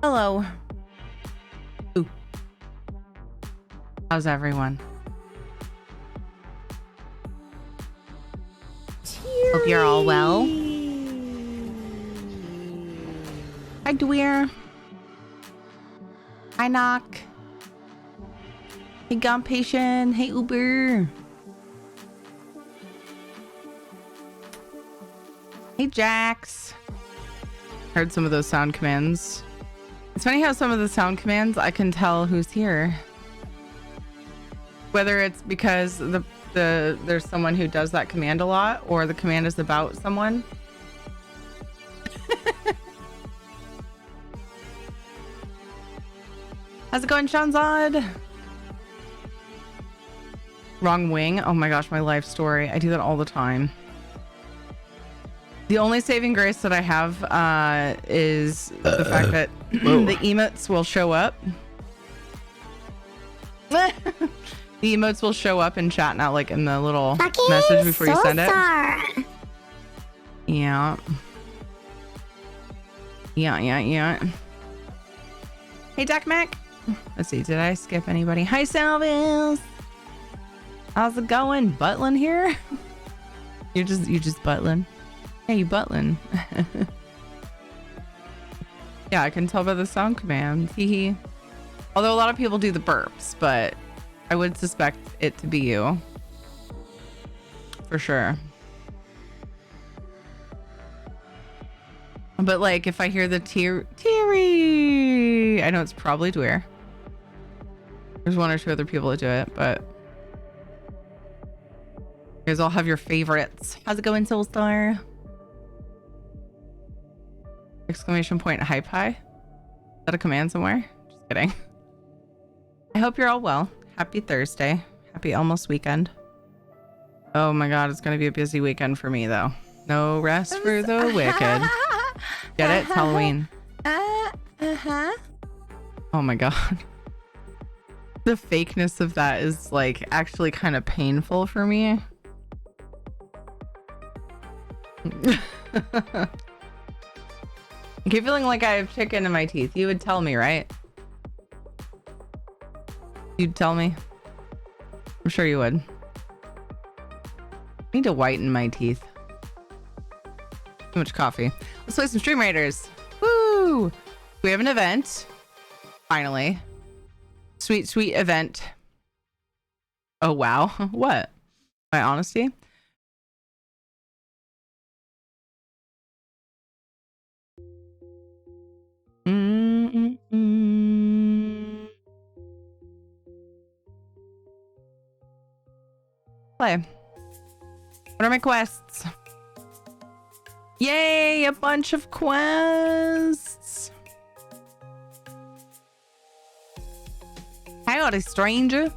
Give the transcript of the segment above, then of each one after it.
Hello. Ooh. How's everyone? Hope you're all well. Hi, Dweer. Hi, Knock. Hey, Gum Patient. Hey, Uber. Hey, Jax. Heard some of those sound commands. It's funny how some of the sound commands I can tell who's here. Whether it's because there's someone who does that command a lot, or the command is about someone. How's it going, Shanzad? Wrong wing. Oh my gosh, my life story. I do that all the time. The only saving grace that I have is the fact that the emotes will show up. The emotes will show up in chat now, like in the little message before you send it. Yeah. Yeah. Hey, Doc Mac. Let's see. Did I skip anybody? Hi, Salvis. How's it going? Butlin here? You just Butlin. Hey, Butlin. Yeah, I can tell by the sound command. Hee. Although a lot of people do the burps, but I would suspect it to be you. For sure. But like, if I hear the teary, I know it's probably Dweer. There's one or two other people that do it, but you guys all have your favorites. How's it going, Soulstar? Exclamation point hype high. Is that a command somewhere? Just kidding. I hope you're all well. Happy Thursday. Happy almost weekend. Oh my god, it's gonna be a busy weekend for me though. No rest for the wicked. Get it? It's Halloween. Oh my god. The fakeness of that is like actually kind of painful for me. I keep feeling like I have chicken in my teeth. You would tell me, right? You'd tell me. I'm sure you would. I need to whiten my teeth. Too much coffee. Let's play some Stream Raiders. Woo! We have an event. Finally. Sweet event. Oh, wow. What? My honesty? Play. What are my quests? Yay, a bunch of quests. Howdy, stranger.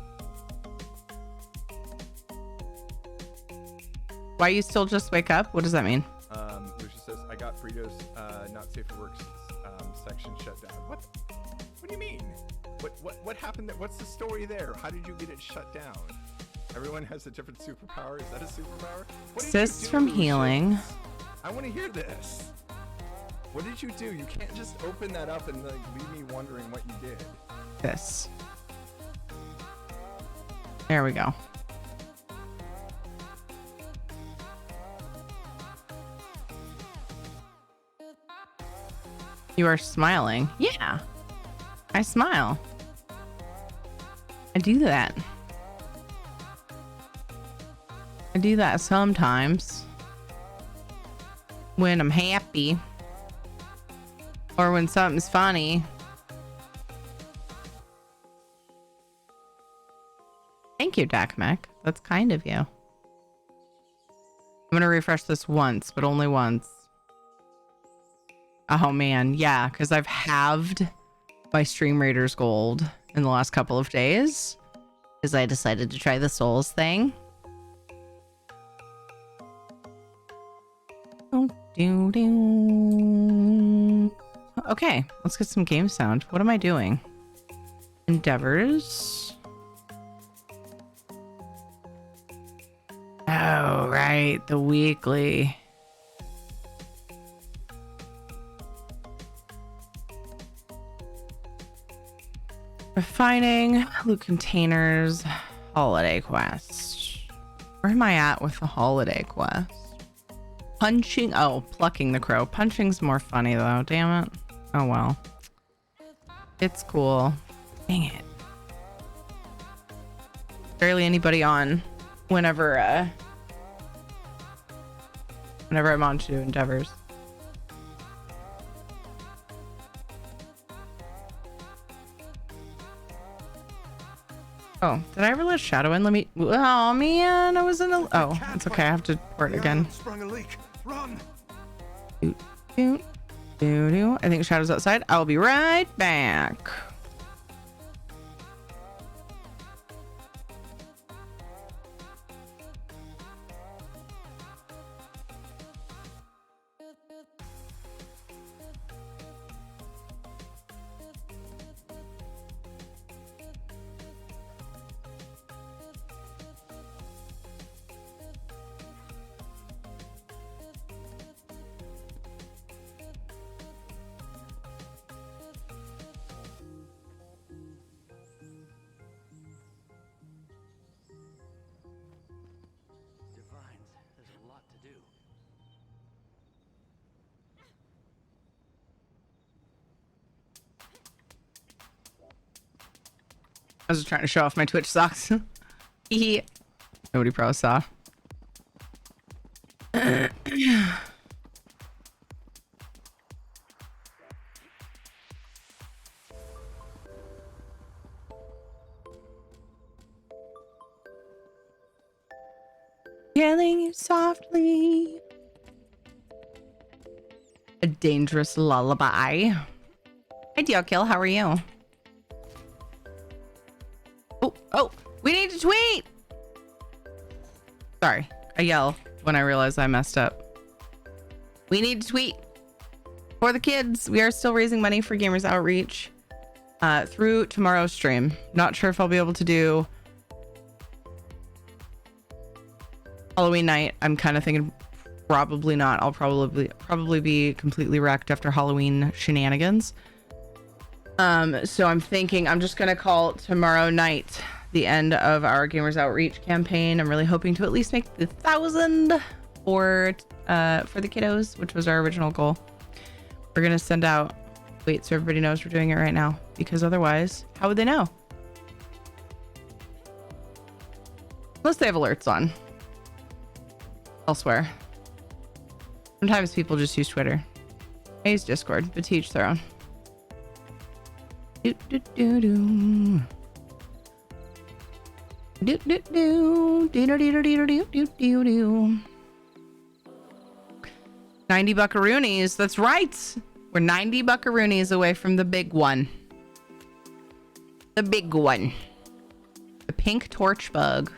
Why you still just wake up? What does that mean? Lucia says, I got Fritos not safe for work section shut down. What do you mean? What happened? What's the story there? How did you get it shut down? Everyone has a different superpower. Is that a superpower? Assists from healing. I want to hear this. What did you do? You can't just open that up and like leave me wondering what you did. This. There we go. You are smiling. Yeah. I smile. I do that. I do that sometimes. When I'm happy. Or when something's funny. Thank you, Dakmac. That's kind of you. I'm gonna refresh this once, but only once. Oh man, yeah, because I've halved my Stream Raiders gold in the last couple of days. Because I decided to try the Souls thing. Okay, let's get some game sound. What am I doing? Endeavors. Oh, right. The weekly. Refining, loot containers, holiday quest. Where am I at with the holiday quest? Punching, oh, plucking the crow. Punching's more funny though, damn it. Oh well. It's cool. Dang it. Barely anybody on whenever I'm on to endeavors. Oh, did I ever let Shadow in? Let me. Oh man, I was in a. Oh, it's okay. I have to port again. Sprung a leak. Run. I think Shadow's outside. I'll be right back. I was just trying to show off my Twitch socks. Nobody probably saw. Killing you softly. A dangerous lullaby. Hi, Dealkill. How are you? Oh, we need to tweet. Sorry, I yell when I realize I messed up. We need to tweet for the kids. We are still raising money for Gamers Outreach through tomorrow's stream. Not sure if I'll be able to do Halloween night. I'm kind of thinking probably not. I'll probably be completely wrecked after Halloween shenanigans. So I'm thinking I'm just gonna call tomorrow night the end of our Gamers Outreach campaign. I'm really hoping to at least make the 1,000 for the kiddos, which was our original goal. We're gonna send out. Wait, so everybody knows we're doing it right now, because otherwise, how would they know? Unless they have alerts on elsewhere. Sometimes people just use Twitter. I use Discord, but to each their own. Do do do do. Do do do do do do do do do do do. 90 buckaroonies. That's right. We're 90 buckaroonies away from the big one. The big one. The pink torch bug.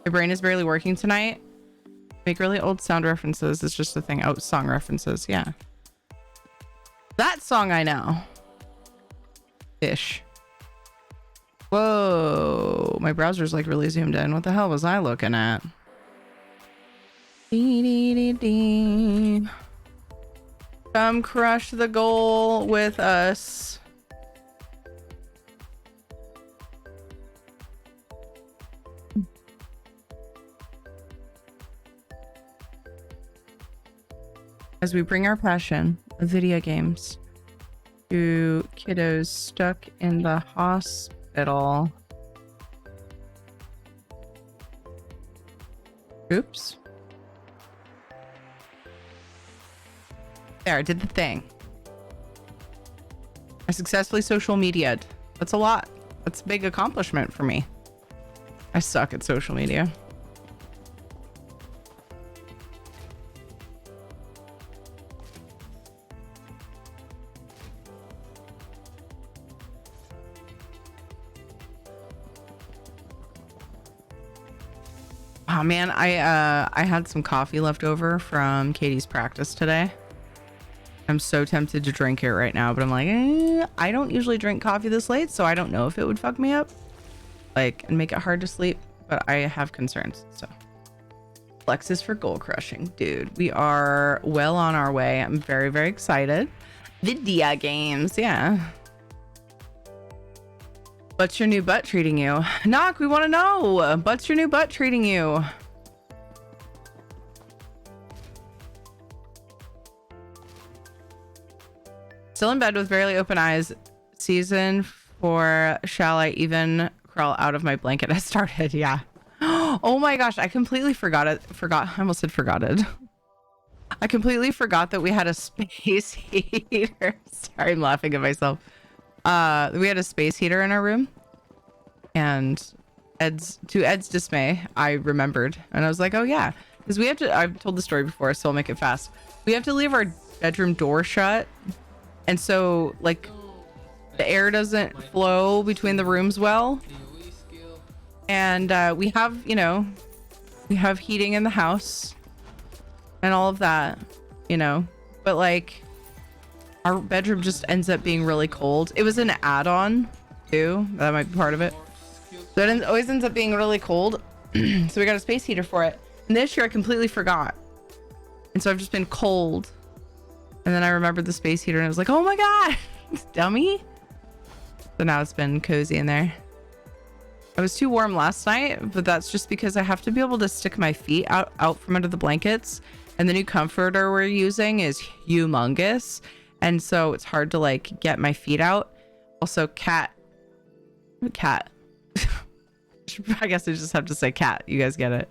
My brain is barely working tonight. Make really old sound references. It's just a thing. Oh, song references. Yeah. That song I know. Ish. Whoa. My browser's like really zoomed in. What the hell was I looking at? Dee, dee, dee, dee. Come crush the goal with us. As we bring our passion of video games to kiddos stuck in the hospital. Oops. There, I did the thing. I successfully social media'd. That's a lot. That's a big accomplishment for me. I suck at social media. Oh man, I had some coffee left over from Katie's practice today. I'm so tempted to drink it right now, but I'm like, I don't usually drink coffee this late, so I don't know if it would fuck me up, like, and make it hard to sleep, but I have concerns, so. Flex is for goal crushing. Dude, we are well on our way. I'm very, very excited. Video games, yeah. What's your new butt treating you? Knock, we want to know. What's your new butt treating you? Still in bed with barely open eyes. Season 4, shall I even crawl out of my blanket? I started, yeah. Oh my gosh, I completely forgot it. I almost said forgot it. I completely forgot that we had a space heater. Sorry, I'm laughing at myself. We had a space heater in our room. And to Ed's dismay, I remembered. And I was like, oh yeah. Because we have to, I've told the story before, so I'll make it fast. We have to leave our bedroom door shut. And so, like, the air doesn't flow between the rooms well. And we have, you know, we have heating in the house and all of that, you know. But, like, our bedroom just ends up being really cold. It was an add-on, too. That might be part of it. So it always ends up being really cold. So we got a space heater for it. And this year I completely forgot. And so I've just been cold. And then I remembered the space heater and I was like, oh my God, dummy. So now it's been cozy in there. I was too warm last night, but that's just because I have to be able to stick my feet out from under the blankets. And the new comforter we're using is humongous. And so it's hard to like get my feet out. Also cat. I guess I just have to say cat. You guys get it.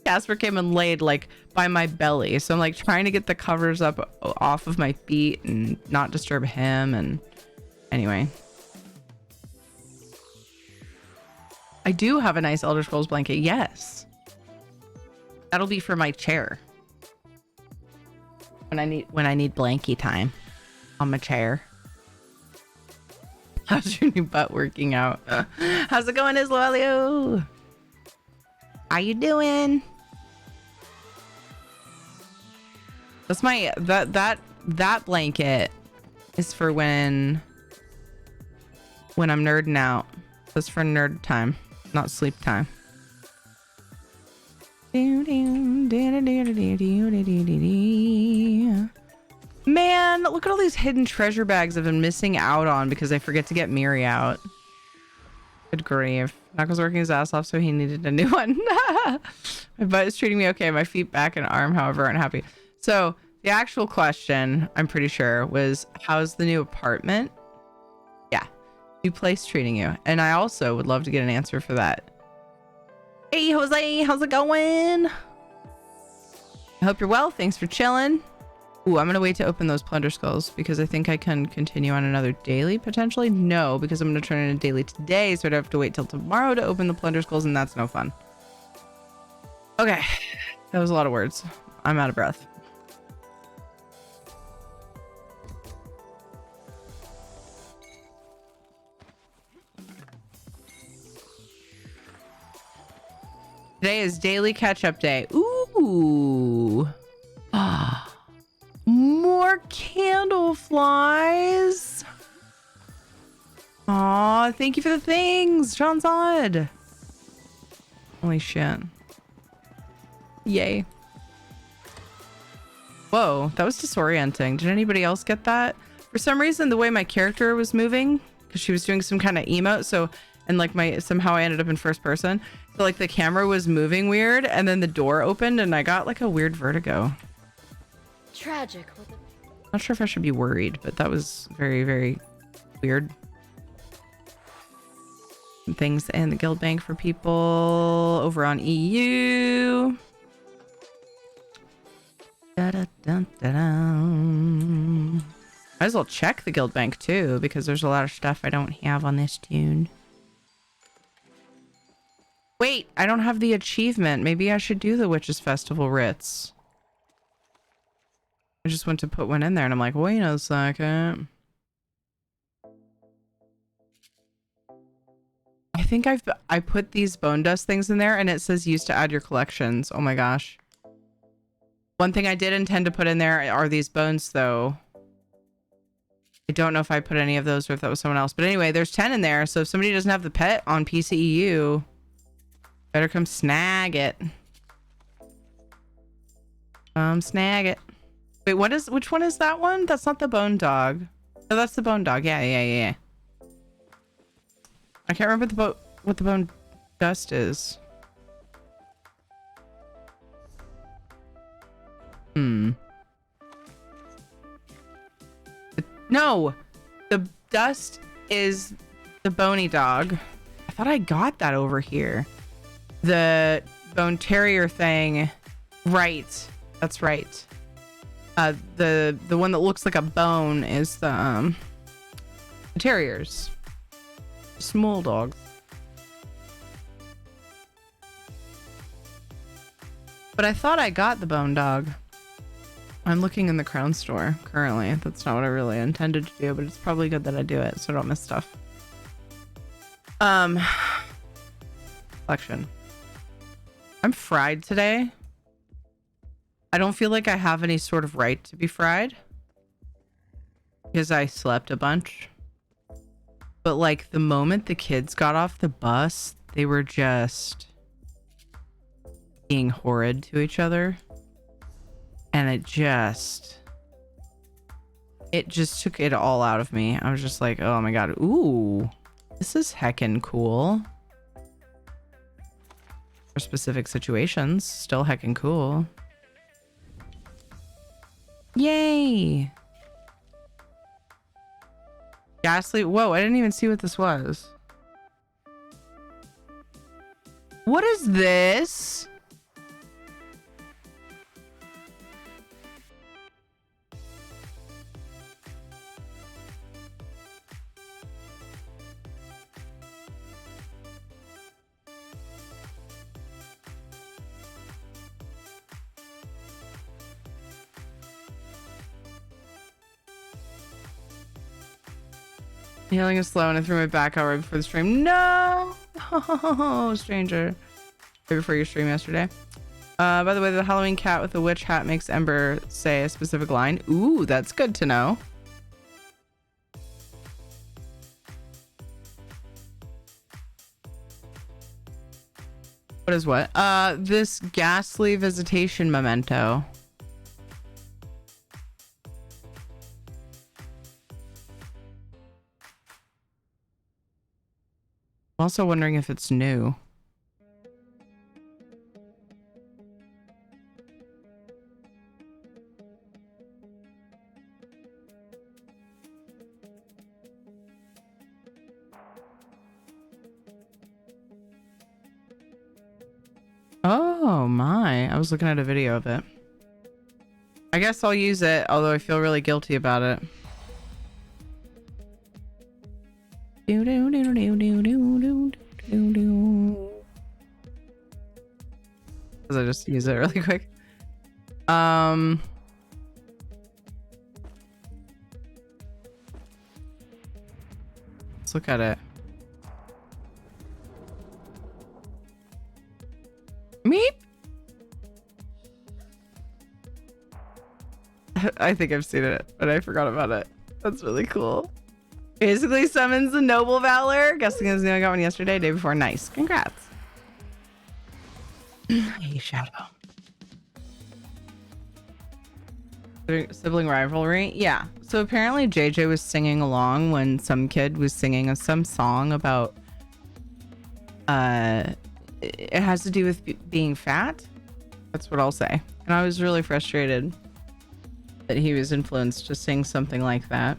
Casper came and laid like by my belly. So I'm like trying to get the covers up off of my feet and not disturb him. And anyway. I do have a nice Elder Scrolls blanket. Yes. That'll be for my chair. When I need blankie time on my chair. How's your new butt working out? How's it going, Isloelio? How you doing? That's my that blanket is for when I'm nerding out. That's for nerd time, not sleep time. Man, look at all these hidden treasure bags I've been missing out on because I forget to get Miri out. Good grief. Knuckles working his ass off, so he needed a new one. My butt is treating me okay. My feet, back, and arm, however, aren't happy. So the actual question, I'm pretty sure, was how's the new apartment? Yeah. New place treating you? And I also would love to get an answer for that. Hey, Jose, how's it going? I hope you're well. Thanks for chilling. Ooh, I'm going to wait to open those plunder skulls because I think I can continue on another daily potentially. No, because I'm going to turn in a daily today, so I'd have to wait till tomorrow to open the plunder skulls, and that's no fun. Okay, that was a lot of words. I'm out of breath. Today is daily catch-up day. Ooh. Ah. More candle flies. Aw, thank you for the things, John's odd. Holy shit. Yay. Whoa, that was disorienting. Did anybody else get that? For some reason, the way my character was moving, because she was doing some kind of emote, so, and like somehow I ended up in first person. So like the camera was moving weird, and then the door opened, and I got like a weird vertigo. Tragic. Not sure if I should be worried, but that was very, very weird. Some things in the guild bank for people over on EU. Might as well check the guild bank too, because there's a lot of stuff I don't have on this tune. Wait, I don't have the achievement. Maybe I should do the Witches Festival writs. I just went to put one in there and I'm like, wait a second. I think I put these bone dust things in there and it says used to add your collections. Oh my gosh. One thing I did intend to put in there are these bones though. I don't know if I put any of those or if that was someone else. But anyway, there's 10 in there. So if somebody doesn't have the pet on PCEU, better come snag it. Snag it. Wait, which one is that one? That's not the bone dog. No, that's the bone dog. Yeah. I can't remember what the bone dust is. No, the dust is the bony dog. I thought I got that over here. The bone terrier thing. Right. That's right. The one that looks like a bone is the terriers. Small dogs. But I thought I got the bone dog. I'm looking in the Crown store currently. That's not what I really intended to do, but it's probably good that I do it so I don't miss stuff. Collection. I'm fried today. I don't feel like I have any sort of right to be fried because I slept a bunch. But like the moment the kids got off the bus, they were just being horrid to each other. And it just took it all out of me. I was just like, oh my God. Ooh, this is heckin' cool. For specific situations, still heckin' cool. Yay. Ghastly. Whoa, I didn't even see what this was. What is this? Healing is slow and I threw my back out right before the stream. No! Oh, stranger. Right before your stream yesterday. By the way, the Halloween cat with the witch hat makes Ember say a specific line. Ooh, that's good to know. What is what? This ghastly visitation memento. I'm also wondering if it's new. Oh my, I was looking at a video of it. I guess I'll use it, although I feel really guilty about it. Because I just use it really quick. Let's look at it. Meep. I think I've seen it, but I forgot about it. That's really cool. Basically summons the noble valor. Guessing is new. I got one yesterday, day before. Nice. Congrats. Hey, Shadow. Sibling rivalry. Yeah. So apparently JJ was singing along when some kid was singing some song about it has to do with being fat. That's what I'll say. And I was really frustrated that he was influenced to sing something like that.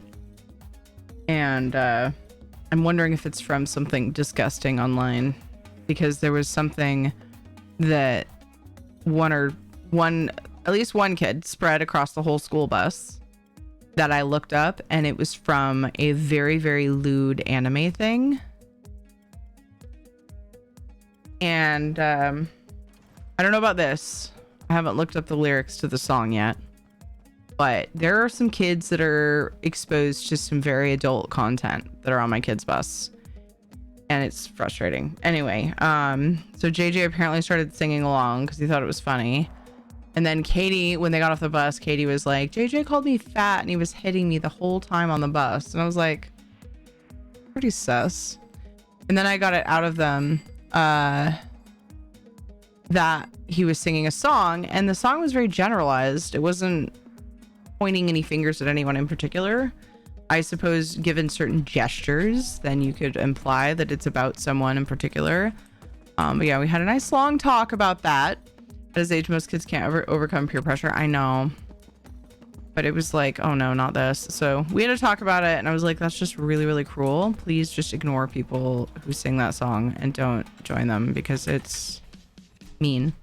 And I'm wondering if it's from something disgusting online, because there was something that at least one kid spread across the whole school bus that I looked up, and it was from a very, very lewd anime thing. And I don't know about this. I haven't looked up the lyrics to the song yet. But there are some kids that are exposed to some very adult content that are on my kids' bus. And it's frustrating. Anyway, so JJ apparently started singing along because he thought it was funny. And then Katie, when they got off the bus, Katie was like, JJ called me fat and he was hitting me the whole time on the bus. And I was like, pretty sus. And then I got it out of them that he was singing a song, and the song was very generalized. It wasn't pointing any fingers at anyone in particular. I suppose given certain gestures, then you could imply that it's about someone in particular. But yeah, we had a nice long talk about that. At his age, most kids can't ever overcome peer pressure. I know. But it was like, oh no, not this. So we had to talk about it, and I was like, that's just really, really cruel. Please just ignore people who sing that song and don't join them because it's mean.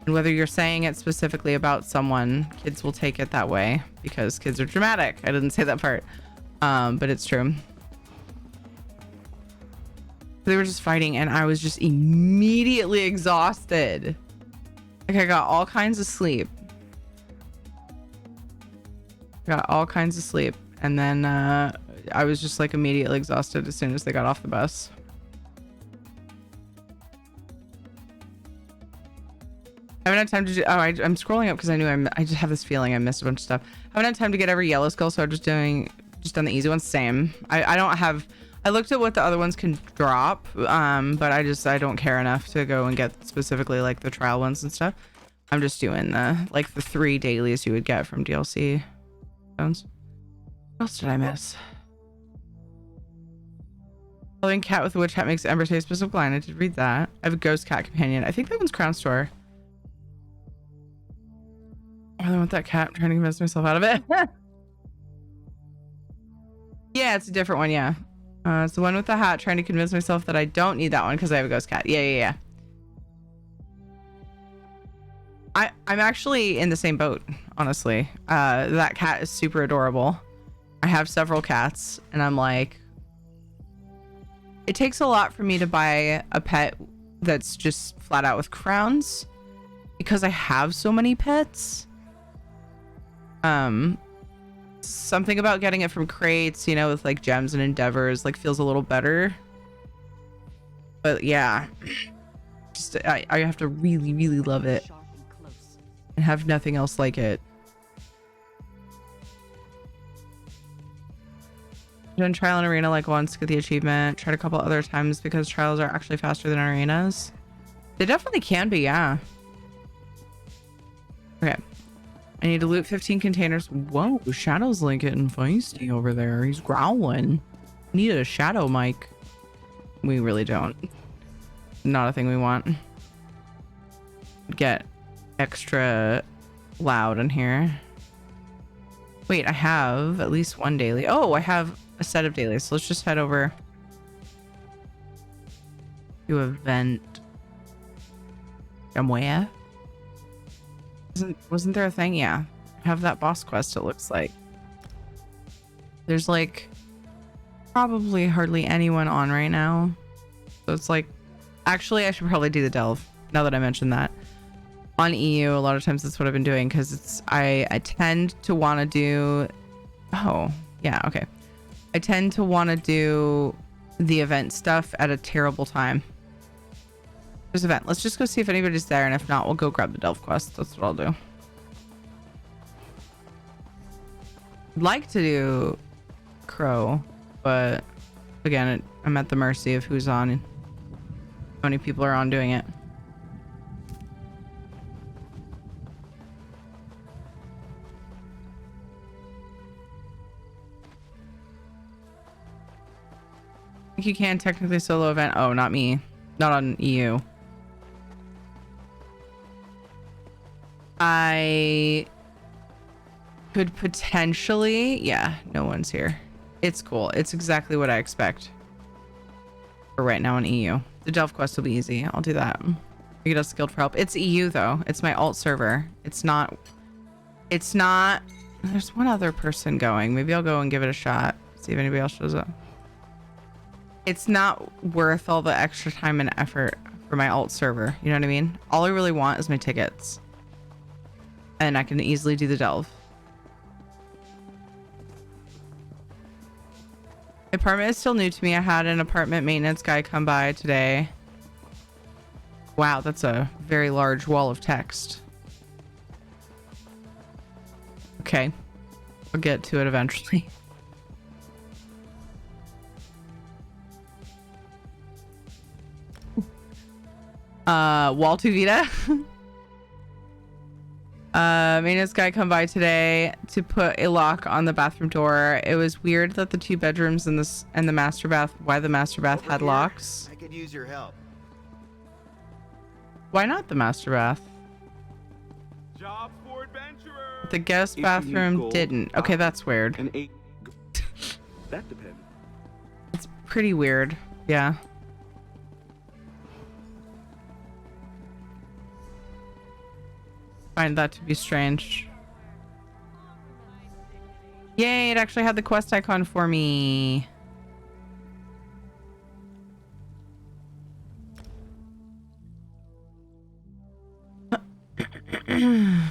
And whether you're saying it specifically about someone, kids will take it that way because kids are dramatic. I didn't say that part, but it's true. They were just fighting, and I was just immediately exhausted. Like, I got all kinds of sleep. And then I was just like immediately exhausted as soon as they got off the bus. I haven't had time to do, I'm scrolling up because I knew I just have this feeling I missed a bunch of stuff. I haven't had time to get every yellow skull, so I've just done the easy ones. Same. I looked at what the other ones can drop, but I don't care enough to go and get specifically like the trial ones and stuff. I'm just doing the 3 dailies you would get from DLC zones. What else did I miss? Following cat with a witch hat makes Ember taste specific line. I did read that. I have a ghost cat companion. I think that one's Crown Store. I really want that cat. I'm trying to convince myself out of it. Yeah, it's a different one. Yeah. It's the one with the hat, trying to convince myself that I don't need that one because I have a ghost cat. Yeah. I'm actually in the same boat, honestly. That cat is super adorable. I have several cats, and I'm like, it takes a lot for me to buy a pet that's just flat out with crowns because I have so many pets. Something about getting it from crates, you know, with like gems and endeavors, like feels a little better. But yeah, just I have to really, really love it and have nothing else like it. Done trial and arena like once to get the achievement. Tried a couple other times because trials are actually faster than arenas. They definitely can be, yeah. Okay. I need to loot 15 containers. Whoa, Shadow's like getting feisty over there. He's growling. Need a shadow mic. We really don't. Not a thing we want. Get extra loud in here. Wait, I have at least one daily. Oh, I have a set of dailies. So let's just head over to event somewhere. Wasn't there a thing? Yeah. I have that boss quest, it looks like. There's like probably hardly anyone on right now. So it's like, actually I should probably do the delve now that I mentioned that. On EU, a lot of times that's what I've been doing because I tend to want to do, oh yeah, okay. I tend to want to do the event stuff at a terrible time. There's event. Let's just go see if anybody's there, and if not, we'll go grab the delve quest. That's what I'll do. I'd like to do Crow, but again, I'm at the mercy of who's on and how many people are on doing it. I think you can technically solo event. Oh, not me. Not on EU. I could potentially, yeah, no one's here. It's cool. It's exactly what I expect for right now in EU. The delve quest will be easy. I'll do that. You get us skilled for help. It's EU though. It's my alt server. It's not, there's one other person going. Maybe I'll go and give it a shot. See if anybody else shows up. It's not worth all the extra time and effort for my alt server. You know what I mean? All I really want is my tickets. And I can easily do the delve. The apartment is still new to me. I had an apartment maintenance guy come by today. Wow, that's a very large wall of text. Okay. I'll get to it eventually. Wall to Vita. Maintenance guy come by today to put a lock on the bathroom door. It was weird that the 2 bedrooms and the master bath, why the master bath Over had here. locks. I could use your help. Why not the master bath? Jobs for adventurers. The guest If you need bathroom gold, didn't. Okay, that's weird. And 8. That depends. It's pretty weird. Yeah. Find that to be strange. Yay, it actually had the quest icon for me. I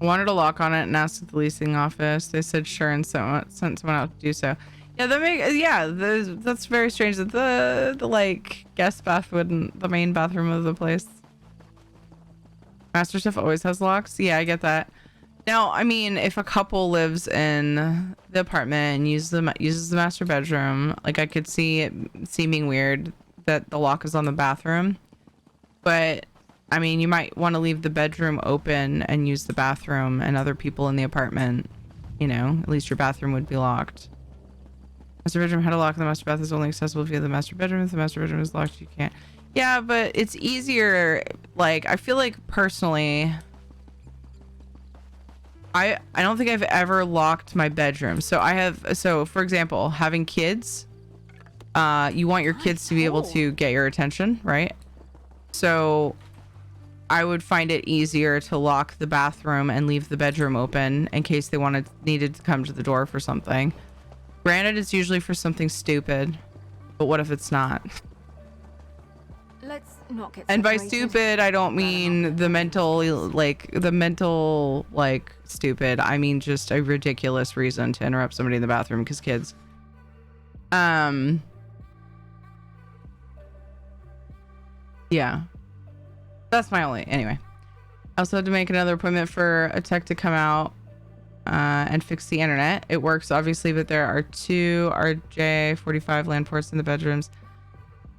wanted a lock on it and asked at the leasing office. They said sure and sent someone out to do so. Yeah, that's very strange that the like guest bath wouldn't, the main bathroom of the place. Master stuff always has locks. Yeah, I get that. Now, I mean, if a couple lives in the apartment and uses the master bedroom, like I could see it seeming weird that the lock is on the bathroom. But I mean, you might want to leave the bedroom open and use the bathroom, and other people in the apartment, you know, at least your bathroom would be locked. Master bedroom had a lock, and the master bath is only accessible via the master bedroom. If the master bedroom is locked, you can't. Yeah, but it's easier. Like, I feel like personally, I don't think I've ever locked my bedroom. So for example, having kids, you want your kids to be able to get your attention, right? So I would find it easier to lock the bathroom and leave the bedroom open in case they needed to come to the door for something. Granted, it's usually for something stupid, but what if it's not? Let's not get And by separated. stupid, I don't mean the mental stupid. I mean just a ridiculous reason to interrupt somebody in the bathroom because kids. Yeah. That's my only, anyway. I also had to make another appointment for a tech to come out and fix the internet. It works obviously, but there are 2 RJ45 LAN ports in the bedrooms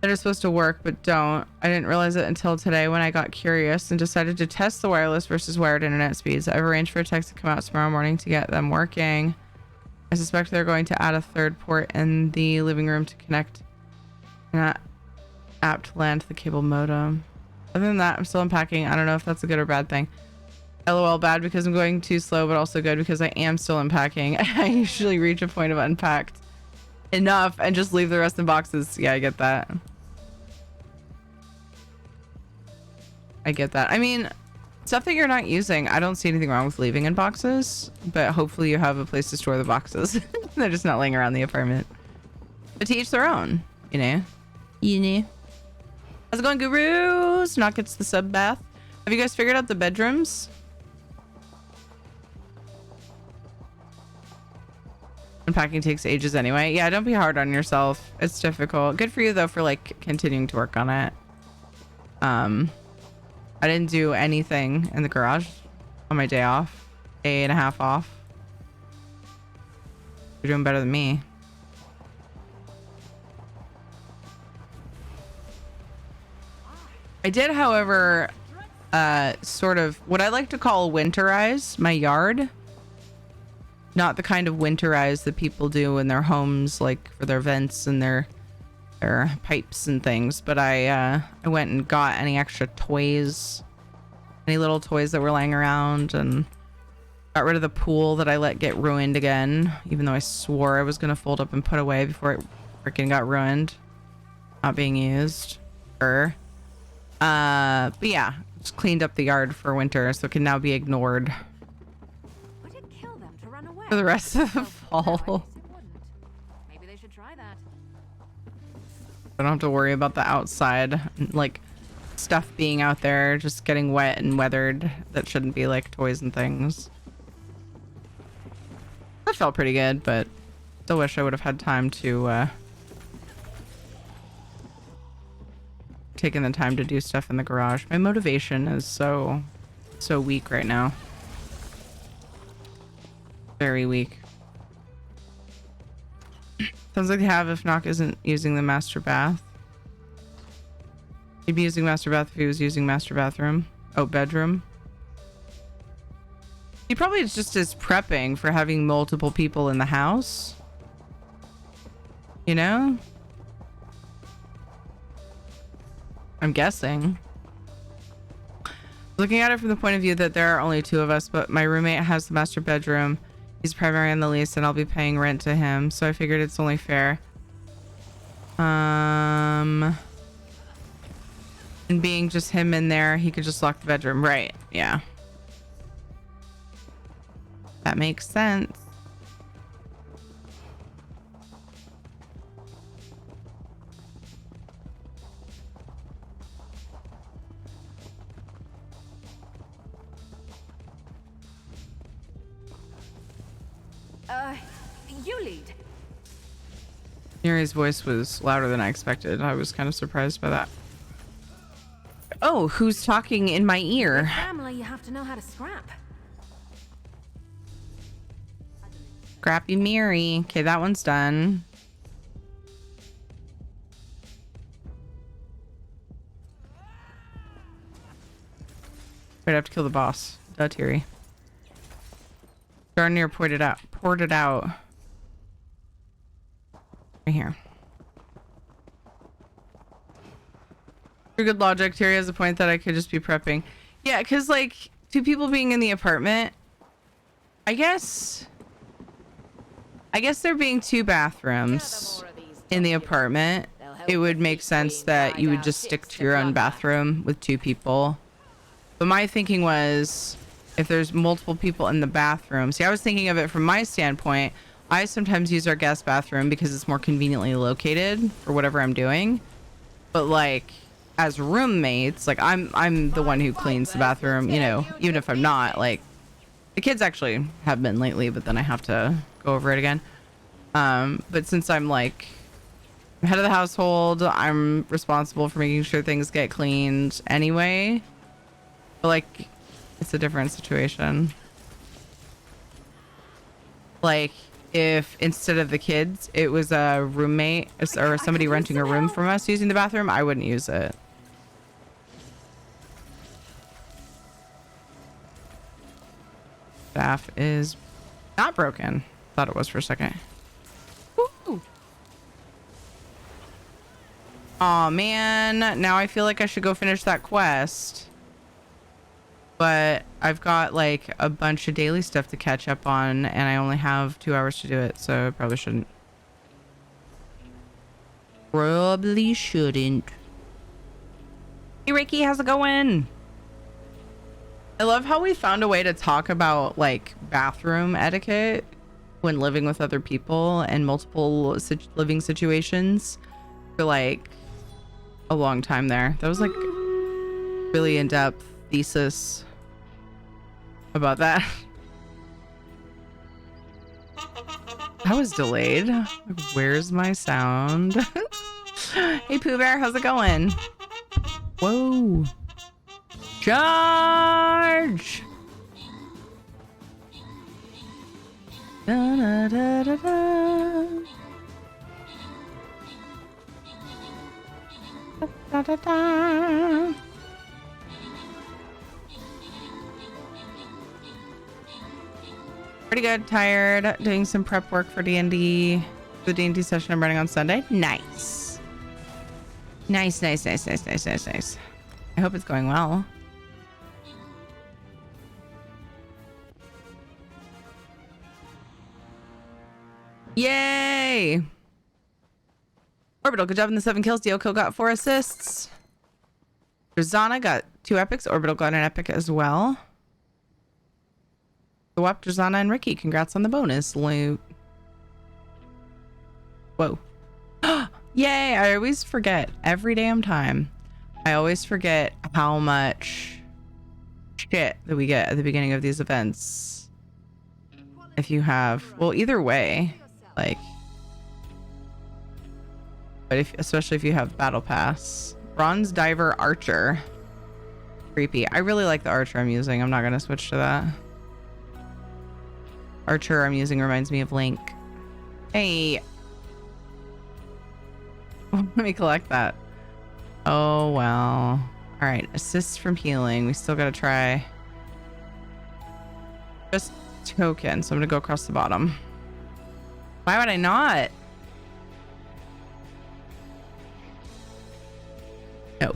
that are supposed to work but don't. I didn't realize it until today when I got curious and decided to test the wireless versus wired internet speeds. I've arranged for a tech to come out tomorrow morning to get them working. I suspect they're going to add a 3rd port in the living room to connect that app to LAN to the cable modem. Other than that, I'm still unpacking. I don't know if that's a good or bad thing. LOL, bad because I'm going too slow, but also good because I am still unpacking. I usually reach a point of unpacked enough and just leave the rest in boxes. Yeah, I get that. I mean, stuff that you're not using, I don't see anything wrong with leaving in boxes, but hopefully you have a place to store the boxes. They're just not laying around the apartment. But to each their own, you know? How's it going, gurus? Knock gets the sub bath. Have you guys figured out the bedrooms? Unpacking takes ages anyway. Yeah, don't be hard on yourself. It's difficult. Good for you though for like continuing to work on it. I didn't do anything in the garage on my day off. Day and a half off. You're doing better than me. I did, however, sort of what I like to call winterize my yard. Not the kind of winterize that people do in their homes, like for their vents and their pipes and things. But I went and got any extra toys, any little toys that were laying around, and got rid of the pool that I let get ruined again, even though I swore I was gonna fold up and put away before it freaking got ruined, not being used. But yeah, just cleaned up the yard for winter so it can now be ignored Would it kill them to run away? for the rest of the Well, no, I fall. guess it wouldn't. Maybe they should try that. I don't have to worry about the outside, like stuff being out there just getting wet and weathered that shouldn't be, like toys and things. That felt pretty good, but still wish I would have had time to taken the time to do stuff in the garage. My motivation is so weak right now. Very weak. Sounds like they have if Nock isn't using the master bath. He'd be using master bath if he was using master bathroom. Oh, bedroom. He probably just is prepping for having multiple people in the house. You know? I'm guessing. Looking at it from the point of view that there are only 2 of us, but my roommate has the master bedroom. He's primary on the lease and I'll be paying rent to him. So I figured it's only fair. And being just him in there, he could just lock the bedroom. Right. Yeah. That makes sense. You lead. Yuri's voice was louder than I expected. I was kind of surprised by that. Oh, who's talking in my ear? Family, you have to know how to scrap. Scrappy Miri. Okay, that one's done. Wait, I have to kill the boss. Duh, Tiri. Garnier poured it out. Right here. Pretty good logic. Tiri has a point that I could just be prepping. Yeah, because like 2 people being in the apartment, I guess there being 2 bathrooms in the apartment, it would make sense that you would just stick to your own bathroom with 2 people. But my thinking was, if there's multiple people in the bathroom, see, I was thinking of it from my standpoint. I sometimes use our guest bathroom because it's more conveniently located for whatever I'm doing. But like, as roommates, like I'm the one who cleans the bathroom, you know, even if I'm not. Like, the kids actually have been lately, but then I have to go over it again. But since I'm like head of the household, I'm responsible for making sure things get cleaned anyway. But like, it's a different situation. Like, if instead of the kids, it was a roommate or somebody renting a room from us using the bathroom, I wouldn't use it. Staff is not broken. Thought it was for a second. Woo! Aw, man. Now I feel like I should go finish that quest. But I've got like a bunch of daily stuff to catch up on and I only have 2 hours to do it, so I probably shouldn't. Hey Ricky, how's it going? I love how we found a way to talk about like bathroom etiquette when living with other people and multiple living situations for like a long time there. That was like really in-depth thesis about that. That was delayed. Where's my sound? Hey Pooh Bear, how's it going? Whoa. Charge! Da, da, da, da, da. Da, da, da. Pretty good. Tired. Doing some prep work for D&D. The D&D session I'm running on Sunday. Nice. Nice. I hope it's going well. Yay! Orbital, good job in the 7 kills. Dioko got 4 assists. Drazana got 2 epics. Orbital got an epic as well. Go up, Drazana and Ricky. Congrats on the bonus loot. Whoa. Yay! I always forget every damn time. I always forget how much shit that we get at the beginning of these events. If you have, well, either way, like, but if, especially if you have battle pass. Bronze diver archer. Creepy. I really like the archer I'm using. I'm not gonna switch to that. Archer I'm using reminds me of Link. Hey. Let me collect that. Oh, well. All right. Assist from healing. We still got to try. Just token. So I'm going to go across the bottom. Why would I not? No.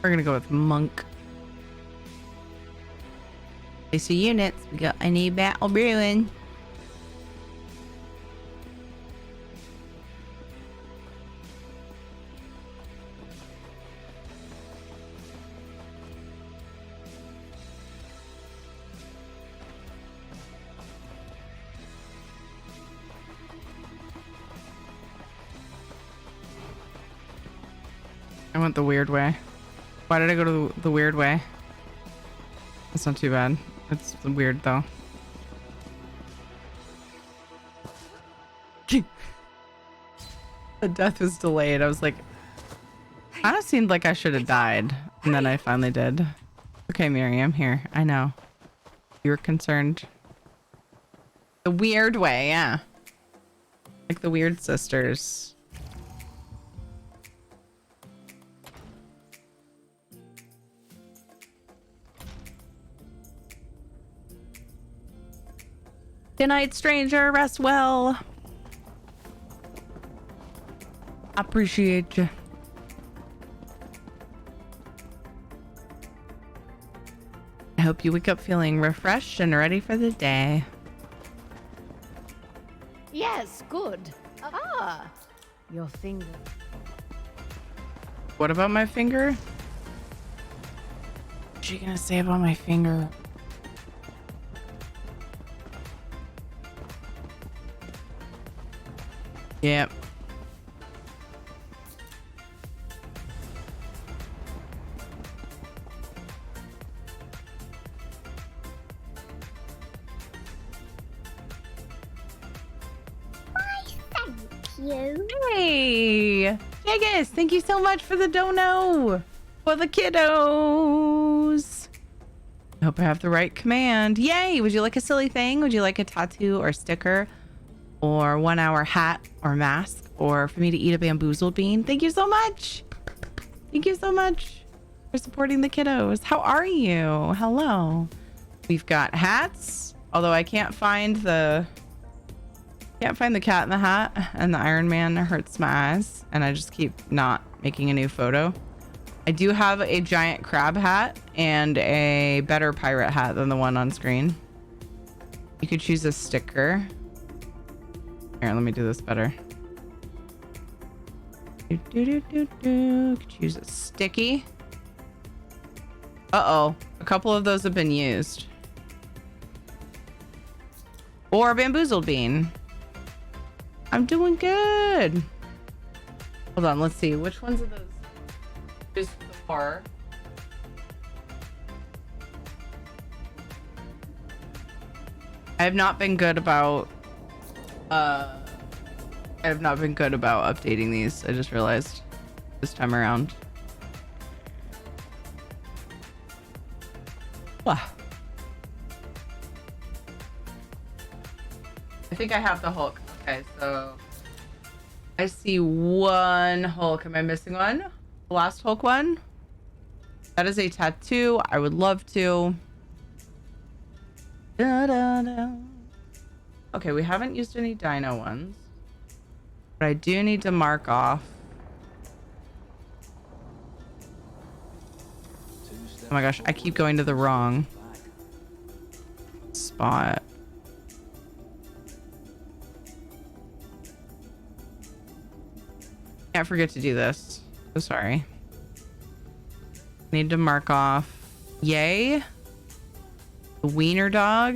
We're gonna go with monk. AC units. We got a new battle brewing. I went the weird way. Why did I go to the weird way? That's not too bad. It's weird though. The death was delayed. I was like, kind of seemed like I should have died. And then I finally did. Okay, Miriam, here. I know. You were concerned. The weird way, yeah. Like the weird sisters. Good night, stranger. Rest well. Appreciate you. I hope you wake up feeling refreshed and ready for the day. Yes, good. Ah, your finger. What about my finger? What's she gonna say about my finger? Yep. You. Hey, Jagus, thank you so much for the dono for the kiddos. I hope I have the right command. Yay! Would you like a silly thing? Would you like a tattoo or sticker or 1 hour hat or mask or for me to eat a bamboozled bean? Thank you so much. Thank you so much for supporting the kiddos. How are you? Hello. We've got hats, although I can't find the cat in the hat, and the Iron Man hurts my eyes, and I just keep not making a new photo. I do have a giant crab hat and a better pirate hat than the one on screen. You could choose a sticker. Here, let me do this better. Choose a sticky. Uh-oh. A couple of those have been used. Or a bamboozled bean. I'm doing good. Hold on, let's see. Which ones of those? Just four. I have not been good about updating these. I just realized this time around. Wow. I think I have the Hulk. Okay, so I see one Hulk. Am I missing one? The last Hulk one? That is a tattoo. I would love to. Da, da, da. Okay, we haven't used any dino ones. But I do need to mark off. Oh my gosh, I keep going to the wrong spot. Can't forget to do this. So sorry. Need to mark off yay, the wiener dog,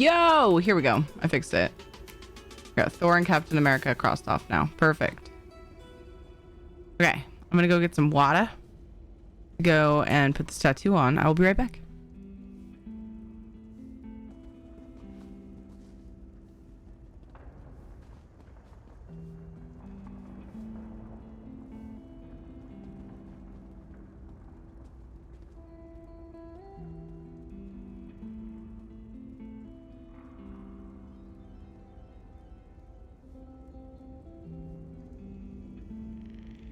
Yo, here we go. I fixed it. Got Thor and Captain America crossed off now. Perfect. Okay, I'm gonna go get some water. Go and put this tattoo on. I will be right back.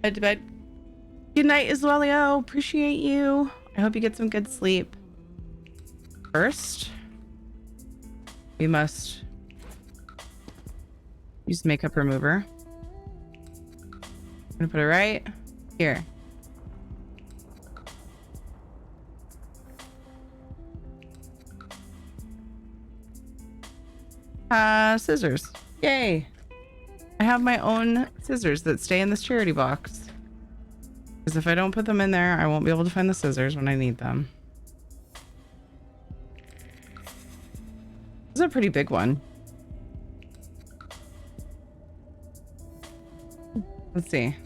Head to bed. Good night, Iswellio. Appreciate you. I hope you get some good sleep. First, we must use makeup remover. I'm gonna put it right here. Scissors. Yay. I have my own scissors that stay in this charity box. Because if I don't put them in there, I won't be able to find the scissors when I need them. This is a pretty big one. Let's see.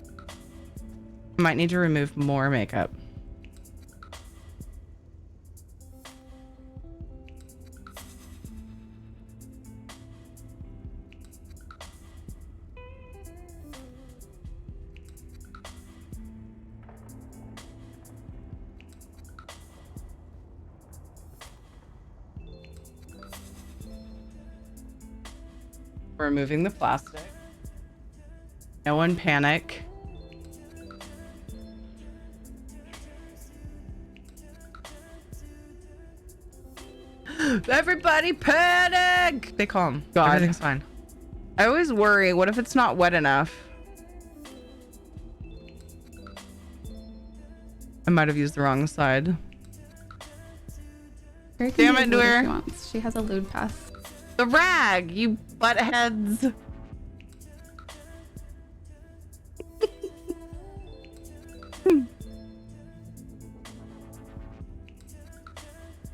I might need to remove more makeup. Removing the plastic. No one panic. Everybody panic! Stay calm. God. Everything's fine. I always worry, what if it's not wet enough? I might have used the wrong side. Damn it, Dwyer. She has a lewd pass. The rag, you buttheads.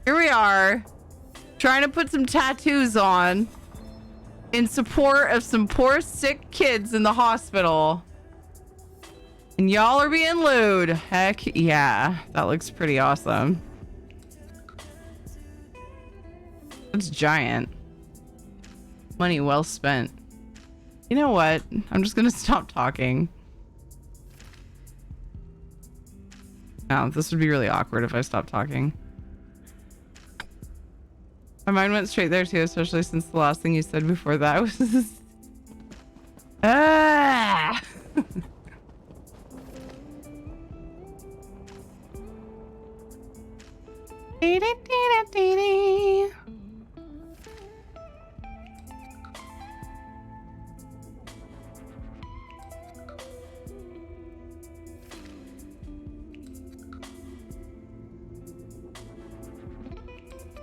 Here we are, trying to put some tattoos on in support of some poor sick kids in the hospital. And y'all are being lewd. Heck yeah, that looks pretty awesome. It's giant. Money well spent. You know what? I'm just gonna stop talking. Now, this would be really awkward if I stopped talking. My mind went straight there too, especially since the last thing you said before that was ah!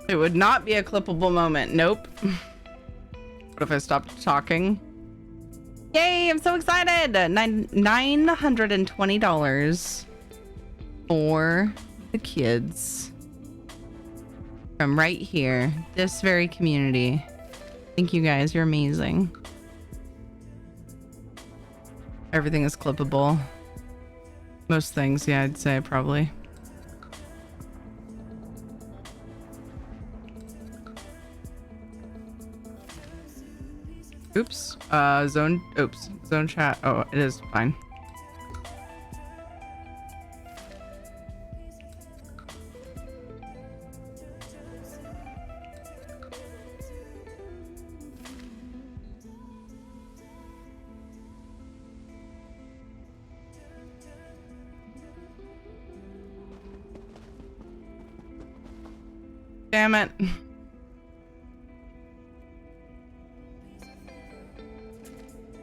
It would not be a clippable moment. Nope. What if I stopped talking? Yay, I'm so excited. $920 for the kids from right here, this very community. Thank you guys, you're amazing. Everything is clippable. Most things, yeah, I'd say probably. Oops. Zone chat. Oh, it is fine. Damn it.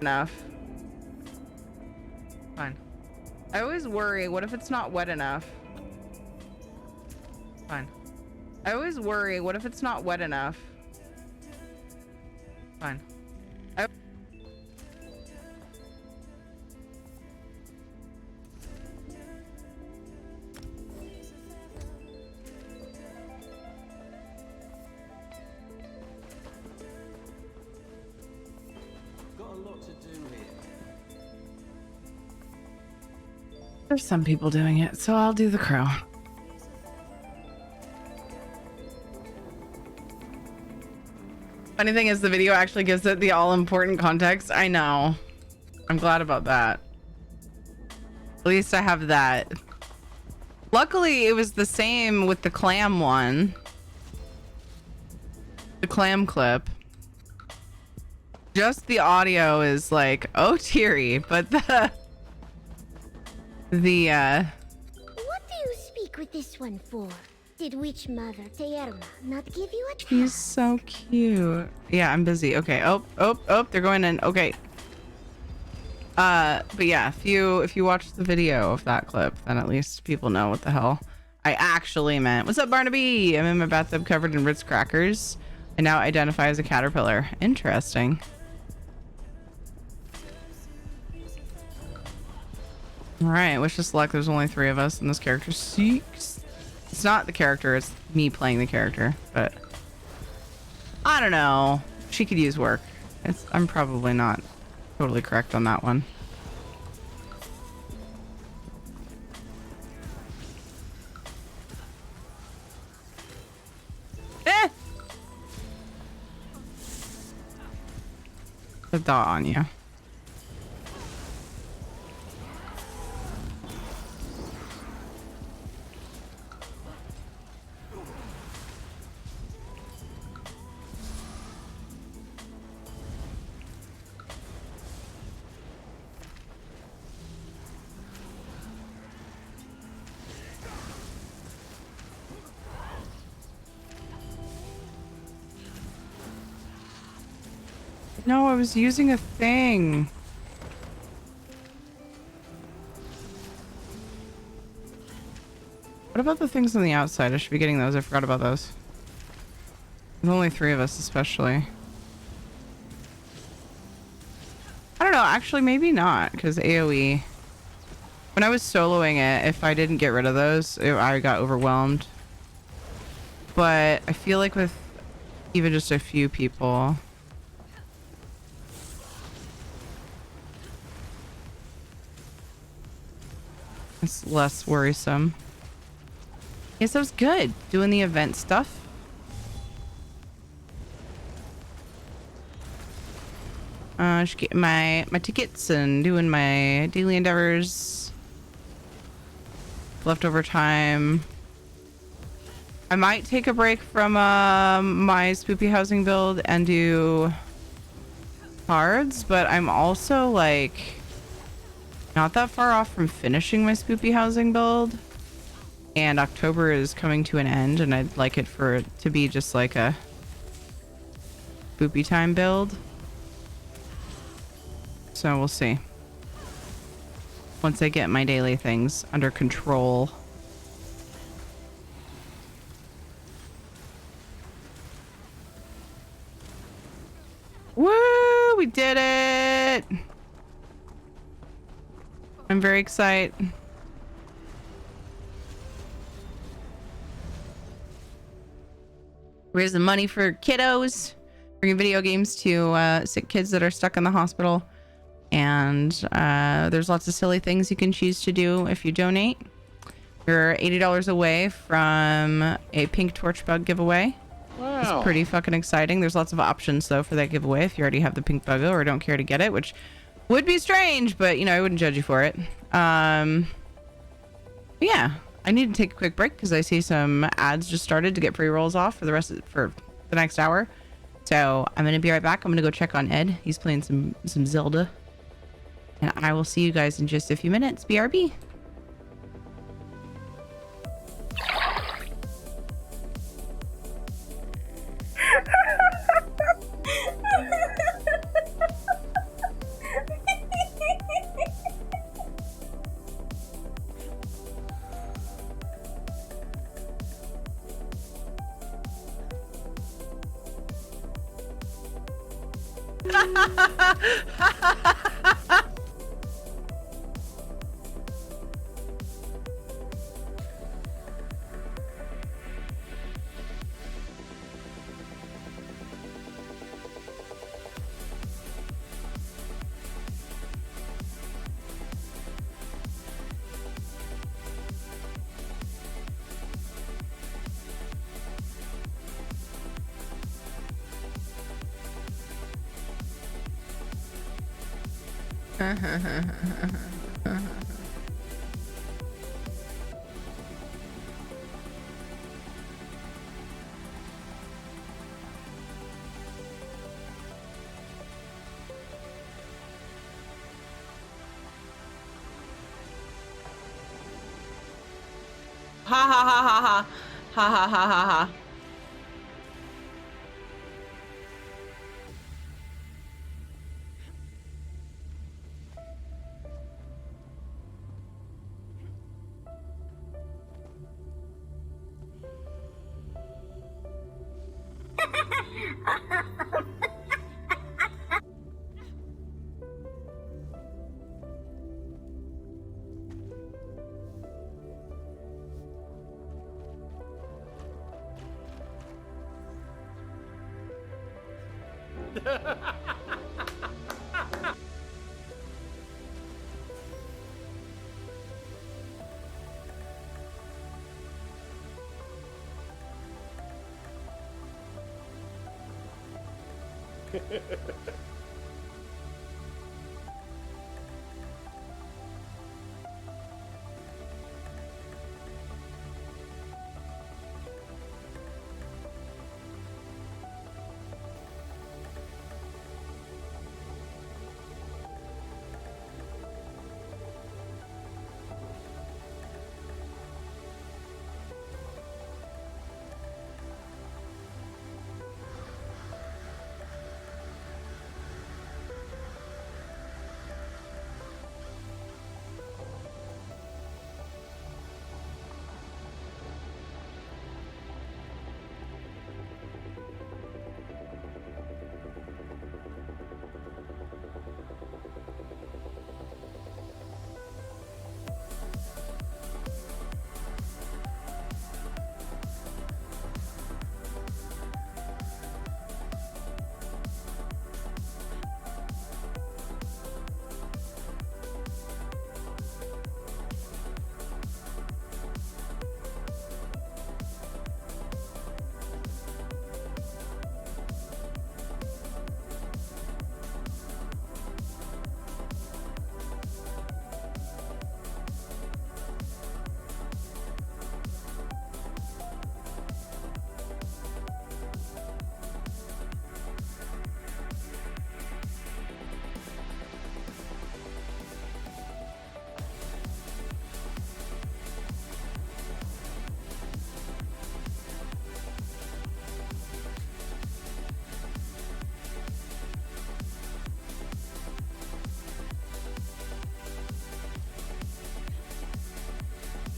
Enough. Fine. I always worry, what if it's not wet enough? Fine. I always worry, what if it's not wet enough? Fine. There's some people doing it, so I'll do the crow. Funny thing is the video actually gives it the all-important context. I know. I'm glad about that. At least I have that. Luckily, it was the same with the clam one. The clam clip. Just the audio is like, oh, teary, but the What do you speak with this one for? Did Witch Mother Tierna not give you a he's task? so cute. Yeah, I'm busy. Okay. Oh, they're going in. Okay. But yeah, if you watch the video of that clip, then at least people know what the hell I actually meant. What's up, Barnaby? I'm in my bathtub covered in Ritz crackers. I now identify as a caterpillar. Interesting. All right, wish us luck. There's only 3 of us in this character. 6. It's not the character, it's me playing the character, but I don't know. She could use work. I'm probably not totally correct on that one. Eh! The dot on you. No, I was using a thing. What about the things on the outside? I should be getting those. I forgot about those. There's only 3 of us, especially. I don't know. Actually, maybe not, because AoE. When I was soloing it, if I didn't get rid of those, I got overwhelmed. But I feel like with even just a few people... it's less worrisome. Yes, that was good. Doing the event stuff. Just getting my tickets and doing my daily endeavors. Leftover time. I might take a break from my spoopy housing build and do cards, but I'm also like not that far off from finishing my spoopy housing build, and October is coming to an end, and I'd like it for it to be just like a spoopy time build. So we'll see once I get my daily things under control. Woo! We did it! I'm very excited. Raising money for kiddos, bringing video games to sick kids that are stuck in the hospital. And there's lots of silly things you can choose to do if you donate. You're $80 away from a pink torch bug giveaway. Wow. It's pretty fucking exciting. There's lots of options though for that giveaway if you already have the pink buggo or don't care to get it, which would be strange, but you know, I wouldn't judge you for it. Yeah, I need to take a quick break because I see some ads just started to get pre-rolls off for the next hour. So I'm gonna be right back. I'm gonna go check on Ed. He's playing some Zelda. And I will see you guys in just a few minutes. BRB. Ha ha ha ha ha. Ha ha ha ha ha.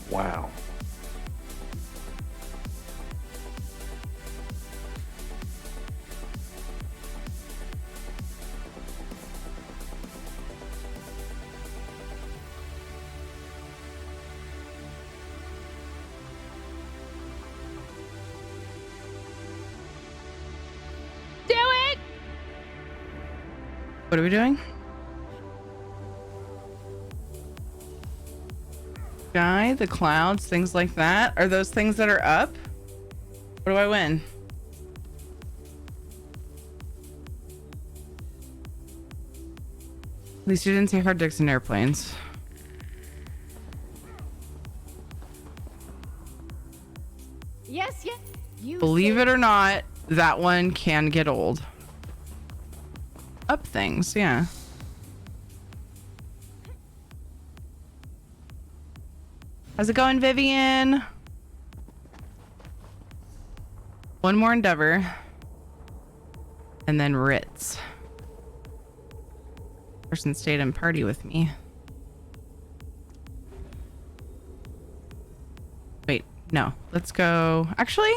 Wow. Do it! What are we doing? Sky, the clouds, things like that. Are those things that are up? What do I win? At least you didn't say hard dicks and airplanes. Yes, yes. You Believe said- it or not, that one can get old. Up things, yeah. How's it going, Vivian? One more endeavor. And then Ritz. Person stayed and party with me. Wait, no. Let's go. Actually,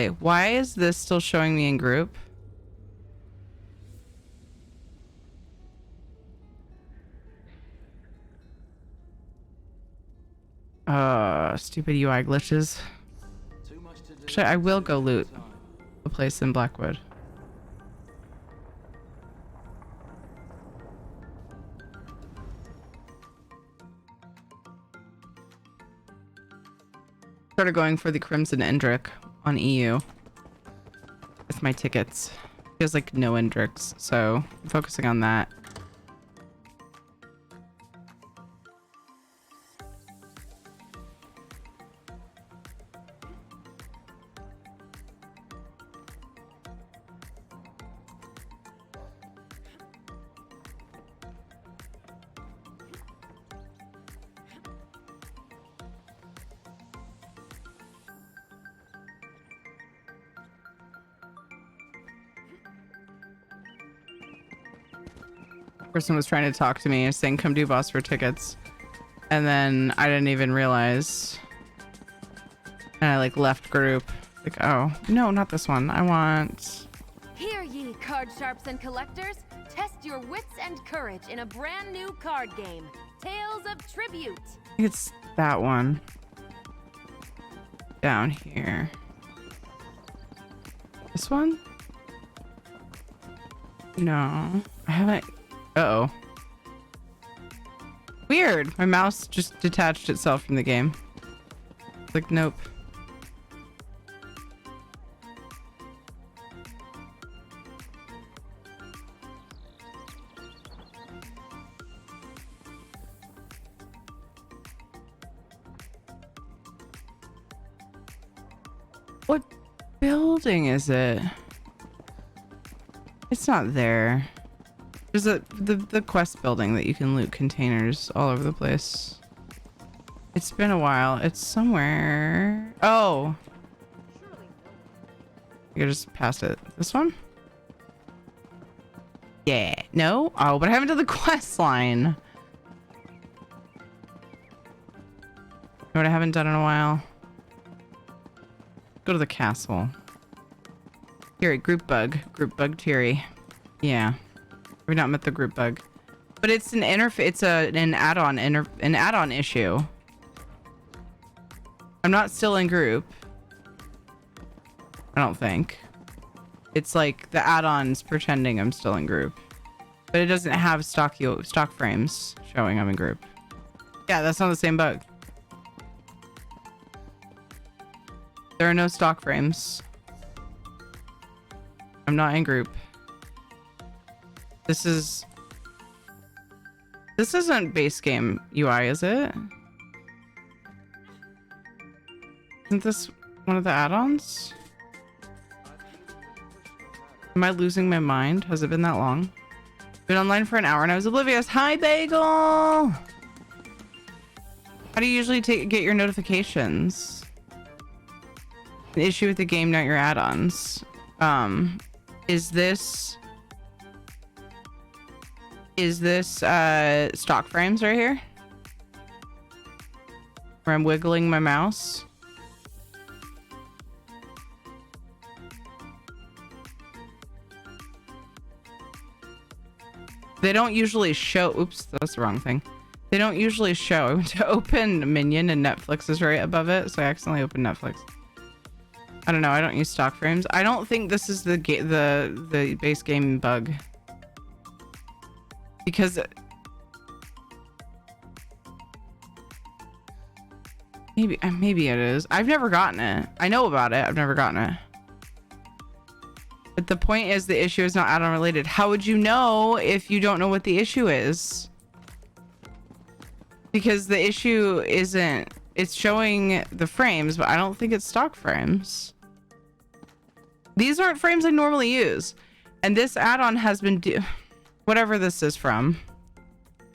why is this still showing me in group? Stupid UI glitches. Actually, I will go loot a place in Blackwood. Started going for the Crimson Endrick on EU with my tickets. He has like no Indrix, so I'm focusing on that. Person was trying to talk to me, saying come do boss for tickets, and then I didn't even realize, and I like left group. Like, oh no, not this one. I want. Hear ye, card sharps and collectors. Test your wits and courage in a brand new card game, Tales of Tribute. I think it's that one down here. This one? No, I haven't. Uh-oh. Weird. My mouse just detached itself from the game. Like, nope. What building is it? It's not there. There's the quest building that you can loot containers all over the place. It's been a while. It's somewhere. Oh. You just passed it. This one? Yeah. No? Oh, but I haven't done the quest line. You know what I haven't done in a while? Go to the castle. Here, group bug. Group bug Thierry. Yeah. We've not met the group bug, but it's an interface. It's an add-on issue. I'm not still in group. I don't think. It's like the add-on's pretending I'm still in group, but it doesn't have stock frames showing I'm in group. Yeah, that's not the same bug. There are no stock frames. I'm not in group. This isn't base game UI, is it? Isn't this one of the add-ons? Am I losing my mind? Has it been that long? Been online for an hour and I was oblivious. Hi, Bagel! How do you usually get your notifications? An issue with the game, not your add-ons. Is this stock frames right here? Where I'm wiggling my mouse? They don't usually show. Oops, that's the wrong thing. They don't usually show. I went to open Minion and Netflix is right above it, so I accidentally opened Netflix. I don't know. I don't use stock frames. I don't think this is the base game bug. Because maybe it is. I've never gotten it. I know about it. I've never gotten it. But the point is the issue is not add-on related. How would you know if you don't know what the issue is? Because the issue isn't, it's showing the frames, but I don't think it's stock frames. These aren't frames I normally use. And this add-on has been whatever this is from.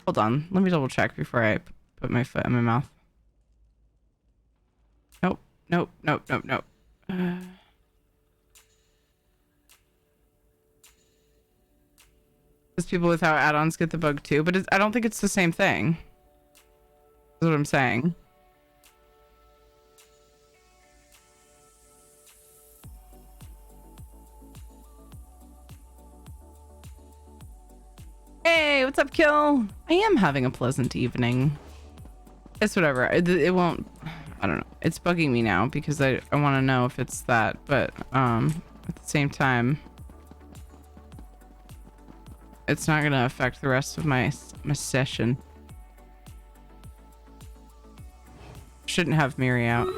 Hold on. Let me double check before I put my foot in my mouth. Nope. Nope. Nope. Nope. Nope. Because people without add-ons get the bug too, but I don't think it's the same thing. That's what I'm saying. Hey, what's up, Kill? I am having a pleasant evening. It's whatever. It won't. I don't know. It's bugging me now because I want to know if it's that, but at the same time, it's not gonna affect the rest of my session. Shouldn't have Miri out.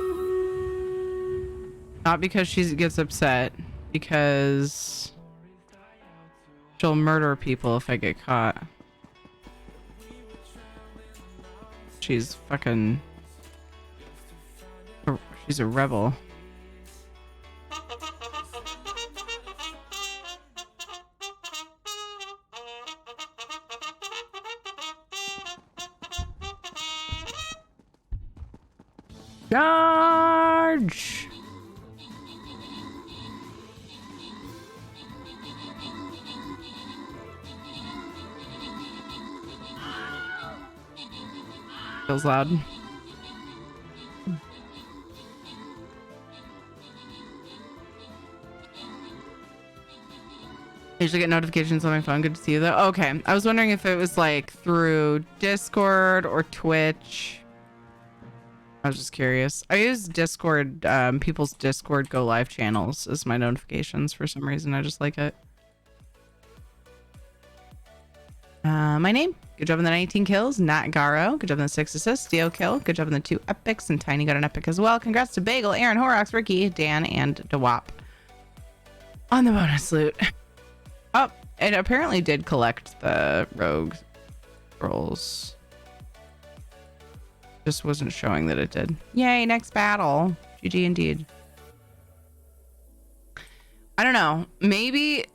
Not because she gets upset, because She'll murder people if I get caught. She's fucking... She's a rebel. Charge! Feels loud. I usually get notifications on my phone. Good to see you though. Okay. I was wondering if it was like through Discord or Twitch. I was just curious. I use Discord, people's Discord Go Live channels as my notifications for some reason. I just like it. My name. Good job on the 19 kills. Nat Garo. Good job on the 6 assists. Dio kill. Good job on the 2 epics. And Tiny got an epic as well. Congrats to Bagel, Aaron, Horox, Ricky, Dan, and Dewap on the bonus loot. Oh, it apparently did collect the rogue rolls. Just wasn't showing that it did. Yay, next battle. GG indeed. I don't know. Maybe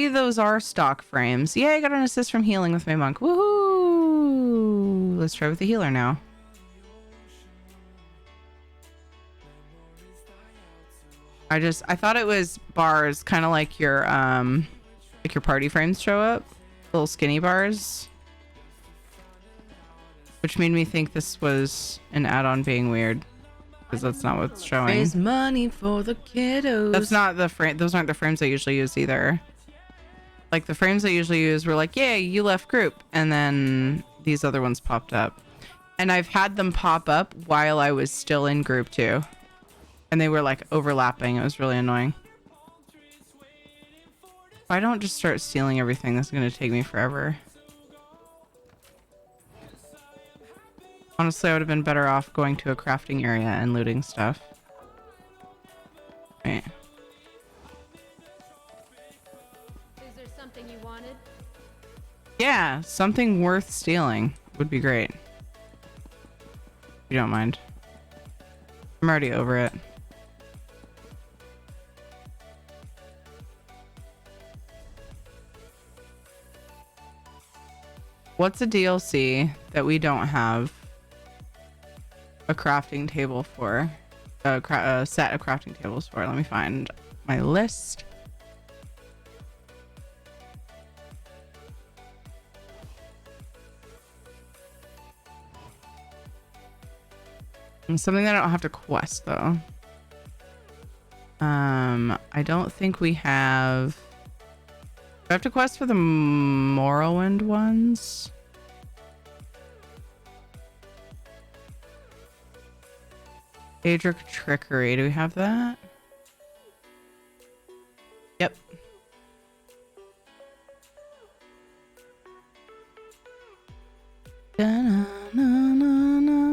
those are stock frames. Yeah, I got an assist from healing with my monk. Woohoo! Let's try with the healer now. I thought it was bars, kind of like your party frames show up, little skinny bars, which made me think this was an add-on being weird, because that's not what's showing. Raise money for the kiddos. That's not the frame. Those aren't the frames I usually use either. Like the frames I usually use were like, yeah, you left group, and then these other ones popped up, and I've had them pop up while I was still in group too, and they were like overlapping. It was really annoying. If I don't just start stealing everything, this is going to take me forever. Honestly, I would have been better off going to a crafting area and looting stuff. Right. Is there something you wanted? Yeah, something worth stealing would be great. If you don't mind. I'm already over it. What's a DLC that we don't have a crafting table for? A set of crafting tables for? Let me find my list. And something that I don't have to quest though. I don't think we have. Do I have to quest for the Morrowind ones? Daedric Trickery. Do we have that? Yep. Da-na-na-na-na.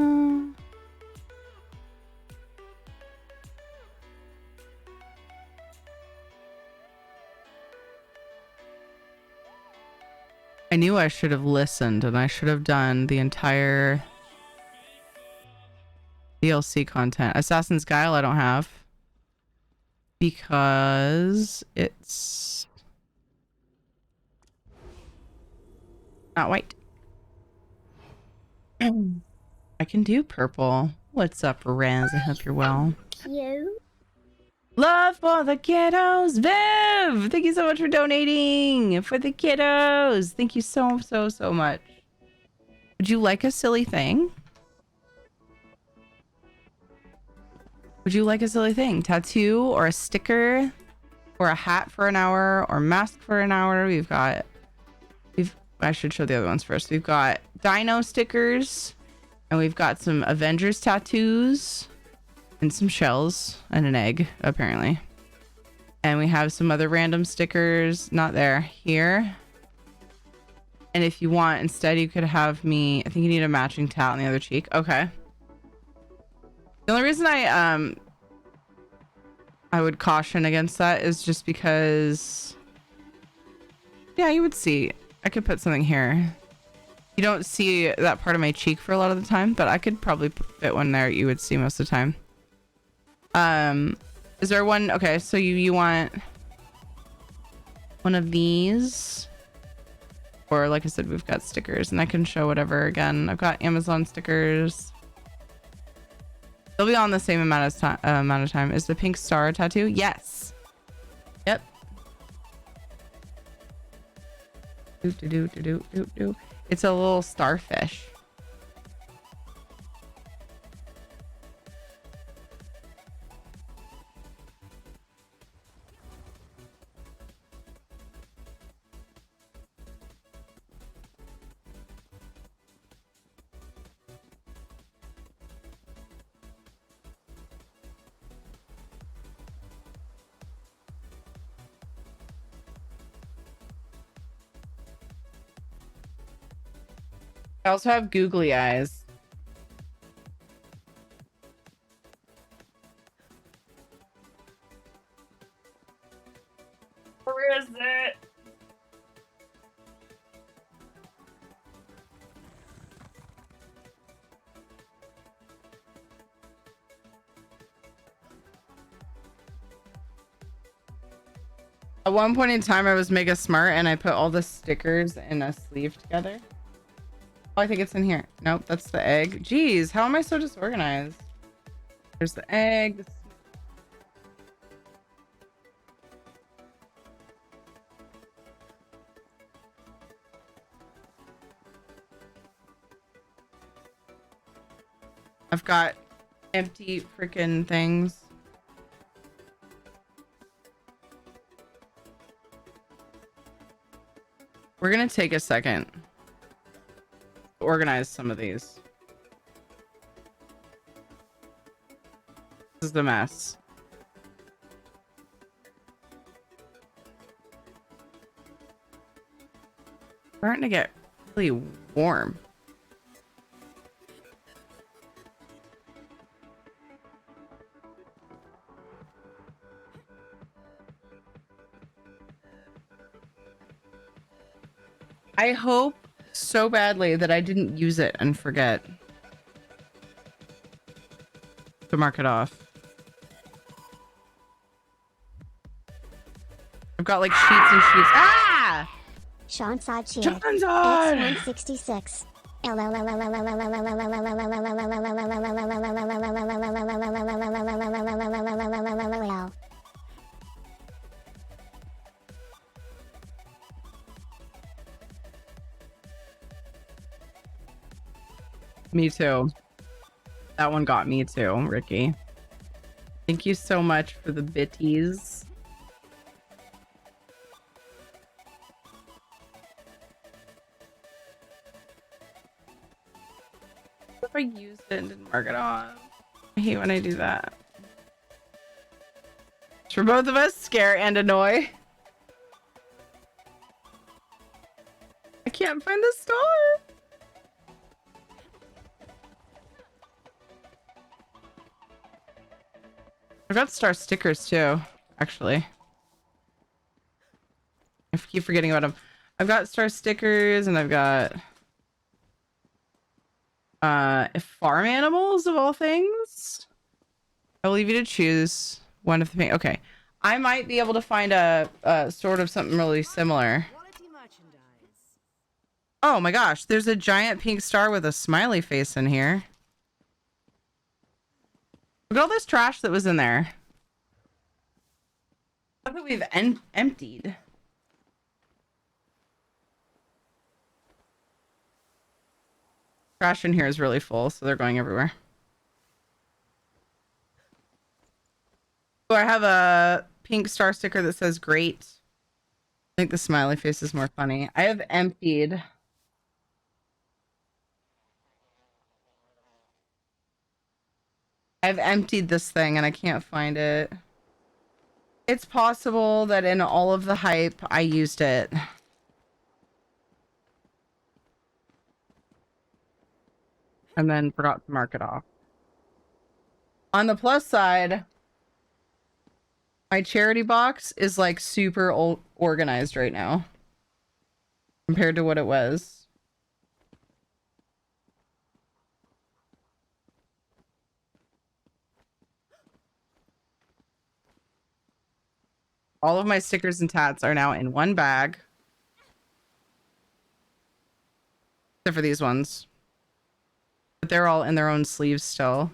I knew I should have listened, and I should have done the entire DLC content. Assassin's Guile I don't have because it's not white. I can do purple. What's up, Rez? I hope you're well. Cute. Love for the kiddos. Viv, thank you so much for donating for the kiddos. Thank you so much. Would you like a silly thing? Would you like a silly thing? Tattoo or a sticker or a hat for an hour or mask for an hour? I should show the other ones first. We've got dino stickers and we've got some Avengers tattoos and some shells and an egg, apparently. And we have some other random stickers, not there, here. And if you want, instead, you could have me, I think you need a matching tat on the other cheek. Okay. The only reason I would caution against that is just because Yeah, you would see. I could put something here. You don't see that part of my cheek for a lot of the time, but I could probably fit one there you would see most of the time. Is there one? Okay, so you want one of these? Or like I said, we've got stickers and I can show whatever again. I've got Amazon stickers. They'll be on the same amount of time. Is the pink star tattoo? Yes. Yep. It's a little starfish. I also have googly eyes. Where is it? At one point in time, I was mega smart and I put all the stickers in a sleeve together. Oh, I think it's in here. Nope, that's the egg. Jeez, how am I so disorganized? There's the egg. I've got empty freaking things. We're gonna take a second to organize some of these. This is the mess. Starting to get really warm. I hope so badly that I didn't use it and forget to mark it off. I've got like sheets and sheets. Ah! Sean Sod cheered. Sean's on! X166. Me too. That one got me too, Ricky. Thank you so much for the bitties. What if I used it and didn't mark it off? I hate when I do that. It's for both of us, scare and annoy. I can't find the star. I've got star stickers too, actually. I keep forgetting about them. I've got star stickers and I've got farm animals of all things. I'll leave you to choose one of the pink. Okay. I might be able to find a sort of something really similar. Oh my gosh, there's a giant pink star with a smiley face in here. Look at all this trash that was in there. Look that we've emptied. Trash in here is really full, so they're going everywhere. So I have a pink star sticker that says great. I think the smiley face is more funny. I have emptied. I've emptied this thing and I can't find it. It's possible that in all of the hype, I used it. And then forgot to mark it off. On the plus side, my charity box is like super organized right now. compared to what it was. All of my stickers and tats are now in one bag. Except for these ones. But they're all in their own sleeves still.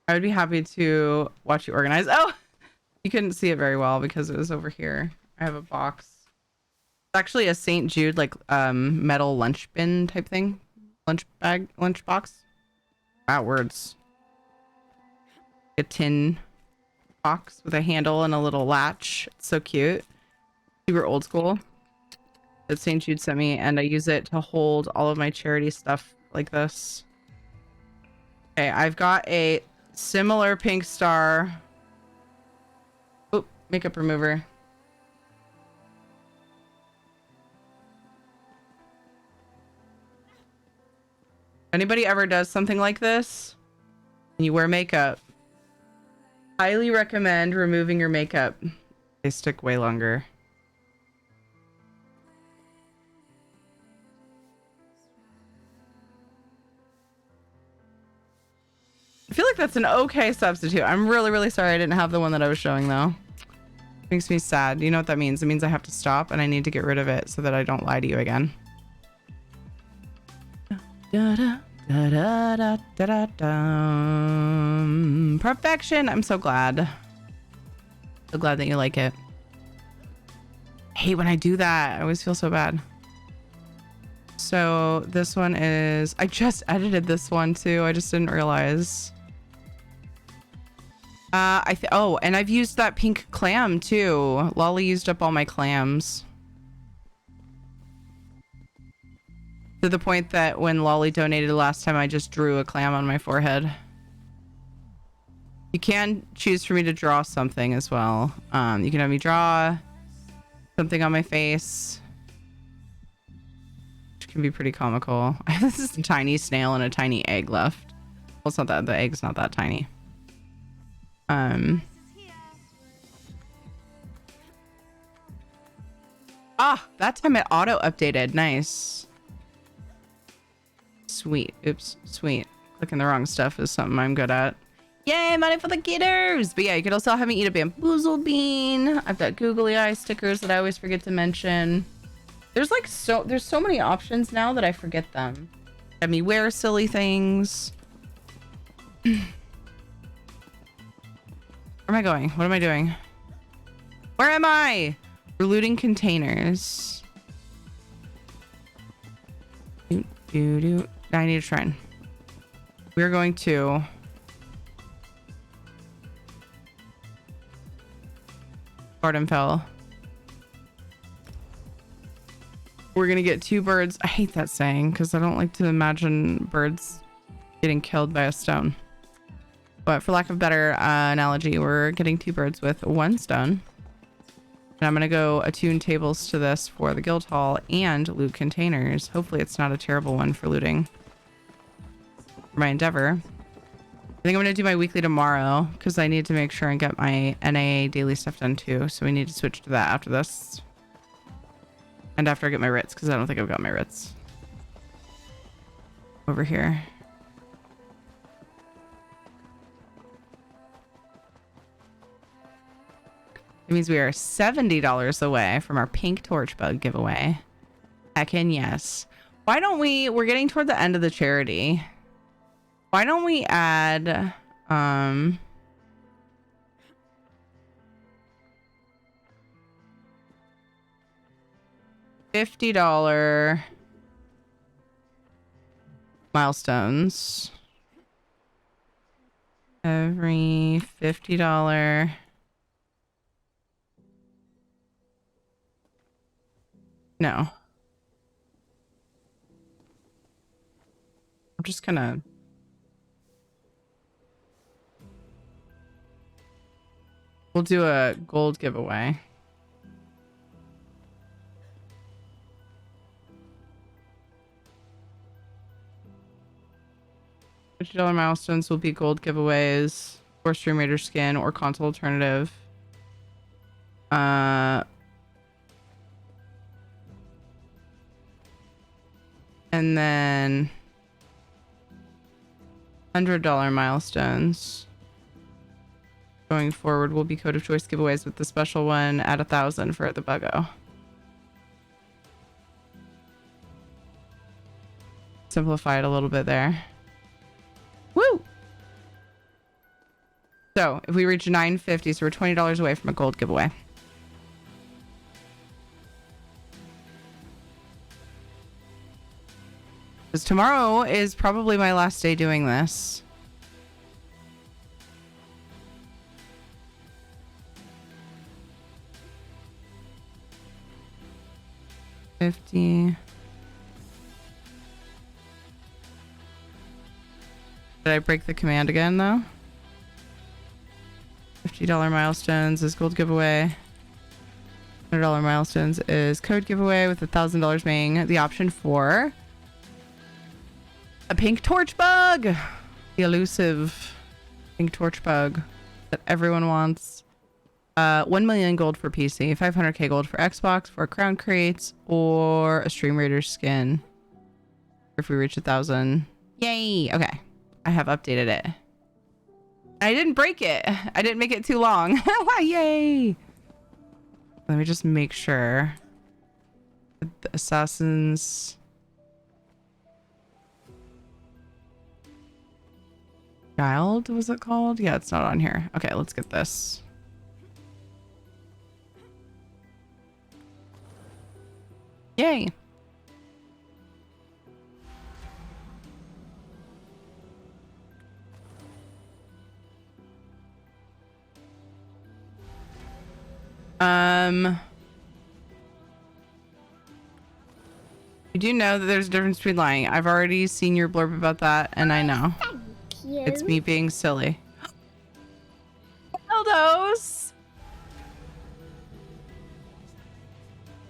I would be happy to watch you organize. Oh! You couldn't see it very well because it was over here. I have a box. It's actually a St. Jude, like, metal lunch bin type thing. Lunch bag, lunch box. Wow, words. A tin box with a handle and a little latch. It's so cute. Super old school. That St. Jude sent me, and I use it to hold all of my charity stuff like this. Okay, I've got a similar pink star. Oh, makeup remover. If anybody ever does something like this and you wear makeup, highly recommend removing your makeup. They stick way longer. I feel like that's an okay substitute. I'm really, really sorry I didn't have the one that I was showing though. Makes me sad. You know what that means? It means I have to stop and I need to get rid of it so that I don't lie to you again. Perfection. I'm so glad. So glad that you like it. I hate when I do that. I always feel so bad. So this one is, I just edited this one too. I just didn't realize. Oh, and I've used that pink clam too. Lolly used up all my clams. To the point that when Lolly donated last time, I just drew a clam on my forehead. You can choose for me to draw something as well. You can have me draw something on my face, which can be pretty comical. This is a tiny snail and a tiny egg left. Well, it's not that, the egg's not that tiny. That time it auto updated. Nice. Sweet. Oops. Sweet. Clicking the wrong stuff is something I'm good at. Yay, money for the kidders! But yeah, you could also have me eat a bamboozle bean. I've got googly eye stickers that I always forget to mention. There's like there's so many options now that I forget them. Have me wear silly things. Where am I going? What am I doing? Where am I? We're looting containers. I need a shrine. We're going to Gardenfell. We're gonna get 2 birds. I hate that saying because I don't like to imagine birds getting killed by a stone. But for lack of a better analogy, we're getting 2 birds with 1 stone. And I'm gonna go attune tables to this for the guild hall and loot containers. Hopefully it's not a terrible one for looting. For my endeavor. I think I'm gonna do my weekly tomorrow because I need to make sure and get my NA daily stuff done too. So we need to switch to that after this. And after I get my writs, because I don't think I've got my writs. Over here. It means we are $70 away from our pink torch bug giveaway. Heckin' yes. Why don't we're getting toward the end of the charity. Why don't we add $50 milestones. Every $50. No. I'm just gonna we'll do a gold giveaway. $50 milestones will be gold giveaways or Stream Raider skin or console alternative. And then $100 milestones. Going forward will be code of choice giveaways with the special one at 1,000 for the buggo. Simplify it a little bit there. Woo! So if we reach 950, so we're $20 away from a gold giveaway. Because tomorrow is probably my last day doing this. $50. Did I break the command again though? $50 milestones is gold giveaway. $100 milestones is code giveaway with $1,000 being the option for a pink torch bug. The elusive pink torch bug that everyone wants. 1 million gold for PC, 500k gold for Xbox, for crown crates, or a Stream Raider skin. If we reach 1,000. Yay! Okay. I have updated it. I didn't break it. I didn't make it too long. Yay! Let me just make sure. The assassins. Child, was it called? Yeah, it's not on here. Okay, let's get this. Yay. You do know that there's a difference between lying. I've already seen your blurb about that, and I know. Thank you. It's me being silly. Eldos!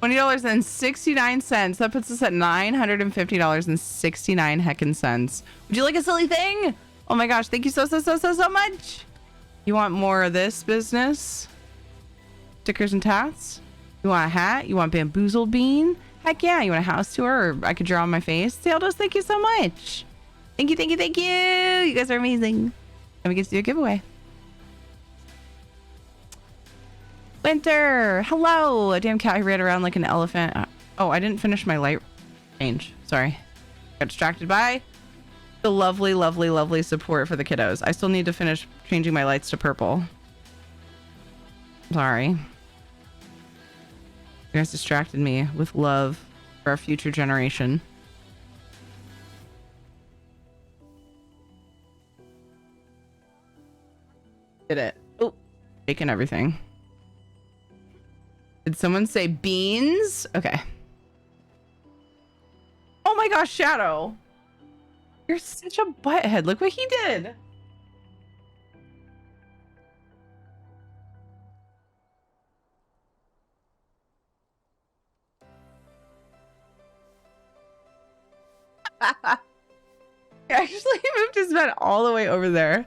$20.69. That puts us at $950.69 heckin' cents. Would you like a silly thing? Oh my gosh, thank you so much. You want more of this business? Stickers and tats? You want a hat? You want bamboozled bean? Heck yeah. You want a house tour? Or I could draw on my face? Eldos, thank you so much. Thank you. You guys are amazing. And we get to do a giveaway. Winter, hello. A damn cat who ran around like an elephant. Oh, I didn't finish my light change. Sorry. Got distracted by the lovely support for the kiddos. I still need to finish changing my lights to purple. Sorry. You guys distracted me with love for our future generation. Did it. Oh, taking everything. Did someone say beans? Okay. Oh my gosh, Shadow. You're such a butthead. Look what he did. He actually moved his bed all the way over there.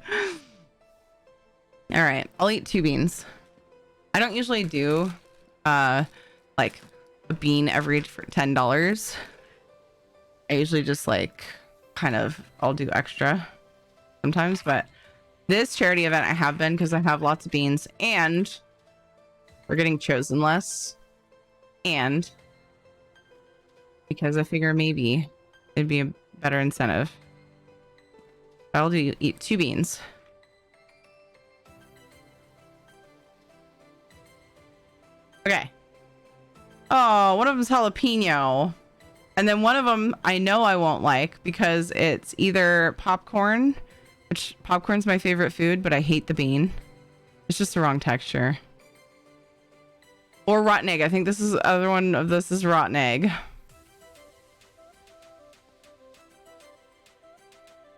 All right, I'll eat 2 beans. I don't usually do like a bean every for $10. I usually just like kind of I'll do extra sometimes, but this charity event I have been because I have lots of beans and we're getting chosen less, and because I figure maybe it'd be a better incentive. I'll do eat 2 beans. Okay. Oh, one of them's jalapeno. And then one of them I know I won't like because it's either popcorn, which popcorn's my favorite food, but I hate the bean. It's just the wrong texture. Or rotten egg. I think this is the other one of this is rotten egg.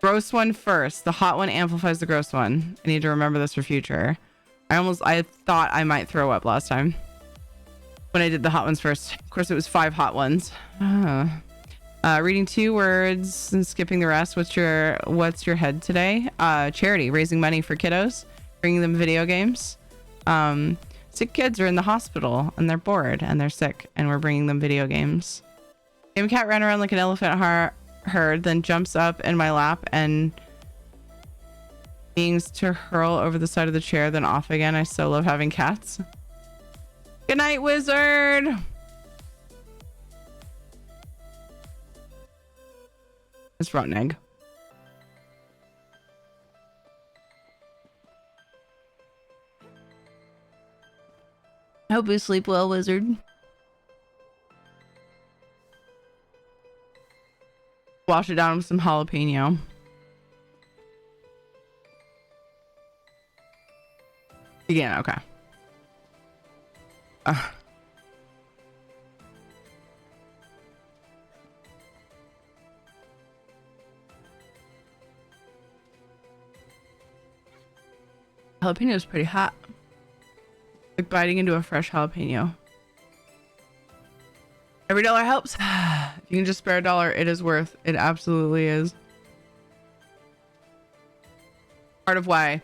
Gross one first. The hot one amplifies the gross one. I need to remember this for future. I thought I might throw up last time when I did the hot ones first. Of course, it was 5 hot ones. Reading 2 words and skipping the rest. What's your head today? Charity, raising money for kiddos, bringing them video games. Sick kids are in the hospital and they're bored and they're sick and we're bringing them video games. Game cat ran around like an elephant herd, then jumps up in my lap and beings to hurl over the side of the chair, then off again. I so love having cats. Good night, wizard. It's rotten egg. I hope you sleep well, wizard. Wash it down with some jalapeno. Yeah, okay. Jalapeno is pretty hot. Like biting into a fresh jalapeno. Every dollar helps. If you can just spare $1, it is worth. It absolutely is. Part of why.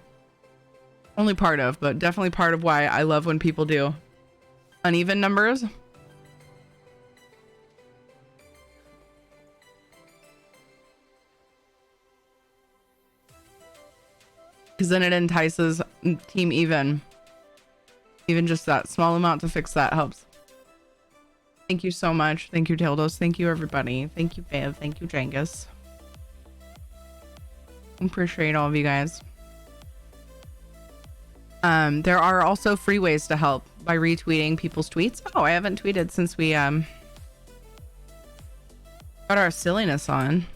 Only part of, but definitely part of why I love when people do uneven numbers. Because then it entices team even. Even just that small amount to fix that helps. Thank you so much. Thank you, Tildos. Thank you, everybody. Thank you, Bev. Thank you, Jengus. Appreciate all of you guys. There are also free ways to help by retweeting people's tweets. Oh, I haven't tweeted since we got our silliness on.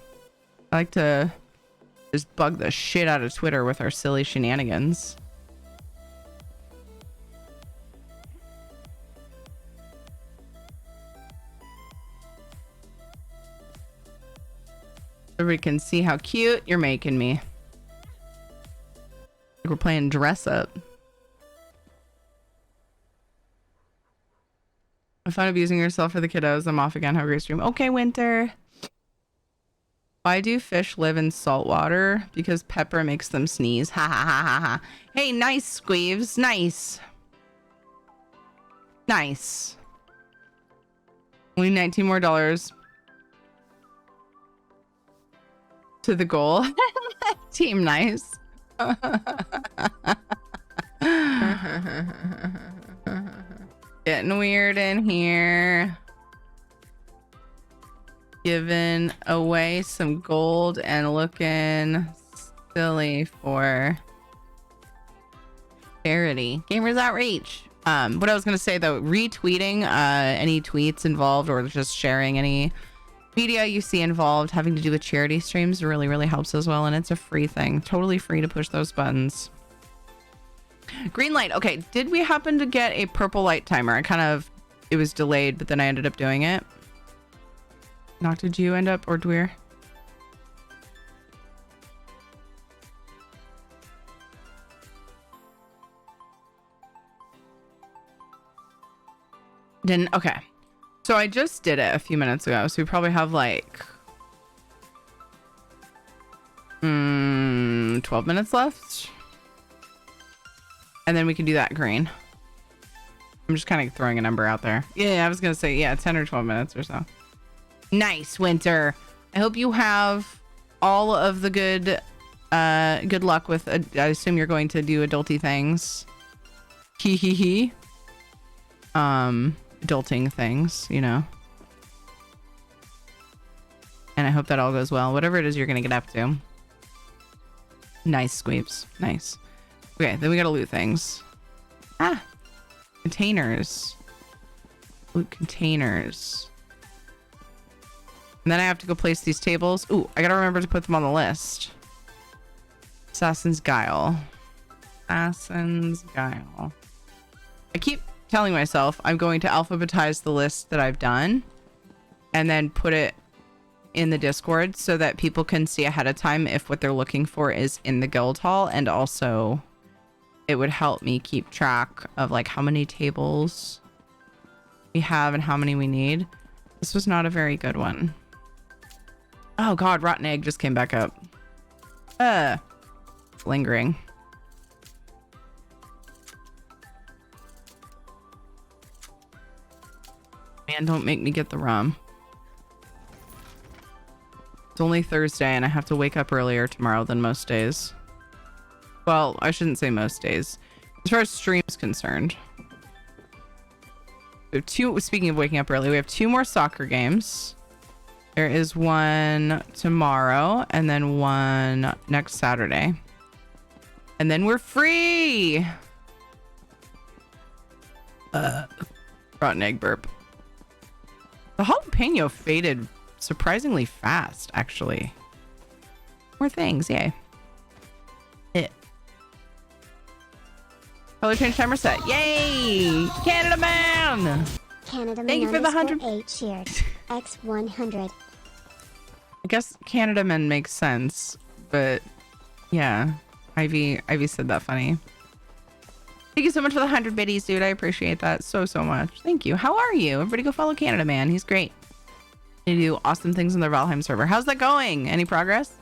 I like to just bug the shit out of Twitter with our silly shenanigans. Everybody can see how cute you're making me. Like we're playing dress up. I'm fun abusing yourself for the kiddos. I'm off again. Have a great stream. Okay, Winter. Why do fish live in salt water? Because pepper makes them sneeze. Ha ha ha ha ha. Hey, nice, Squeeves. Nice. Nice. Only $19 more to the goal. Team nice. Getting weird in here. Giving away some gold and looking silly for charity. Gamers Outreach. What I was gonna say though, retweeting any tweets involved or just sharing any media you see involved having to do with charity streams really, really helps as well. And it's a free thing. Totally free to push those buttons. Green light. Okay, did we happen to get a purple light timer? It was delayed, but then I ended up doing it. Knock, did you end up or Dweer? Didn't. Okay. So I just did it a few minutes ago. So we probably have like 12 minutes left. And then we can do that green. I'm just kind of throwing a number out there. Yeah, I was going to say, yeah, 10 or 12 minutes or so. Nice, Winter. I hope you have all of the good luck with, I assume you're going to do adulty things. Hee hee hee. Adulting things, you know. And I hope that all goes well. Whatever it is you're going to get up to. Nice, Squeeps. Nice. Okay, then we gotta loot things. Ah! Containers. Loot containers. And then I have to go place these tables. Ooh, I gotta remember to put them on the list. Assassin's Guile. Assassin's Guile. I keep telling myself I'm going to alphabetize the list that I've done and then put it in the Discord so that people can see ahead of time if what they're looking for is in the guild hall, and also it would help me keep track of like how many tables we have and how many we need. This was not a very good one. Oh god, rotten egg just came back up. Lingering. Man, don't make me get the rum. It's only Thursday and I have to wake up earlier tomorrow than most days. Well, I shouldn't say most days. As far as stream's concerned. We have two, speaking of waking up early, we have 2 more soccer games. There is one tomorrow and then one next Saturday. And then we're free. Rotten egg burp. The jalapeno faded surprisingly fast, actually. More things, yay. Color change timer set. Yay! Canada man! Canada Thank you for the 100. 8 shared. X100. I guess Canada men makes sense, but yeah, Ivy said that funny. Thank you so much for the 100 biddies, dude. I appreciate that so much. Thank you. How are you? Everybody go follow Canada man. He's great. They do awesome things on their Valheim server. How's that going? Any progress?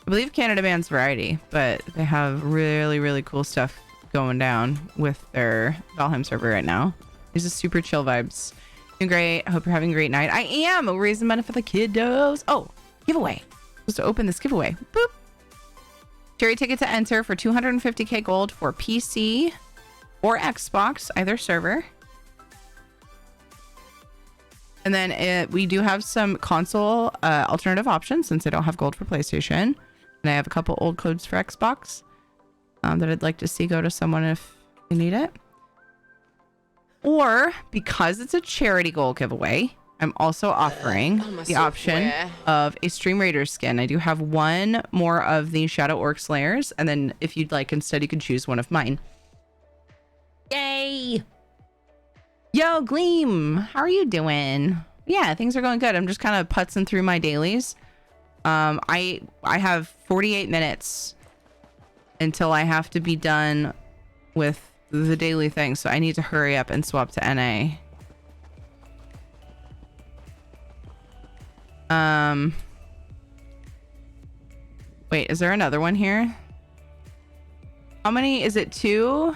I believe Canada Man's Variety, but they have really cool stuff going down with their Valheim server right now. These are super chill vibes. Doing great. I hope you're having a great night. I am. We're raising money for the kiddos. Oh, giveaway. Supposed to open this giveaway. Boop. Cherry ticket to enter for 250k gold for PC or Xbox, either server. And then we do have some console alternative options since I don't have gold for PlayStation. And I have a couple old codes for Xbox that I'd like to see go to someone if they need it. Or because it's a charity goal giveaway, I'm also offering the option of a Stream Raider skin. I do have one more of the Shadow Orc Slayers. And then if you'd like, instead, you could choose one of mine. Yay! Yo, Gleam, how are you doing? Yeah, things are going good. I'm just kind of putzing through my dailies. I have 48 minutes until I have to be done with the daily thing, so I need to hurry up and swap to NA. Wait, is there another one here? How many is it? 2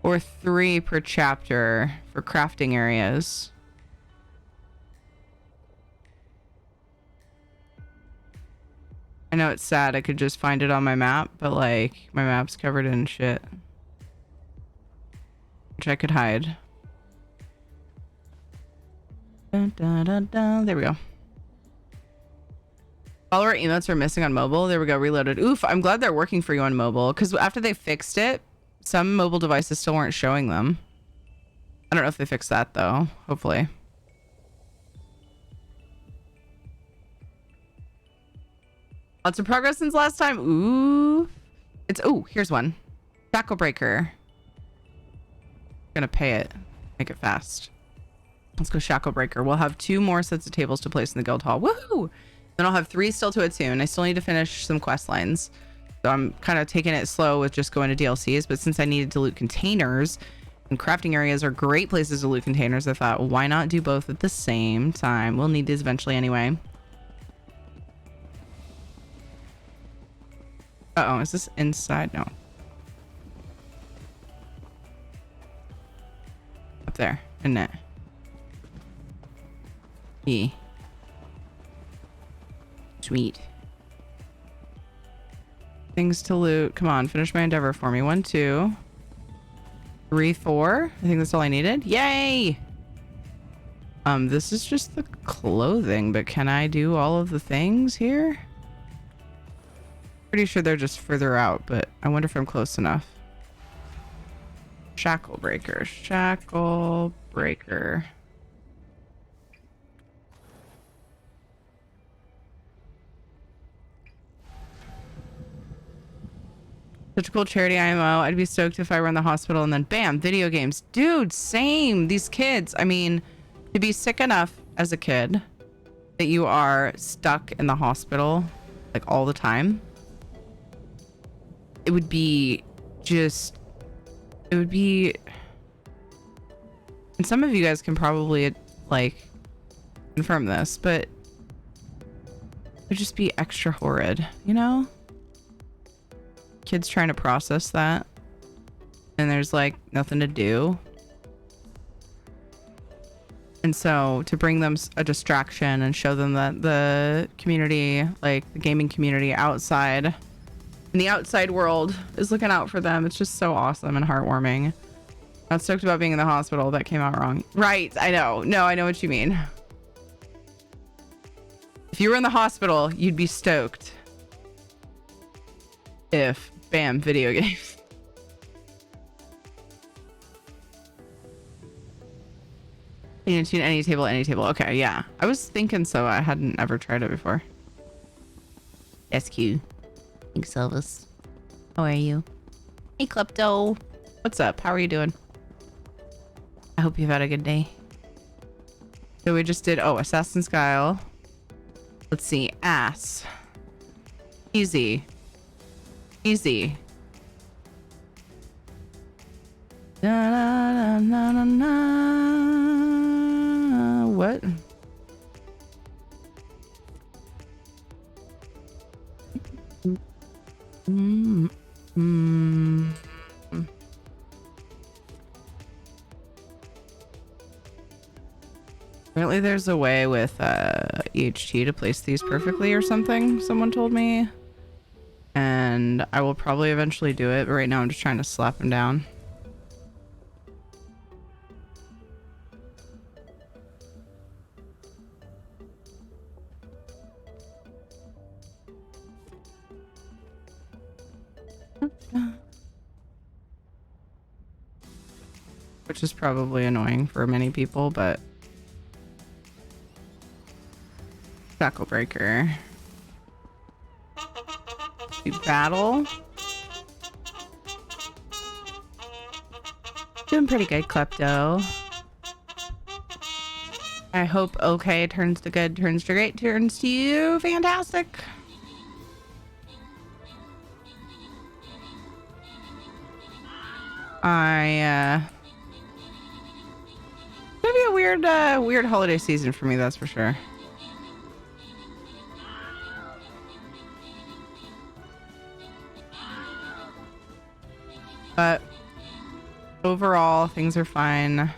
or 3 per chapter for crafting areas? I know it's sad I could just find it on my map, but like my map's covered in shit, which I could hide. Dun, dun, dun, dun. There we go. Follower emotes are missing on mobile. There we go. Reloaded. Oof. I'm glad they're working for you on mobile, because after they fixed it, some mobile devices still weren't showing them. I don't know if they fixed that though. Hopefully. Lots of progress since last time. Ooh. Here's one. Shackle breaker. Gonna pay it. Make it fast. Let's go shackle breaker. We'll have 2 more sets of tables to place in the guild hall. Woohoo! Then I'll have 3 still to attune. I still need to finish some quest lines. So I'm kind of taking it slow with just going to DLCs, but since I needed to loot containers and crafting areas are great places to loot containers, I thought, why not do both at the same time? We'll need these eventually anyway. Uh-oh, is this inside? No. Up there, isn't it? E. Sweet. Things to loot. Come on, finish my endeavor for me. 1, 2, 3, 4. I think that's all I needed. Yay! This is just the clothing, but can I do all of the things here? Pretty sure they're just further out, but I wonder if I'm close enough. Shackle breaker. Shackle breaker. Such a cool charity IMO. I'd be stoked if I were in the hospital and then bam, video games. Dude, same. These kids. I mean, to be sick enough as a kid that you are stuck in the hospital like all the time. It would be just, it would be, and some of you guys can probably like confirm this, but it would just be extra horrid, you know? Kids trying to process that. and there's like nothing to do. And so to bring them a distraction and show them that the community, like the gaming community outside, in the outside world, is looking out for them. It's just so awesome and heartwarming. I'm stoked about being in the hospital. That came out wrong. Right, I know. No, I know what you mean. If you were in the hospital, you'd be stoked. If, bam, video games. You can tune any table, any table. Okay, yeah. I was thinking so. I hadn't ever tried it before. SQ. Thanks, Elvis. How are you? Hey, Klepto. What's up? How are you doing? I hope you've had a good day. So we just did, Assassin's Guile. Let's see. Ass. Easy. Easy. Da, da, da, da, da, da. What? Apparently there's a way with EHT to place these perfectly or something, someone told me. And I will probably eventually do it, but right now I'm just trying to slap him down. Which is probably annoying for many people, but Shackle Breaker. We battle. Doing pretty good, Klepto. I hope okay turns to good, turns to great, turns to you. Fantastic. It's gonna be a weird holiday season for me, that's for sure. But overall, things are fine.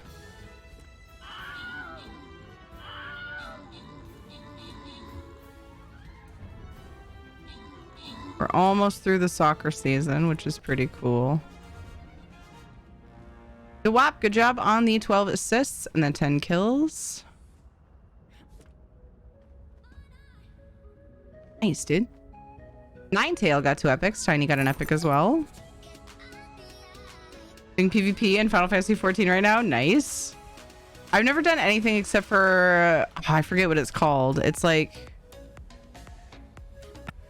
We're almost through the soccer season, which is pretty cool. The WAP, good job on the 12 assists and the 10 kills. Nice, dude. Ninetail got 2 epics. Tiny got an epic as well. Doing PvP in Final Fantasy 14 right now. Nice. I've never done anything except for... I forget what it's called. It's like...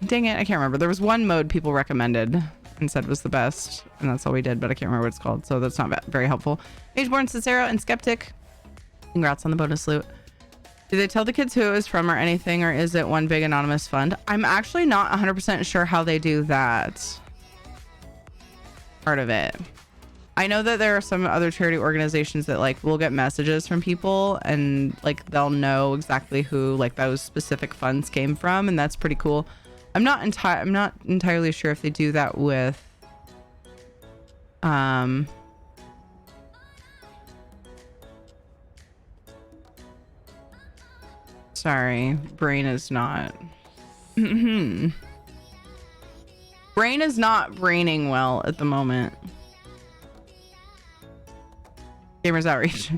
Dang it, I can't remember. There was one mode people recommended and said was the best, and that's all we did, but I can't remember what it's called, so that's not very helpful. Mageborn, Cicero, and Skeptic, congrats on the bonus loot. Do they tell the kids who it was from or anything, or is it one big anonymous fund? I'm actually not 100% sure how they do that part of it. I know that there are some other charity organizations that like will get messages from people and like they'll know exactly who like those specific funds came from, and that's pretty cool. I'm not entirely sure if they do that with sorry, brain is not brain is not braining well at the moment. Gamers Outreach.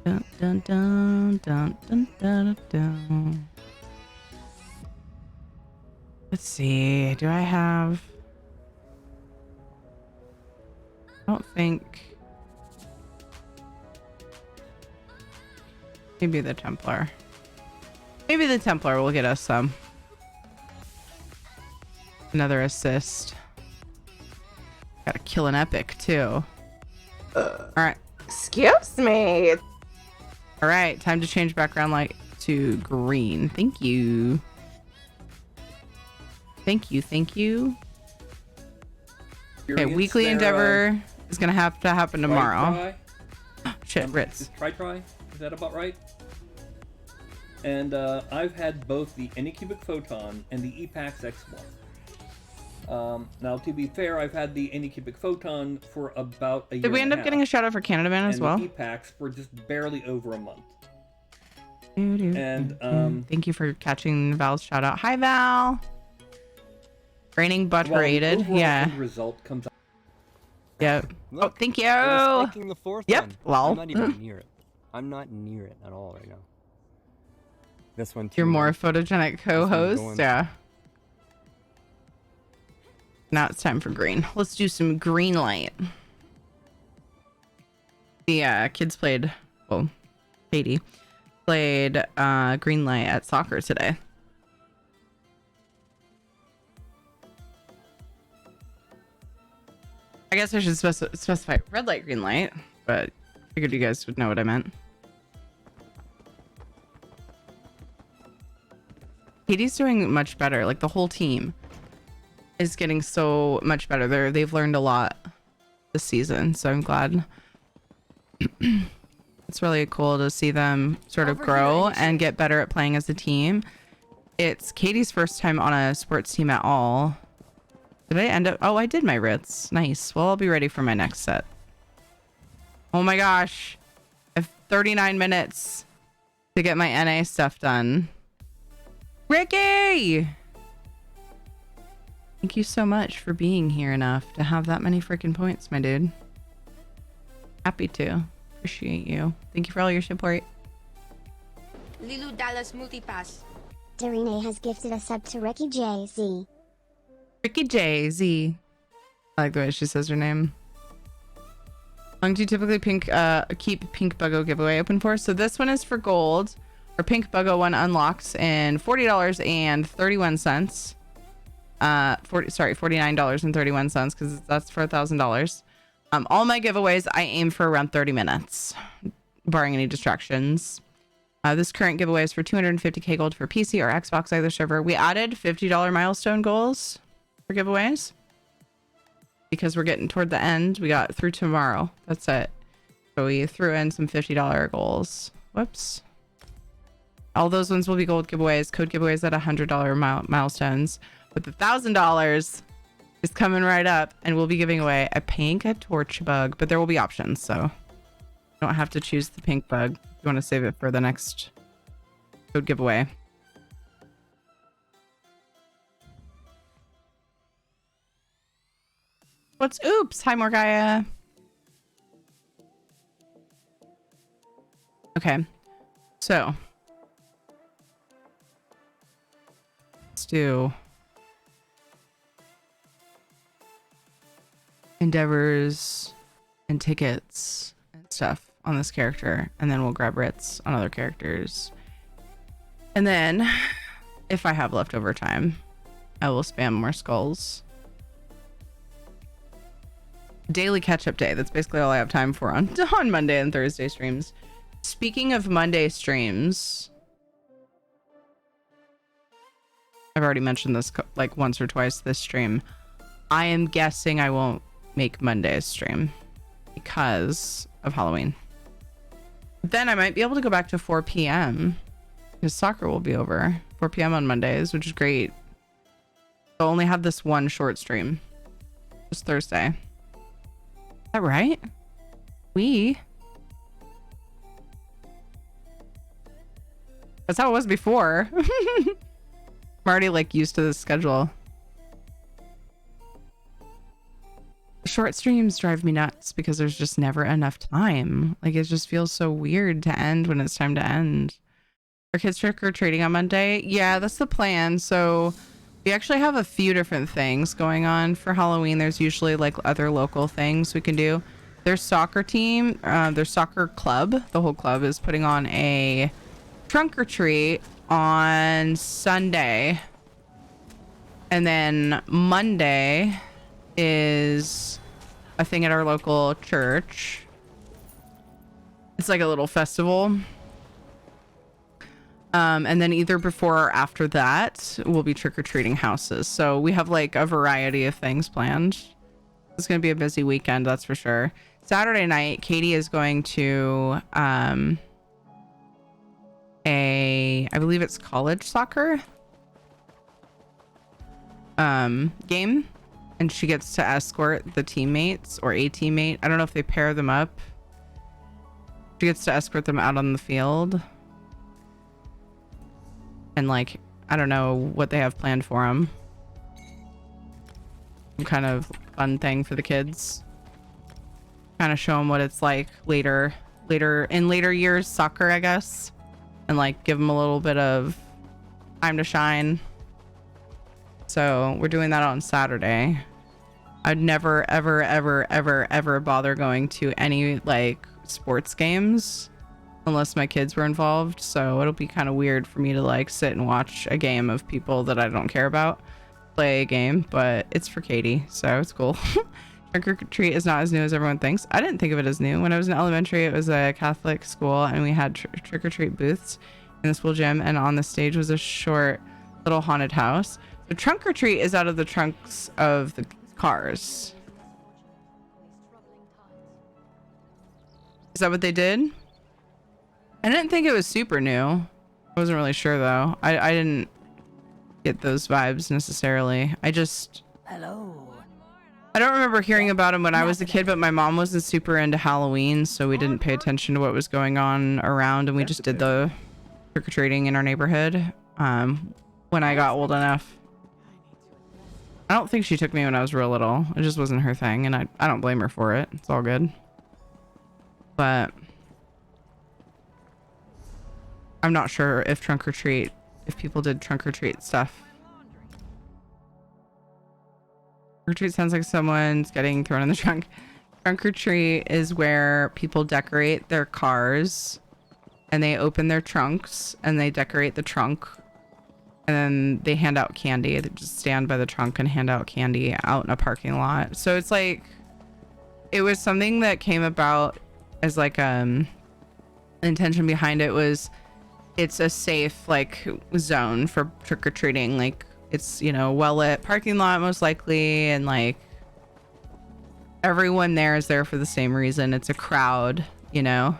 Dun, dun, dun, dun, dun, dun, dun. Let's see. Do I have... I don't think... Maybe the Templar. Maybe the Templar will get us some. Another assist. Gotta kill an epic too. Alright. Excuse me. Alright, time to change background light to green. Thank you. Thank you, thank you. Okay, weekly endeavor is gonna have to happen tomorrow. Shit, Ritz. Try. Is that about right? And I've had both the Anycubic Photon and the EPAX X1. Now, to be fair, I've had the Anycubic Photon for about a year. Did we end up getting a shout out for Canada Man as well? And the E-Packs for just barely over a month. Thank you for catching Val's shout out. Hi, Val. Raining but rated. Yeah. Result comes out. Yep. Look, oh, thank you. Taking the fourth yep. one. Well, I'm not even near it. I'm not near it at all right now. This one. You're more photogenic co-host. Yeah. Now it's time for green. Let's do some green light. The kids played. Well, Katie played green light at soccer today. I guess I should specify red light, green light, but I figured you guys would know what I meant. Katie's doing much better. Like the whole team is getting so much better. They've learned a lot this season, so I'm glad. It's really cool to see them sort of grow and get better at playing as a team. It's Katie's first time on a sports team at all. Did I end up? Oh, I did my Ritz. Nice. Well, I'll be ready for my next set. Oh my gosh. I have 39 minutes to get my NA stuff done. Ricky! Thank you so much for being here enough to have that many freaking points, my dude. Happy to. Appreciate you. Thank you for all your support. Lilu Dallas Multipass. Darine has gifted a sub to Ricky JZ. Ricky J.Z. I like the way she says her name. How long do you typically keep Pink Buggo giveaway open for? So this one is for gold. Our Pink Buggo one unlocks in $40.31. $49.31 because that's for $1,000. All my giveaways, I aim for around 30 minutes, barring any distractions. This current giveaway is for 250k gold for PC or Xbox either server. We added $50 milestone goals for giveaways because we're getting toward the end. We got through tomorrow. That's it. So we threw in some $50 goals. Whoops. All those ones will be gold giveaways, code giveaways at $100 milestones. But the $1,000 is coming right up, and we'll be giving away a pink torch bug, but there will be options, so you don't have to choose the pink bug. You want to save it for the next code giveaway. What's oops? Hi, Morgaya. Okay, so let's do endeavors and tickets and stuff on this character, and then we'll grab Ritz on other characters, and then if I have leftover time I will spam more skulls. Daily catch-up day, that's basically all I have time for on Monday and Thursday streams. Speaking of Monday streams, I've already mentioned this like once or twice this stream. I am guessing I won't make Monday's stream because of Halloween. Then I might be able to go back to 4 p.m. because soccer will be over 4 p.m. on Mondays, which is great. I'll only have this one short stream. Just Thursday. Is that right? That's how it was before. I'm already like used to this schedule. Short streams drive me nuts because there's just never enough time. Like it just feels so weird to end when it's time to end. Are kids trick-or-treating on Monday? Yeah, that's the plan. So we actually have a few different things going on for Halloween. There's usually like other local things we can do. Their soccer team, their soccer club, the whole club is putting on a trunk or treat on Sunday. And then Monday is a thing at our local church. It's like a little festival. And then either before or after that, we'll be trick-or-treating houses. So we have like a variety of things planned. It's going to be a busy weekend, that's for sure. Saturday night, Katie is going to I believe it's college soccer game and she gets to escort the teammates or a teammate. I don't know if they pair them up. She gets to escort them out on the field. And like, I don't know what they have planned for them. Some kind of fun thing for the kids. Kind of show them what it's like later years, soccer, I guess. And like give them a little bit of time to shine. So we're doing that on Saturday. I'd never, ever, ever, ever, ever bother going to any like sports games unless my kids were involved. So it'll be kind of weird for me to like sit and watch a game of people that I don't care about play a game, but it's for Katie, so it's cool. Trick or treat is not as new as everyone thinks. I didn't think of it as new. When I was in elementary, it was a Catholic school and we had trick or treat booths in the school gym, and on the stage was a short little haunted house. The trunk or treat is out of the trunks of the cars. Is that what they did? I didn't think it was super new. I wasn't really sure though. I didn't get those vibes necessarily. I don't remember hearing about them when I was a kid, but my mom wasn't super into Halloween, so we didn't pay attention to what was going on around, and we just did the trick-or-treating in our neighborhood when I got old enough. I don't think she took me when I was real little. It just wasn't her thing, and I don't blame her for it. It's all good. But I'm not sure if if people did trunk or treat stuff. Trunk or treat sounds like someone's getting thrown in the trunk. Trunk or treat is where people decorate their cars and they open their trunks and they decorate the trunk, and then they hand out candy. They just stand by the trunk and hand out candy out in a parking lot. So it's like, it was something that came about as like the intention behind it was it's a safe like zone for trick-or-treating. Like it's, you know, well lit parking lot most likely, and like everyone there is there for the same reason. It's a crowd, you know.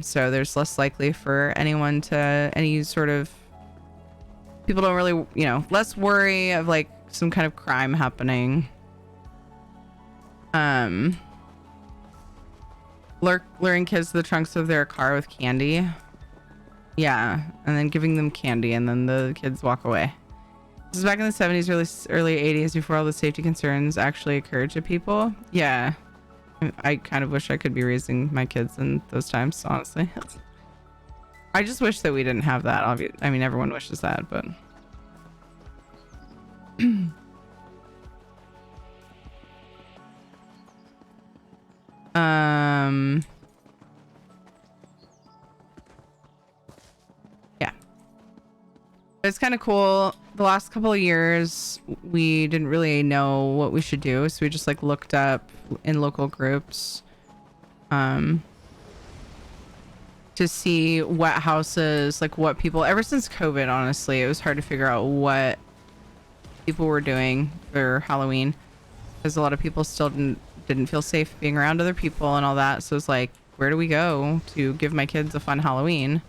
So there's less likely for anyone to any sort of people don't really, you know, less worry of like some kind of crime happening. Luring kids to the trunks of their car with candy. Yeah, and then giving them candy, and then the kids walk away. This is back in the 70s, early 80s, before all the safety concerns actually occurred to people. Yeah, I kind of wish I could be raising my kids in those times, honestly. I just wish that we didn't have that. I mean, everyone wishes that, but... yeah, it's kind of cool. The last couple of years we didn't really know what we should do, so we just like looked up in local groups to see what houses, like what people, ever since COVID, honestly, it was hard to figure out what people were doing for Halloween, because a lot of people still didn't feel safe being around other people and all that. So it's like, where do we go to give my kids a fun Halloween?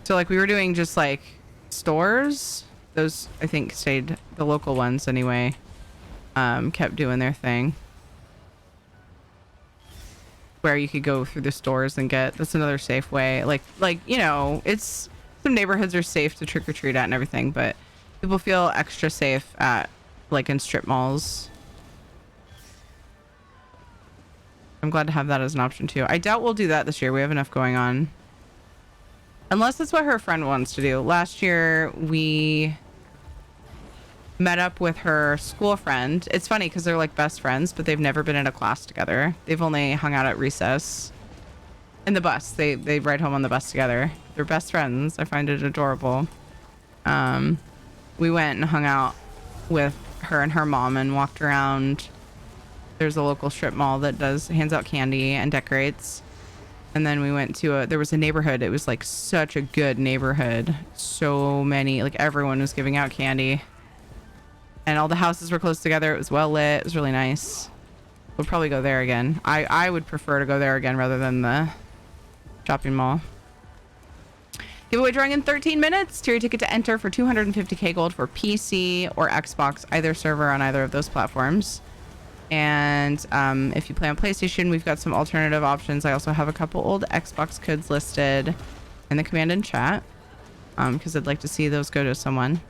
So like we were doing just like stores. Those I think stayed, the local ones anyway, kept doing their thing. Where you could go through the stores and get, that's another safe way. Like, you know, it's, some neighborhoods are safe to trick or treat at and everything, but people feel extra safe at like in strip malls. I'm glad to have that as an option too. I doubt we'll do that this year. We have enough going on. Unless it's what her friend wants to do. Last year we met up with her school friend. It's funny because they're like best friends, but they've never been in a class together. They've only hung out at recess. In the bus. They ride home on the bus together. They're best friends. I find it adorable. We went and hung out with her and her mom and walked around. There's a local strip mall that hands out candy and decorates. And then we went to there was a neighborhood. It was like such a good neighborhood. So many, like everyone was giving out candy. And all the houses were close together. It was well lit. It was really nice. We'll probably go there again. I would prefer to go there again rather than the shopping mall. Giveaway drawing in 13 minutes. Tier ticket to enter for 250k gold for PC or Xbox, either server on either of those platforms. And if you play on PlayStation, we've got some alternative options. I also have a couple old Xbox codes listed in the command and chat, because I'd like to see those go to someone.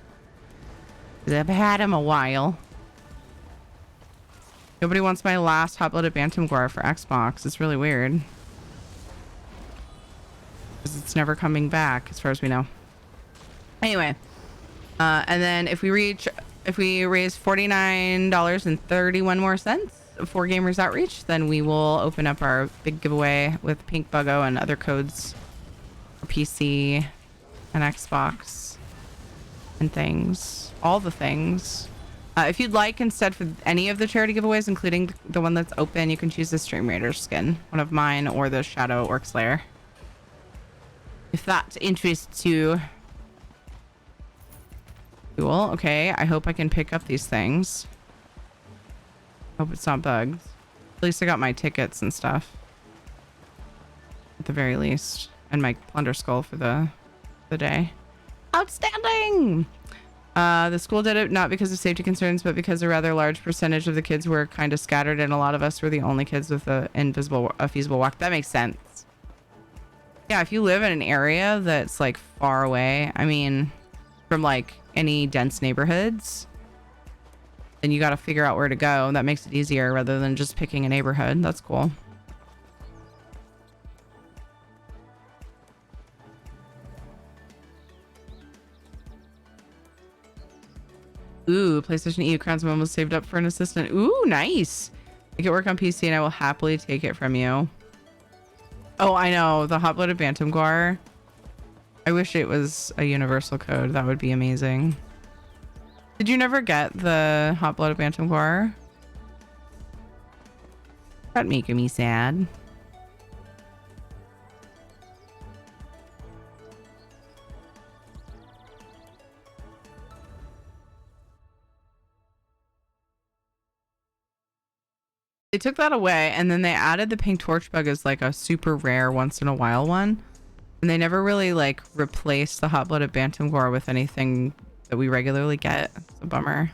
I've had them a while. Nobody wants my last hot-blooded Bantam Gore for Xbox. It's really weird. Because it's never coming back, as far as we know. Anyway. And then if we raise $49.31 more for Gamers Outreach, then we will open up our big giveaway with Pink Buggo and other codes for PC and Xbox and things. All the things. If you'd like, instead, for any of the charity giveaways, including the one that's open, you can choose the Stream Raider skin, one of mine, or the Shadow Orc Slayer, if that interests you. Cool. Okay, I hope I can pick up these things. Hope it's not bugs. At least I got my tickets and stuff, at the very least, and my plunder skull for the day. Outstanding. The school did it not because of safety concerns, but because a rather large percentage of the kids were kind of scattered, and a lot of us were the only kids with a feasible walk. That makes sense. Yeah, if you live in an area that's like far away, I mean, from like any dense neighborhoods, then you got to figure out where to go. That makes it easier rather than just picking a neighborhood. That's cool. Ooh, PlayStation EU Crowns almost saved up for an assistant. Ooh, nice. Make it work on PC and I will happily take it from you. Oh, I know. The hot-blooded Bantam Gore. I wish it was a universal code. That would be amazing. Did you never get the hot-blooded Bantam Gore? That making me sad. They took that away, and then they added the pink torch bug as like a super rare once in a while one, and they never really like replaced the hot-blooded Bantam Gore with anything that we regularly get. It's a bummer.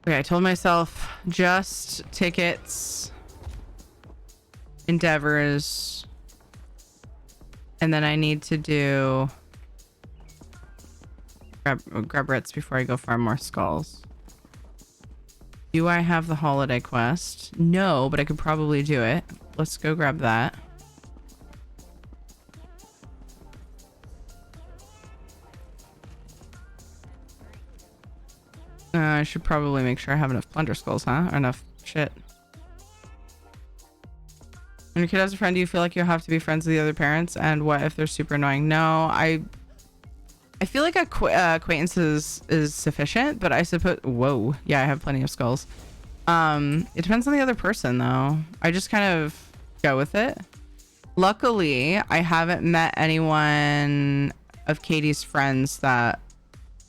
Okay, I told myself just tickets, endeavors, and then I need to do grab Ritz before I go farm more skulls. Do I have the holiday quest? No, but I could probably do it. Let's go grab that. I should probably make sure I have enough plunder skulls, huh? Or enough shit. When your kid has a friend, do you feel like you have to be friends with the other parents? And what if they're super annoying? No, I feel like acquaintances is sufficient, but I suppose... Whoa. Yeah, I have plenty of skulls. It depends on the other person, though. I just kind of go with it. Luckily, I haven't met anyone of Katie's friends that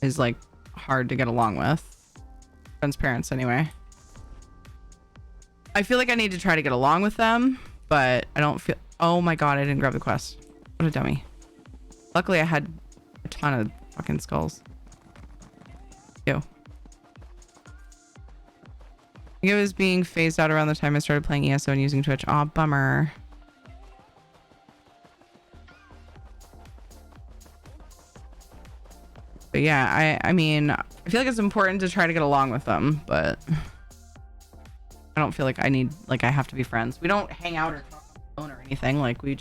is, like, hard to get along with. Friends' parents, anyway. I feel like I need to try to get along with them, but I don't feel... Oh my god, I didn't grab the quest. What a dummy. Luckily, I had a ton of fucking skulls. Ew. I think it was being phased out around the time I started playing ESO and using Twitch. Aw, bummer. But yeah, I mean, I feel like it's important to try to get along with them, but I don't feel like I have to be friends. We don't hang out or talk on the phone or anything. Like, we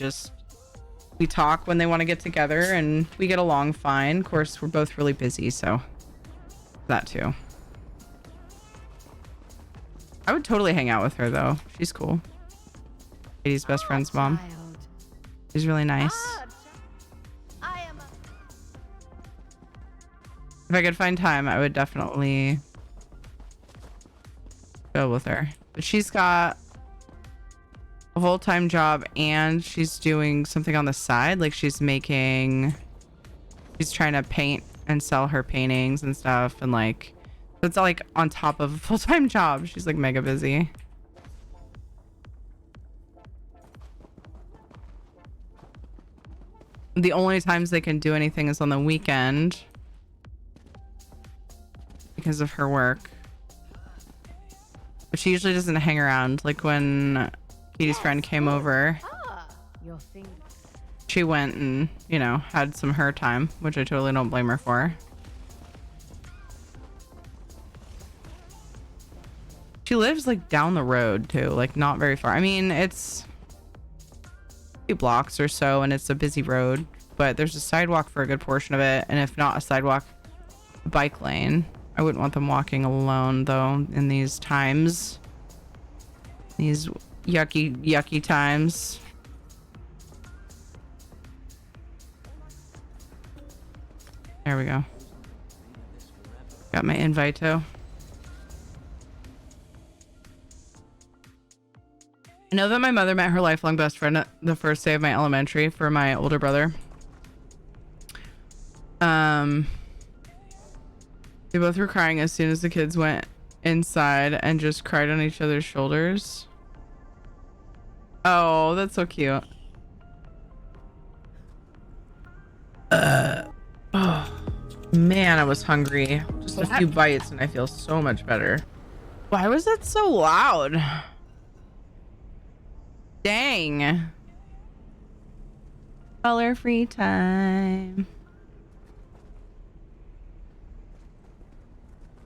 talk when they want to get together and we get along fine. Of course, we're both really busy, so that too. I would totally hang out with her, though. She's cool. Katie's best friend's mom. She's really nice. If I could find time, I would definitely go with her. But she's got a full-time job and she's doing something on the side. Like, she's trying to paint and sell her paintings and stuff. And like, it's like on top of a full-time job. She's like mega busy. the only times they can do anything is on the weekend because of her work. But she usually doesn't hang around. Like when Katie's friend came over, she went and, you know, had some her time, which I totally don't blame her for. She lives like down the road too, like not very far. I mean, it's a few blocks or so and it's a busy road, but there's a sidewalk for a good portion of it. And if not a sidewalk, a bike lane. I wouldn't want them walking alone though in these times. These yucky times. There we go. Got my invito. I know that my mother met her lifelong best friend at the first day of my elementary for my older brother. They both were crying as soon as the kids went inside and just cried on each other's shoulders. Oh, that's so cute. Oh, man, I was hungry. Just a few bites and I feel so much better. Why was that so loud? Dang. Color free time.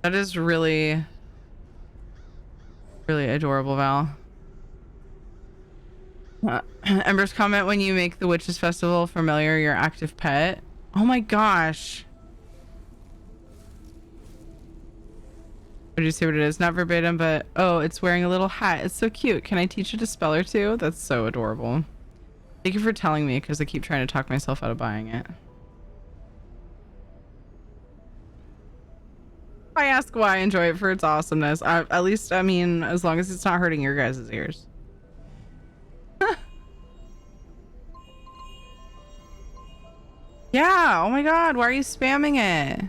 That is really, really adorable, Val. Ember's comment, when you make the Witches Festival familiar, your active pet. Oh my gosh. What did you say what it is? Not verbatim, but oh, it's wearing a little hat. It's so cute. Can I teach it to spell or two? That's so adorable. Thank you for telling me because I keep trying to talk myself out of buying it. I ask why I enjoy it for its awesomeness. At least, I mean, as long as it's not hurting your guys' ears. Yeah, oh my god, why are you spamming it?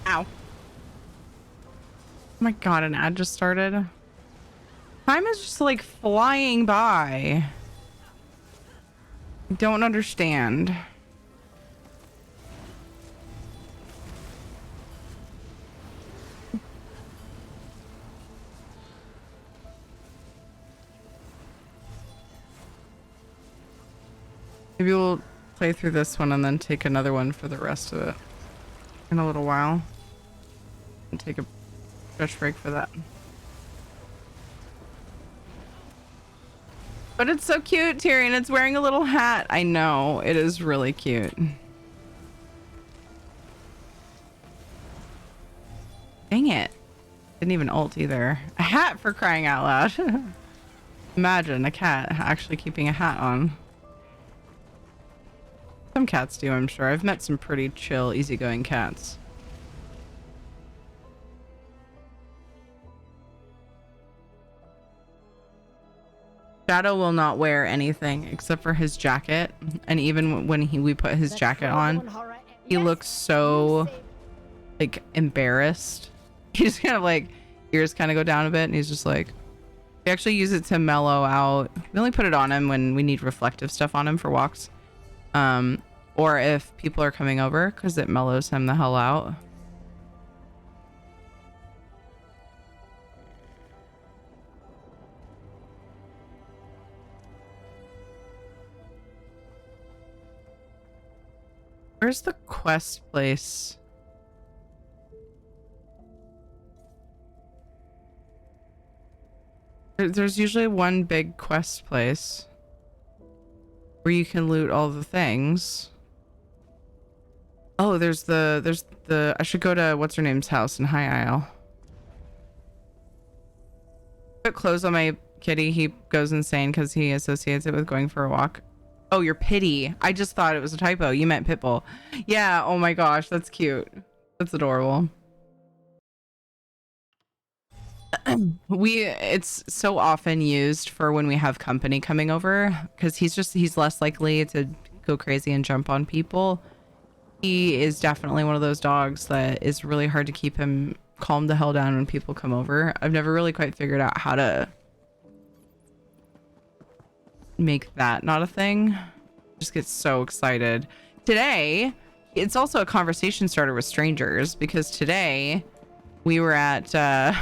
Ow. Oh my god, an ad just started. Time is just like flying by. I don't understand. Maybe we'll play through this one and then take another one for the rest of it in a little while. And take a stretch break for that. But it's so cute, Tyrion. It's wearing a little hat. I know. It is really cute. Dang it. Didn't even ult either. A hat, for crying out loud. Imagine a cat actually keeping a hat on. Some cats do, I'm sure. I've met some pretty chill, easygoing cats. Shadow will not wear anything except for his jacket, and even when we put his jacket on, he looks so like embarrassed. He's kind of like, ears kind of go down a bit, and he's just like, we actually use it to mellow out. We only put it on him when we need reflective stuff on him for walks, or if people are coming over, because it mellows him the hell out. Where's the quest place? There's usually one big quest place where you can loot all the things. Oh, there's the I should go to what's her name's house in High Isle. Put clothes on my kitty. He goes insane because he associates it with going for a walk. Oh, you're Pity. I just thought it was a typo. You meant Pitbull. Yeah, oh my gosh, that's cute. That's adorable. It's so often used for when we have company coming over, because he's less likely to go crazy and jump on people. he is definitely one of those dogs that is really hard to keep him calm the hell down when people come over. I've never really quite figured out how to make that not a thing. Just get so excited. Today, it's also a conversation starter with strangers because today we were at the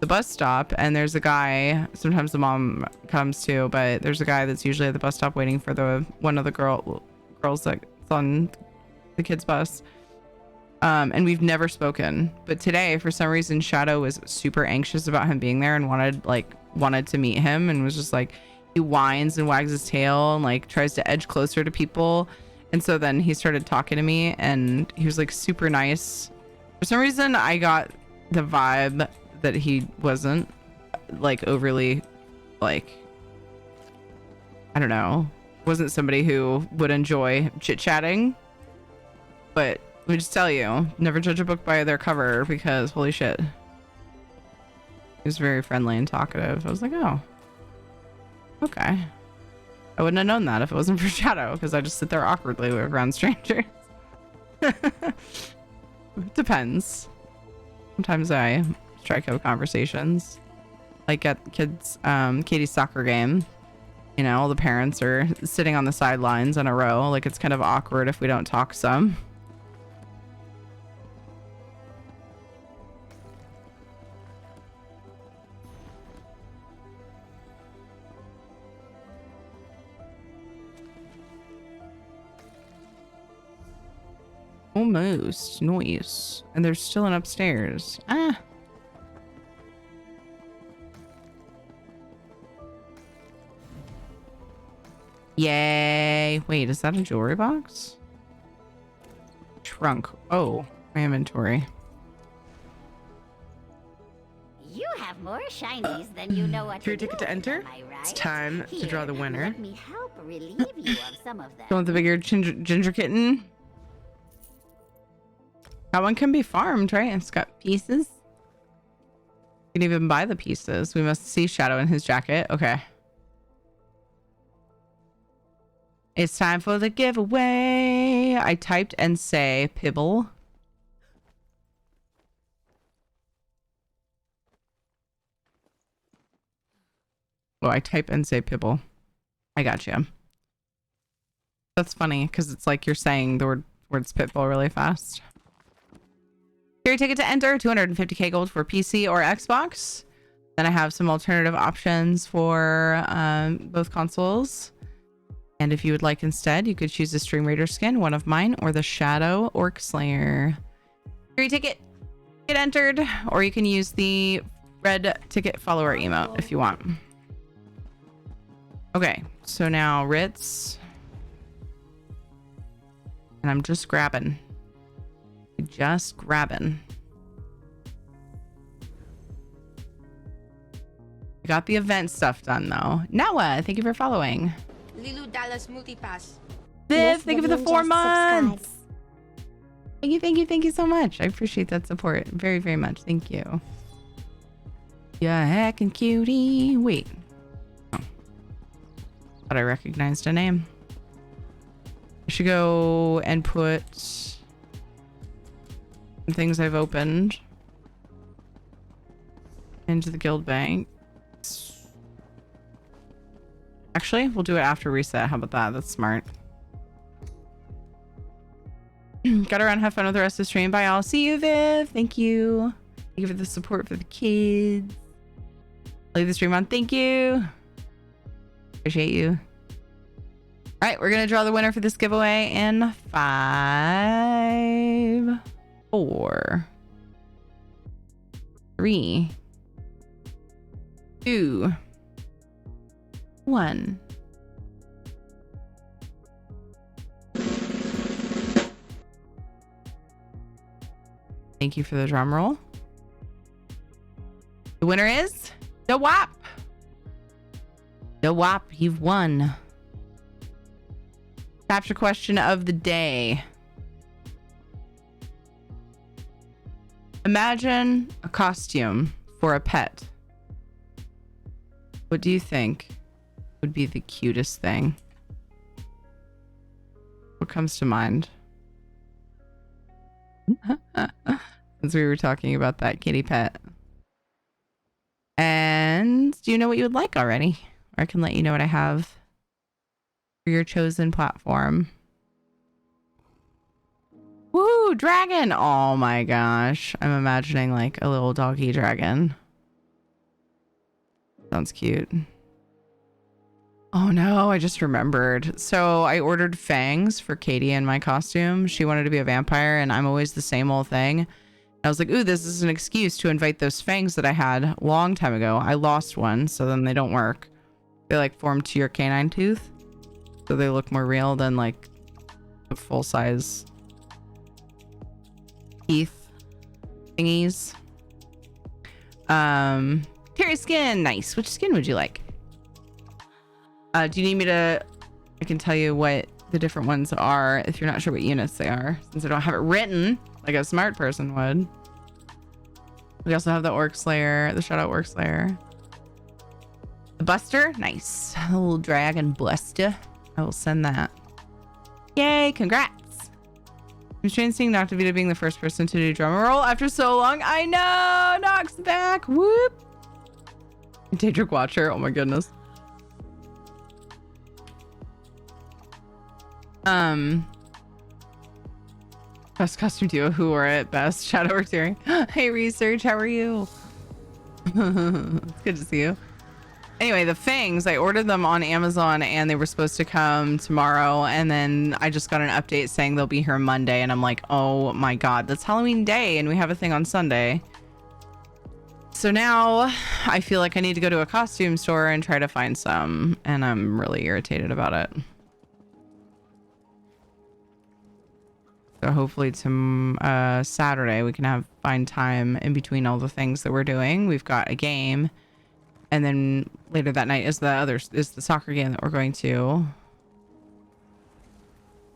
bus stop and there's a guy, sometimes the mom comes too, but there's a guy that's usually at the bus stop waiting for the one of the girls that's on the kids bus. And we've never spoken, but today for some reason Shadow was super anxious about him being there and wanted to meet him and was just like, he whines and wags his tail and like tries to edge closer to people. And so then he started talking to me and he was like super nice. For some reason I got the vibe that he wasn't like overly like, I don't know, wasn't somebody who would enjoy chit-chatting. But let me just tell you, never judge a book by their cover because holy shit. He was very friendly and talkative. I was like, oh, okay. I wouldn't have known that if it wasn't for Shadow because I just sit there awkwardly around strangers. Depends. Sometimes I strike up conversations. Like at kids, Katie's soccer game, you know, all the parents are sitting on the sidelines in a row. Like it's kind of awkward if we don't talk some. Almost noise, and there's still an upstairs. Yay. Wait, is that a jewelry box? Trunk. Oh, my inventory. You have more shinies than you know what Your to ticket do to enter? with, am I right? It's time to draw the winner. Let me help relieve you of some of them. Go with the bigger ginger kitten. That one can be farmed, right? It's got pieces. You can even buy the pieces. We must see Shadow in his jacket. Okay. It's time for the giveaway. I typed and say Pibble. Oh, I type and say Pibble. I got you. That's funny because it's like you're saying the words Pitbull really fast. Here, ticket to enter, 250k gold for PC or Xbox. Then I have some alternative options for both consoles. And if you would like instead, you could choose the Stream Raider skin, one of mine, or the Shadow Orc Slayer. Here, ticket, get entered, or you can use the red ticket follower emote if you want. Okay, so now Ritz. And I'm just grabbing. Just grabbing. I got the event stuff done though. Noah, thank you for following. Lilu Dallas Multipass. Viv, thank you for the 4 months. Thank you so much. I appreciate that support very, very much. Thank you. Yeah, heckin' cutie. Wait. Oh. Thought I recognized a name. I should go and put things I've opened into the guild bank. Actually, we'll do it after reset. How about that? That's smart. Gotta run, have fun with the rest of the stream. Bye all. See you, Viv. Thank you. Thank you for the support for the kids. Leave the stream on. Thank you. Appreciate you. All right, we're gonna draw the winner for this giveaway in 5, 4, 3, 2, 1. Thank you for the drum roll. The winner is the WAP. The WAP, you've won. Capture question of the day. Imagine a costume for a pet. What do you think would be the cutest thing? What comes to mind? Since we were talking about that kitty pet. And do you know what you would like already? Or I can let you know what I have for your chosen platform. Woo, dragon! Oh my gosh. I'm imagining like a little doggy dragon. Sounds cute. Oh no, I just remembered. So I ordered fangs for Katie in my costume. She wanted to be a vampire and I'm always the same old thing. I was like, ooh, this is an excuse to invite those fangs that I had a long time ago. I lost one, so then they don't work. They like form to your canine tooth. So they look more real than like the full size teeth thingies. Terry skin, nice. Which skin would you like? Do you need me to, I can tell you what the different ones are if you're not sure what units they are, since I don't have it written like a smart person would. We also have the Orc Slayer, the Shadow Orc Slayer. The Buster, nice. A little dragon Buster. I will send that. Yay, congrats. I'm strange seeing Nocta Vita being the first person to do drum roll after so long. I know, Nox back, whoop. Daedric Watcher, oh my goodness. Best costume duo, who wore it best? Shadow or Terry? Hey Research, how are you? It's good to see you. Anyway, the fangs, I ordered them on Amazon and they were supposed to come tomorrow, and then I just got an update saying they'll be here Monday, and I'm like, oh my god, that's Halloween day and we have a thing on Sunday. So now I feel like I need to go to a costume store and try to find some, and I'm really irritated about it. So hopefully to Saturday we can find time in between all the things that we're doing. We've got a game, and then later that night is the soccer game that we're going to.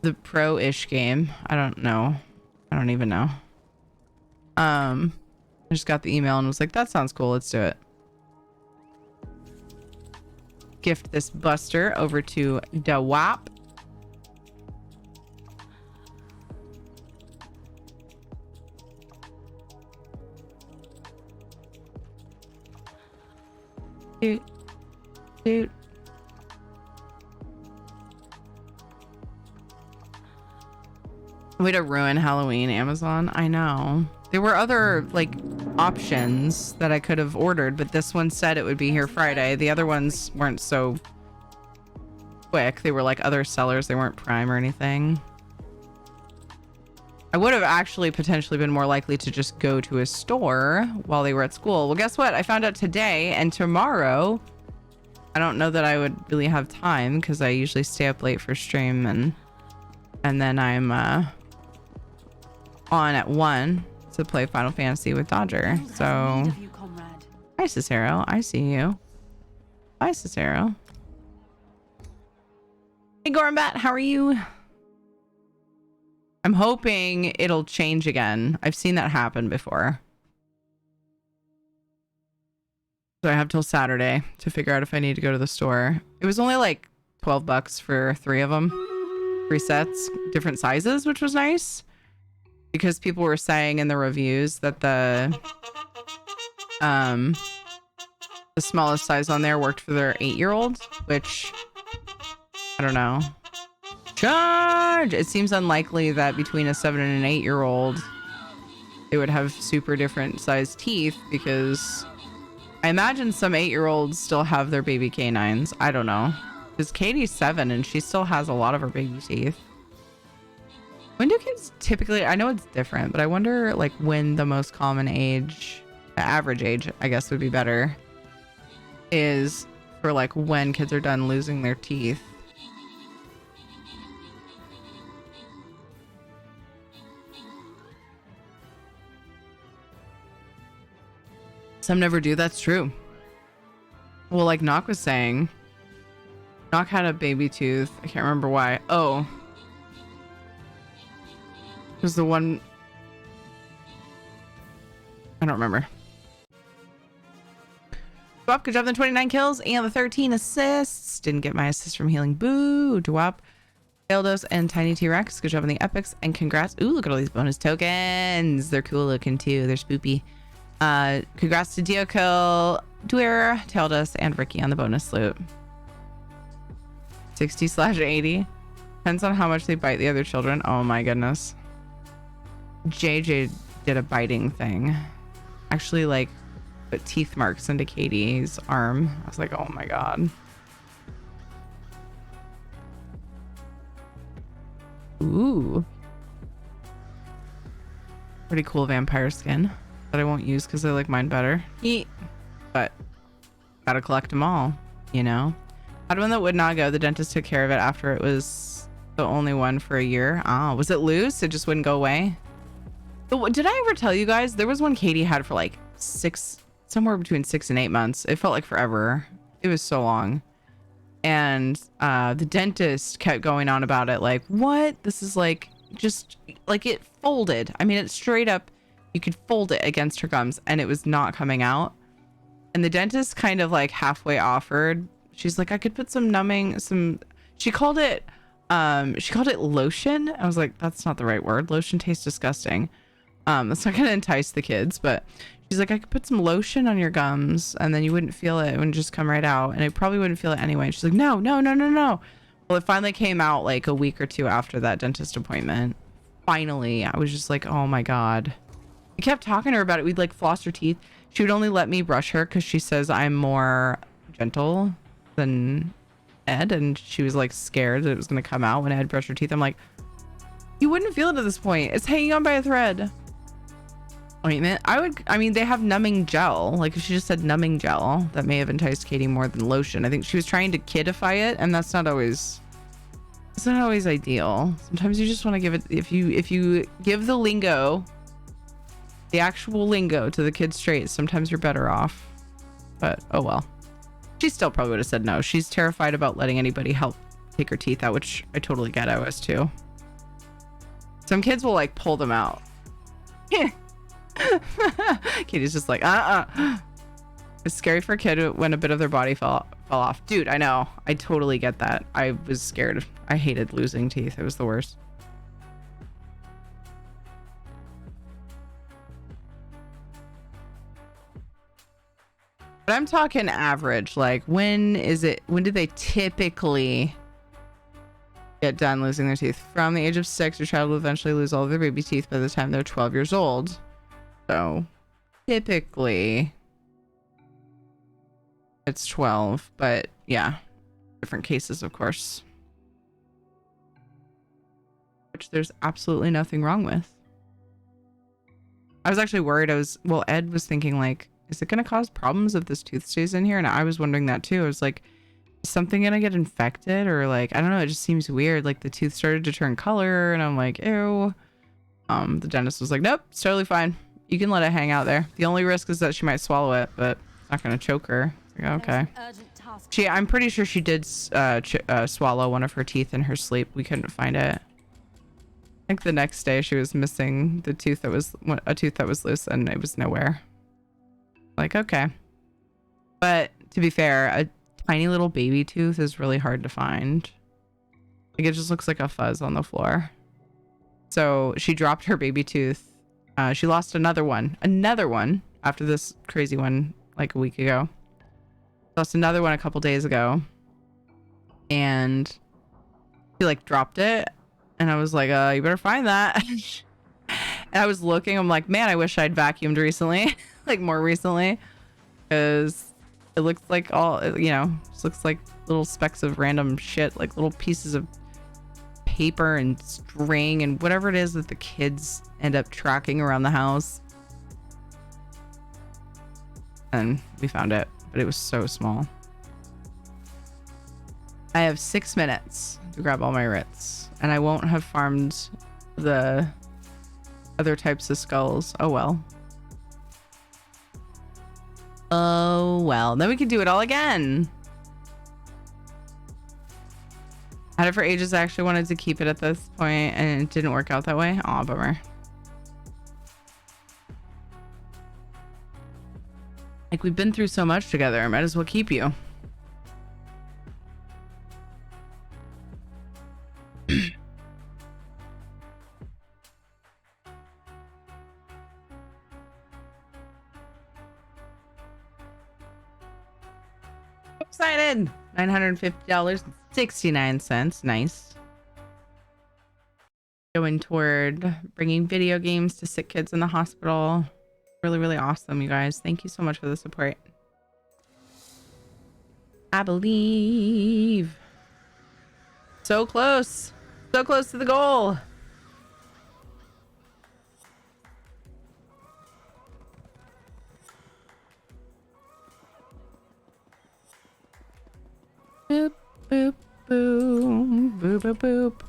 The pro-ish game. I don't know. I don't even know. I just got the email and was like, that sounds cool. Let's do it. Gift this Buster over to Dawap. Dude. Way to ruin Halloween, Amazon. I know. There were other like options that I could have ordered, but this one said it would be here Friday. The other ones weren't so quick. They were like other sellers. They weren't Prime or anything. I would have actually potentially been more likely to just go to a store while they were at school. Well, guess what? I found out today, and tomorrow I don't know that I would really have time because I usually stay up late for stream, and then I'm on at 1 to play Final Fantasy with Dodger. So hi Cicero, I see you. Bye Cicero. Hey Gormbat, how are you? I'm hoping it'll change again. I've seen that happen before. So I have till Saturday to figure out if I need to go to the store. It was only like $12 for 3 of them. 3 sets, different sizes, which was nice. Because people were saying in the reviews that the smallest size on there worked for their 8-year-olds, which I don't know. Charge! It seems unlikely that between a 7 and an 8-year-old they would have super different sized teeth, because I imagine some 8-year-olds still have their baby canines. I don't know. Because Katie's 7 and she still has a lot of her baby teeth. When do kids typically, I know it's different, but I wonder like when the most common age, the average age, I guess would be better, is for like when kids are done losing their teeth. Some never do. That's true. Well, like Nock was saying, Nock had a baby tooth. I can't remember why. Oh, it was the one. I don't remember. Dwap, good job on the 29 kills and the 13 assists. Didn't get my assist from healing. Boo, Dwap. Eldos and Tiny T-Rex, good job on the epics, and congrats. Ooh, look at all these bonus tokens. They're cool looking too. They're spoopy. Congrats to Deokill, Dwyer, Teldos, and Ricky on the bonus loot. 60/80. Depends on how much they bite the other children. Oh my goodness. JJ did a biting thing. Actually, like, put teeth marks into Katie's arm. I was like, oh my god. Ooh. Pretty cool vampire skin that I won't use because I like mine better. Eat. But gotta collect them all, you know? I had one that would not go. The dentist took care of it after it was the only one for a year. Ah, was it loose? It just wouldn't go away? Did I ever tell you guys? There was one Katie had for like somewhere between 6 and 8 months. It felt like forever. It was so long. And the dentist kept going on about it. Like, what? This is like, just like it folded. I mean, it's straight up, you could fold it against her gums and it was not coming out. And the dentist kind of like halfway offered. She's like, I could put some numbing, she called it lotion. I was like, that's not the right word. Lotion tastes disgusting. That's not gonna entice the kids, but she's like, I could put some lotion on your gums and then you wouldn't feel it. It would just come right out and I probably wouldn't feel it anyway. And she's like, no. Well, it finally came out like a week or two after that dentist appointment. Finally, I was just like, oh my god. I kept talking to her about it. We'd like floss her teeth. She would only let me brush her because she says I'm more gentle than Ed, and she was like scared that it was gonna come out when Ed brushed her teeth. I'm like, you wouldn't feel it at this point. It's hanging on by a thread. Ointment. I mean, they have numbing gel. Like if she just said numbing gel, that may have enticed Katie more than lotion. I think she was trying to kidify it, and it's not always ideal. Sometimes you just want to give it, if you give the lingo, the actual lingo to the kids straight, sometimes you're better off. But oh well. She still probably would have said no. She's terrified about letting anybody help take her teeth out, which I totally get. I was too. Some kids will like pull them out. Katie's just like, It's scary for a kid when a bit of their body fell off. Dude, I know. I totally get that. I was scared. I hated losing teeth. It was the worst. But I'm talking average. Like, when do they typically get done losing their teeth? From the age of 6, your child will eventually lose all of their baby teeth by the time they're 12 years old. So, typically, it's 12. But, yeah. Different cases, of course. Which there's absolutely nothing wrong with. I was actually worried. Ed was thinking, like, is it going to cause problems if this tooth stays in here? And I was wondering that too. I was like, is something going to get infected? Or like, I don't know. It just seems weird. Like the tooth started to turn color and I'm like, ew. The dentist was like, nope, it's totally fine. You can let it hang out there. The only risk is that she might swallow it, but it's not going to choke her. Like, okay. I'm pretty sure she did swallow one of her teeth in her sleep. We couldn't find it. I think the next day she was missing a tooth that was loose and it was nowhere. Like, okay. But to be fair, a tiny little baby tooth is really hard to find. Like, it just looks like a fuzz on the floor. So she dropped her baby tooth. She lost another one after this crazy one like a week ago. Lost another one a couple days ago. And she like dropped it. And I was like, you better find that. And I was looking, I'm like, man, I wish I'd vacuumed recently. Like more recently, because it looks like just looks like little specks of random shit, like little pieces of paper and string and whatever it is that the kids end up tracking around the house. And we found it, but it was so small. I have 6 minutes to grab all my writs, and I won't have farmed the other types of skulls. Oh well. Oh, well, then we can do it all again. I had it for ages. I actually wanted to keep it at this point and it didn't work out that way. Aw, bummer. Like, we've been through so much together. I might as well keep you. excited. $950.69. Nice. Going toward bringing video games to sick kids in the hospital. Really, really awesome, you guys. Thank you so much for the support. I believe. So close. So close to the goal. Boop, boop, boom. Boop, boop, boop.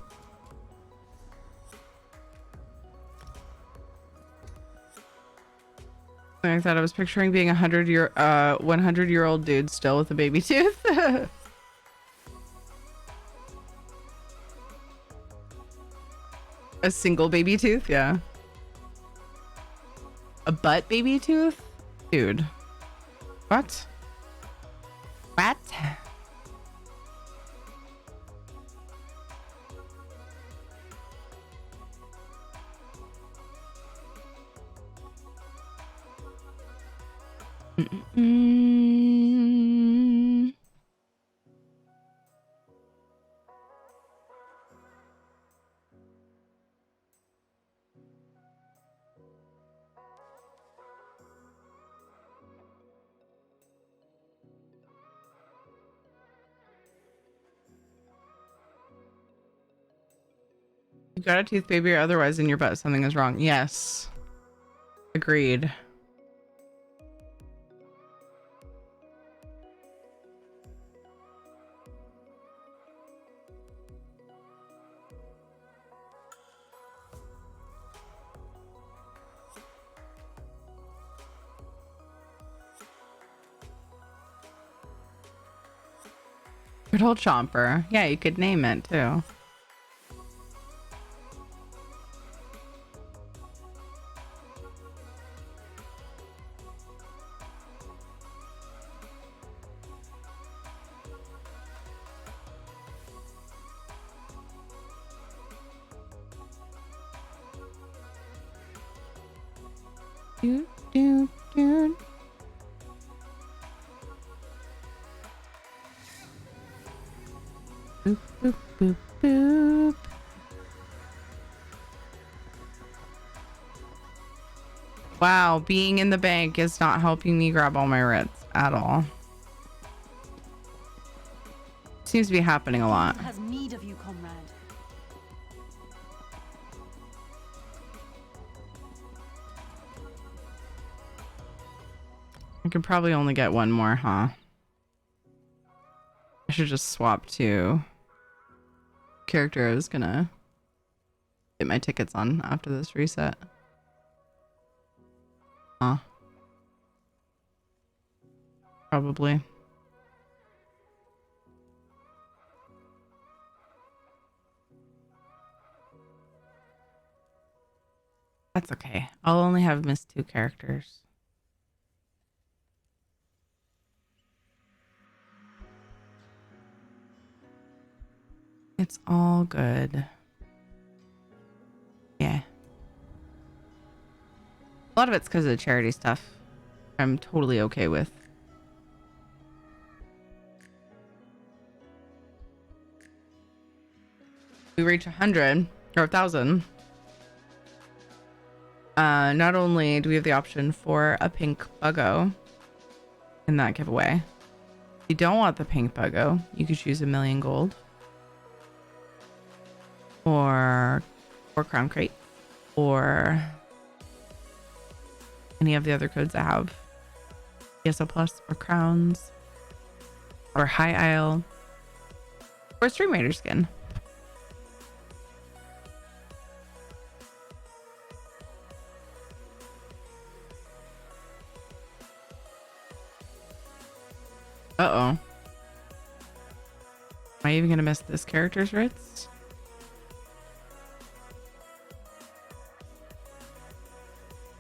I thought I was picturing being 100-year-old dude still with a baby tooth. A single baby tooth, yeah. A butt baby tooth? Dude. What? What? Mm-mm. You got a tooth, baby, or otherwise in your butt something is wrong. Yes. Agreed. Good old Chomper. Yeah, you could name it too. Do, do, do. Boop, boop, boop, boop. Wow, being in the bank is not helping me grab all my writs at all. Seems to be happening a lot. Has need of you, comrade. I could probably only get one more, huh? I should just swap to character I was gonna get my tickets on after this reset. Huh. Probably. That's okay. I'll only have missed 2 characters. It's all good. Yeah. A lot of it's because of the charity stuff. I'm totally okay with. We reach 100 or 1,000. Not only do we have the option for a pink buggo in that giveaway. If you don't want the pink buggo, you could choose 1,000,000 gold. Or crown crate. Or any of the other codes I have. ESO Plus or crowns. Or High Isle. Or Stream Raider skin. Uh-oh. Am I even gonna miss this character's writs?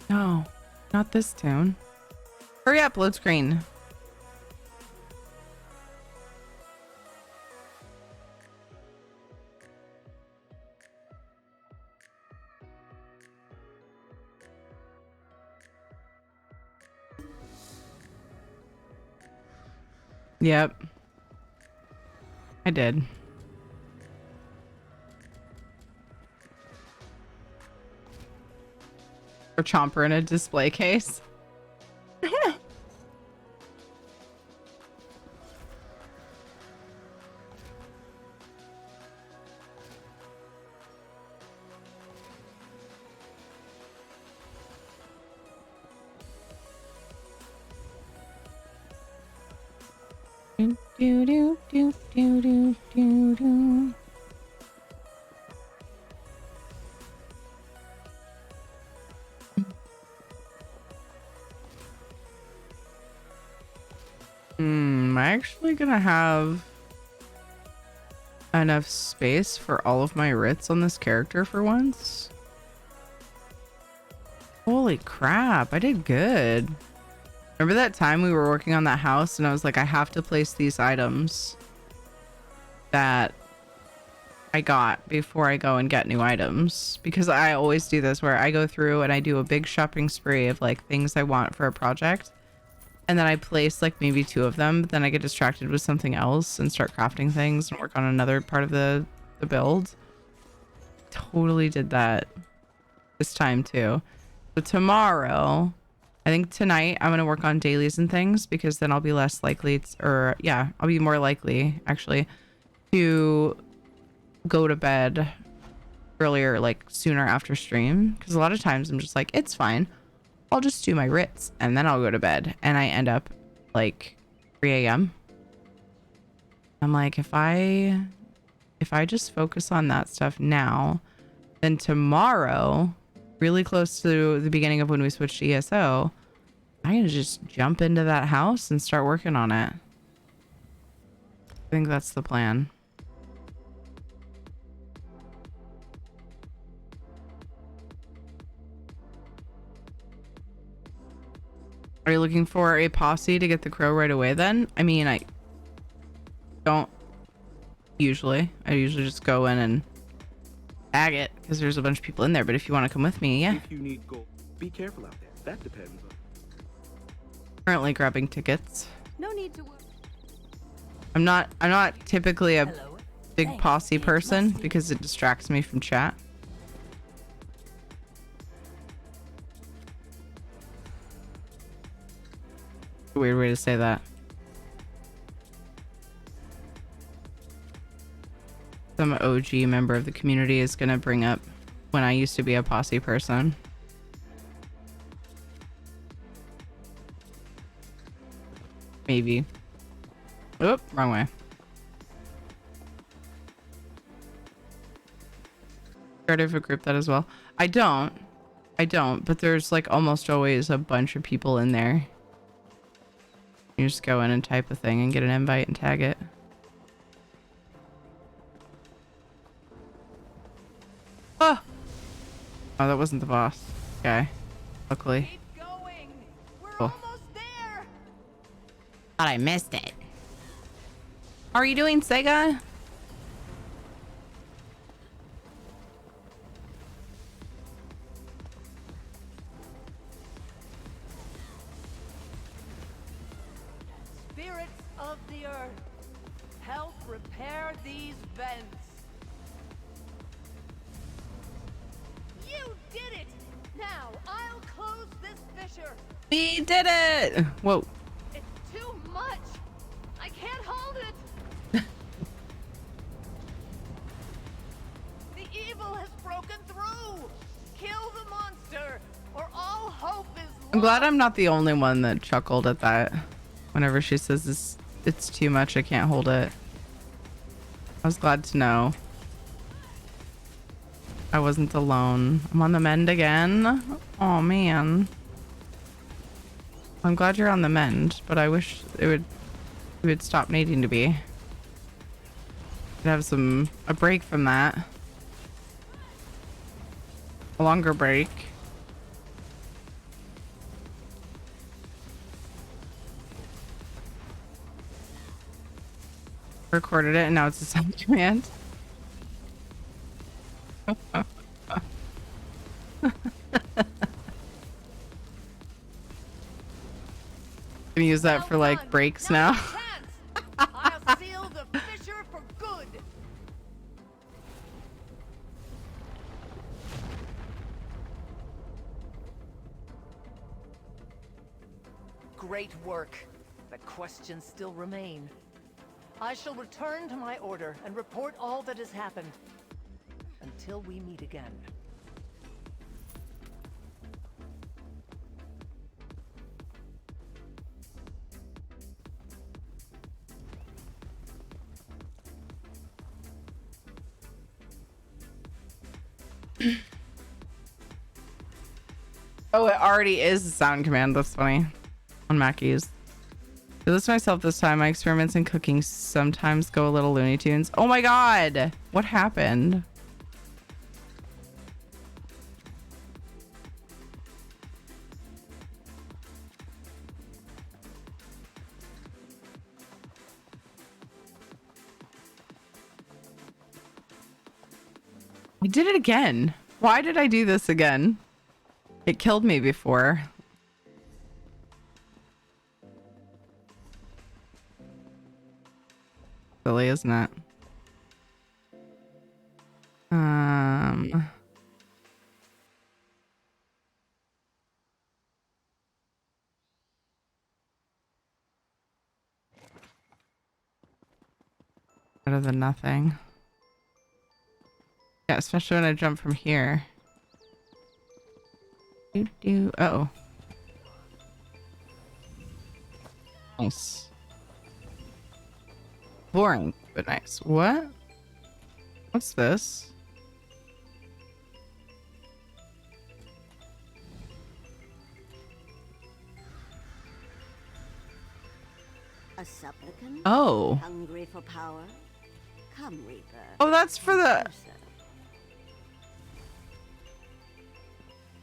No, not this tune. Hurry up, load screen. Yep. I did. Or Chomper in a display case. Do do do do do do do. Am I actually gonna have enough space for all of my writs on this character for once? Holy crap, I did good. Remember that time we were working on that house and I was like, I have to place these items that I got before I go and get new items, because I always do this where I go through and I do a big shopping spree of like things I want for a project, and then I place like maybe 2 of them, but then I get distracted with something else and start crafting things and work on another part of the build. Totally did that this time too. So tomorrow, I think tonight I'm going to work on dailies and things, because then I'll be less likely I'll be more likely actually to go to bed earlier, like sooner after stream, because a lot of times I'm just like, it's fine, I'll just do my writs and then I'll go to bed, and I end up like 3 a.m. I'm like, if I just focus on that stuff now, then tomorrow, really close to the beginning of when we switch to ESO, I can just jump into that house and start working on it. I think that's the plan. Are you looking for a posse to get the crow right away then? I mean, I don't usually. I usually just go in and tag it because there's a bunch of people in there, but if you want to come with me, yeah. If you need gold, be careful out there. That depends on... Currently grabbing tickets. No need to worry. I'm not typically a big posse person because it distracts me from chat. Weird way to say that. Some OG member of the community is gonna bring up when I used to be a posse person. Maybe. Oop, wrong way. Part of a group that as well. I don't, but there's like almost always a bunch of people in there. You just go in and type a thing and get an invite and tag it. Oh, that wasn't the boss. Okay. Luckily. Keep going. We're Cool. almost there. Thought I missed it. How are you doing, Sega? Spirits of the earth, help repair these vents. You did it! Now I'll close this fissure. We did it! Whoa. It's too much. I can't hold it. The evil has broken through. Kill the monster, or all hope is lost. I'm glad I'm not the only one that chuckled at that. Whenever she says it's too much, I can't hold it. I was glad to know I wasn't alone. I'm on the mend again. Oh man. I'm glad you're on the mend, but I wish it would stop needing to be. Could have a break from that. A longer break. Recorded it and now it's a sound command. Gonna use that for like breaks now. I'll seal the fissure for good. Great work. But questions still remain. I shall return to my order and report all that has happened. Until we meet again. Oh, it already is a sound command. That's funny. On Mackey's. Do this myself this time. My experiments in cooking sometimes go a little Looney Tunes. Oh my god! What happened? I did it again. Why did I do this again? It killed me before. Silly, isn't it? Better than nothing. Yeah, especially when I jump from here. Uh-oh. Nice. Boring, but nice. What? What's this? A supplicant? Oh. Hungry for power? Come, Reaper. Oh, that's for the...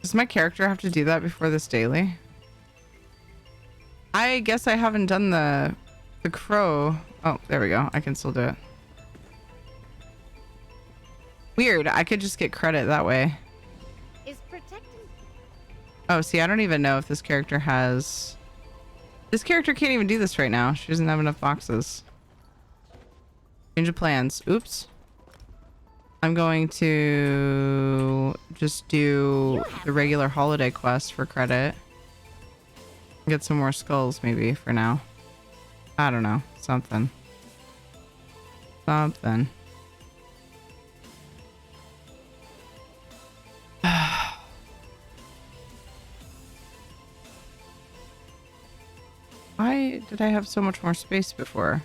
Does my character have to do that before this daily? I guess I haven't done the crow. Oh, there we go. I can still do it. Weird. I could just get credit that way. Is protecting... Oh, see, I don't even know if this character has... This character can't even do this right now. She doesn't have enough boxes. Change of plans. Oops. I'm going to just do the regular holiday quest for credit. Get some more skulls maybe for now. I don't know. Something. Something. Why did I have so much more space before?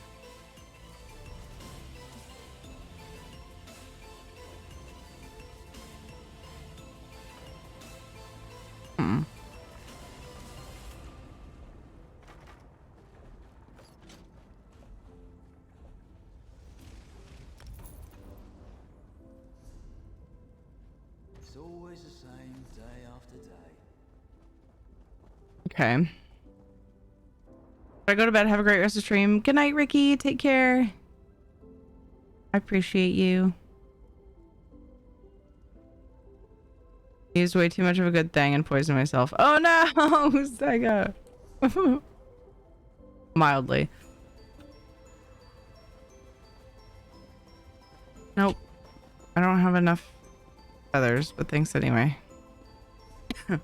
It's always the same day after day. Okay. I go to bed. Have a great rest of the stream. Good night, Ricky. Take care. I appreciate you. Used way too much of a good thing and poisoned myself. Oh no, Sega. Mildly. Nope. I don't have enough feathers, but thanks anyway. I'm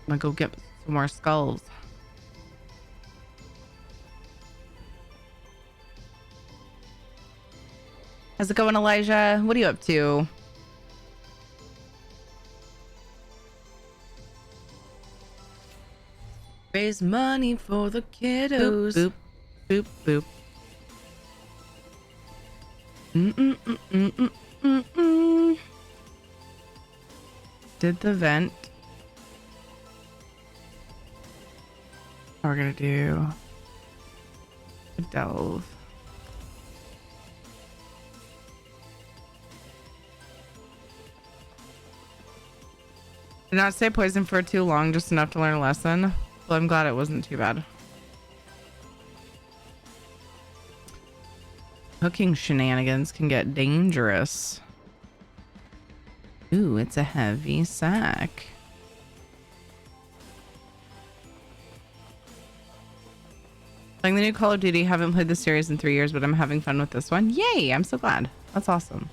gonna go get some more skulls. How's it going, Elijah? What are you up to? Raise money for the kiddos. Boop, boop, boop, boop. Did the vent. We're gonna do a delve. Did not stay poisoned for too long, just enough to learn a lesson. Well, I'm glad it wasn't too bad. Hooking shenanigans can get dangerous. Ooh, it's a heavy sack. Playing the new Call of Duty. Haven't played the series in 3 years, but I'm having fun with this one. Yay! I'm so glad. That's awesome.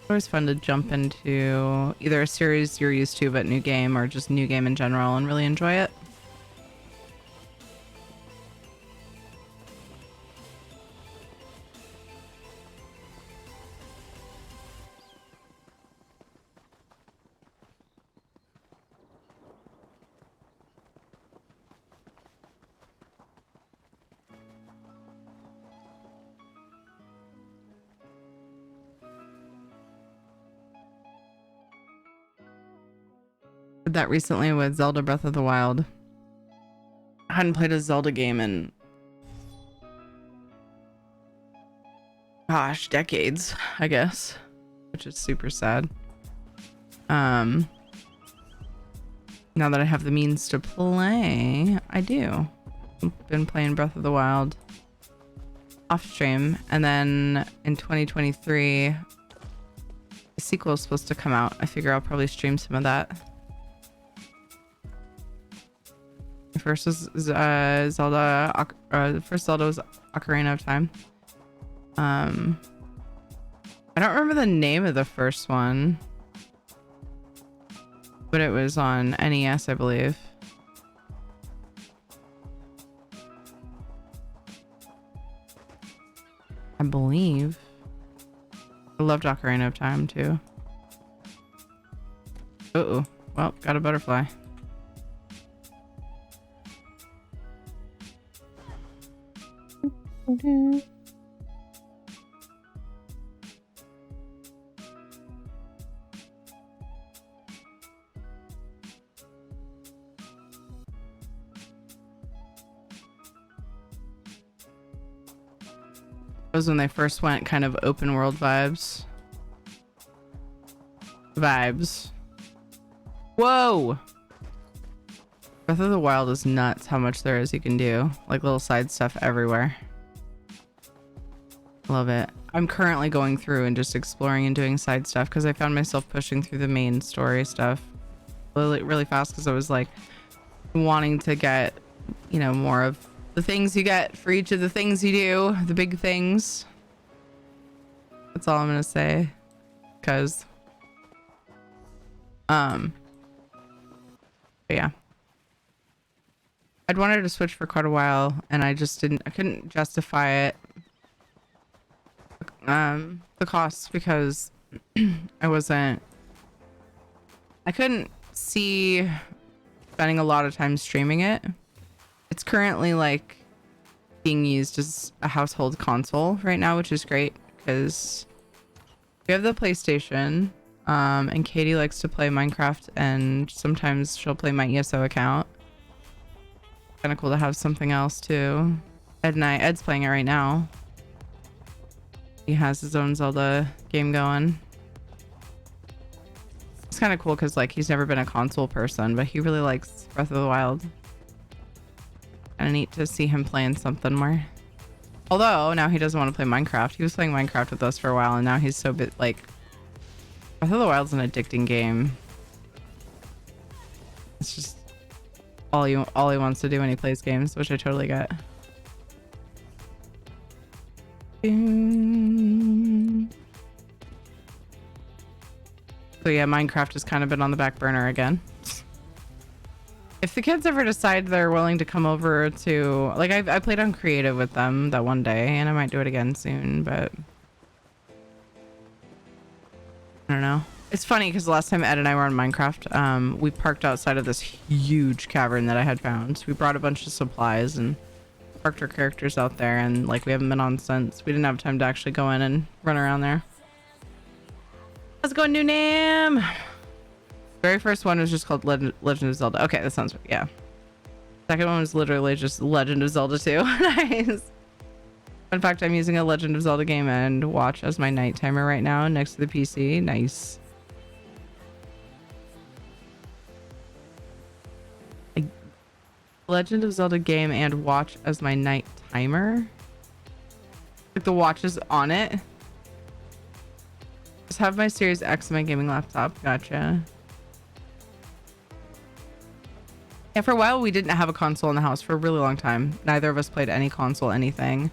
Always fun to jump into either a series you're used to but new game, or just new game in general and really enjoy it. Did that recently with Zelda Breath of the Wild. I hadn't played a Zelda game in, gosh, decades, I guess, which is super sad. Now that I have the means to play, I do. I've been playing Breath of the Wild off stream, and then in 2023, the sequel is supposed to come out. I figure I'll probably stream some of that. The first was Zelda. The first Zelda was Ocarina of Time. I don't remember the name of the first one, but it was on NES, I believe. I loved Ocarina of Time too. Uh-oh. Well, got a butterfly. Was when they first went kind of open world vibes. Whoa! Breath of the Wild is nuts how much there is you can do. Like little side stuff everywhere. Love it. I'm currently going through and just exploring and doing side stuff because I found myself pushing through the main story stuff really fast because I was like wanting to get, you know, more of the things you get for each of the things you do, the big things. That's all I'm gonna say. Cause but yeah. I'd wanted to switch for quite a while and I couldn't justify it. The costs because I couldn't see spending a lot of time streaming it. It's currently like being used as a household console right now, which is great because we have the PlayStation, and Katie likes to play Minecraft and sometimes she'll play my ESO account. Kind of cool to have something else too. Ed's playing it right now. He has his own Zelda game going. It's kind of cool because like he's never been a console person, but he really likes Breath of the Wild. Kind of neat to see him playing something more. Although now he doesn't want to play Minecraft. He was playing Minecraft with us for a while and now he's so like Breath of the Wild's an addicting game. It's just all he wants to do when he plays games, which I totally get. So yeah, Minecraft has kind of been on the back burner again. If the kids ever decide they're willing to come over to, like, I played on creative with them that one day and I might do it again soon, but I don't know. It's funny because the last time Ed and I were on Minecraft, we parked outside of this huge cavern that I had found. We brought a bunch of supplies and parked our characters out there, and like we haven't been on since. We didn't have time to actually go in and run around there. How's it going, New Nam? Very first one was just called Legend of Zelda. Okay, that sounds, yeah. Second one was literally just Legend of Zelda 2. Nice. In fact, I'm using a Legend of Zelda game and watch as my night timer right now next to the PC. Nice. Legend of Zelda game and watch as my night timer. Like the watch is on it. Just have my Series X on my gaming laptop. Gotcha. Yeah, for a while we didn't have a console in the house for a really long time. Neither of us played any console, anything.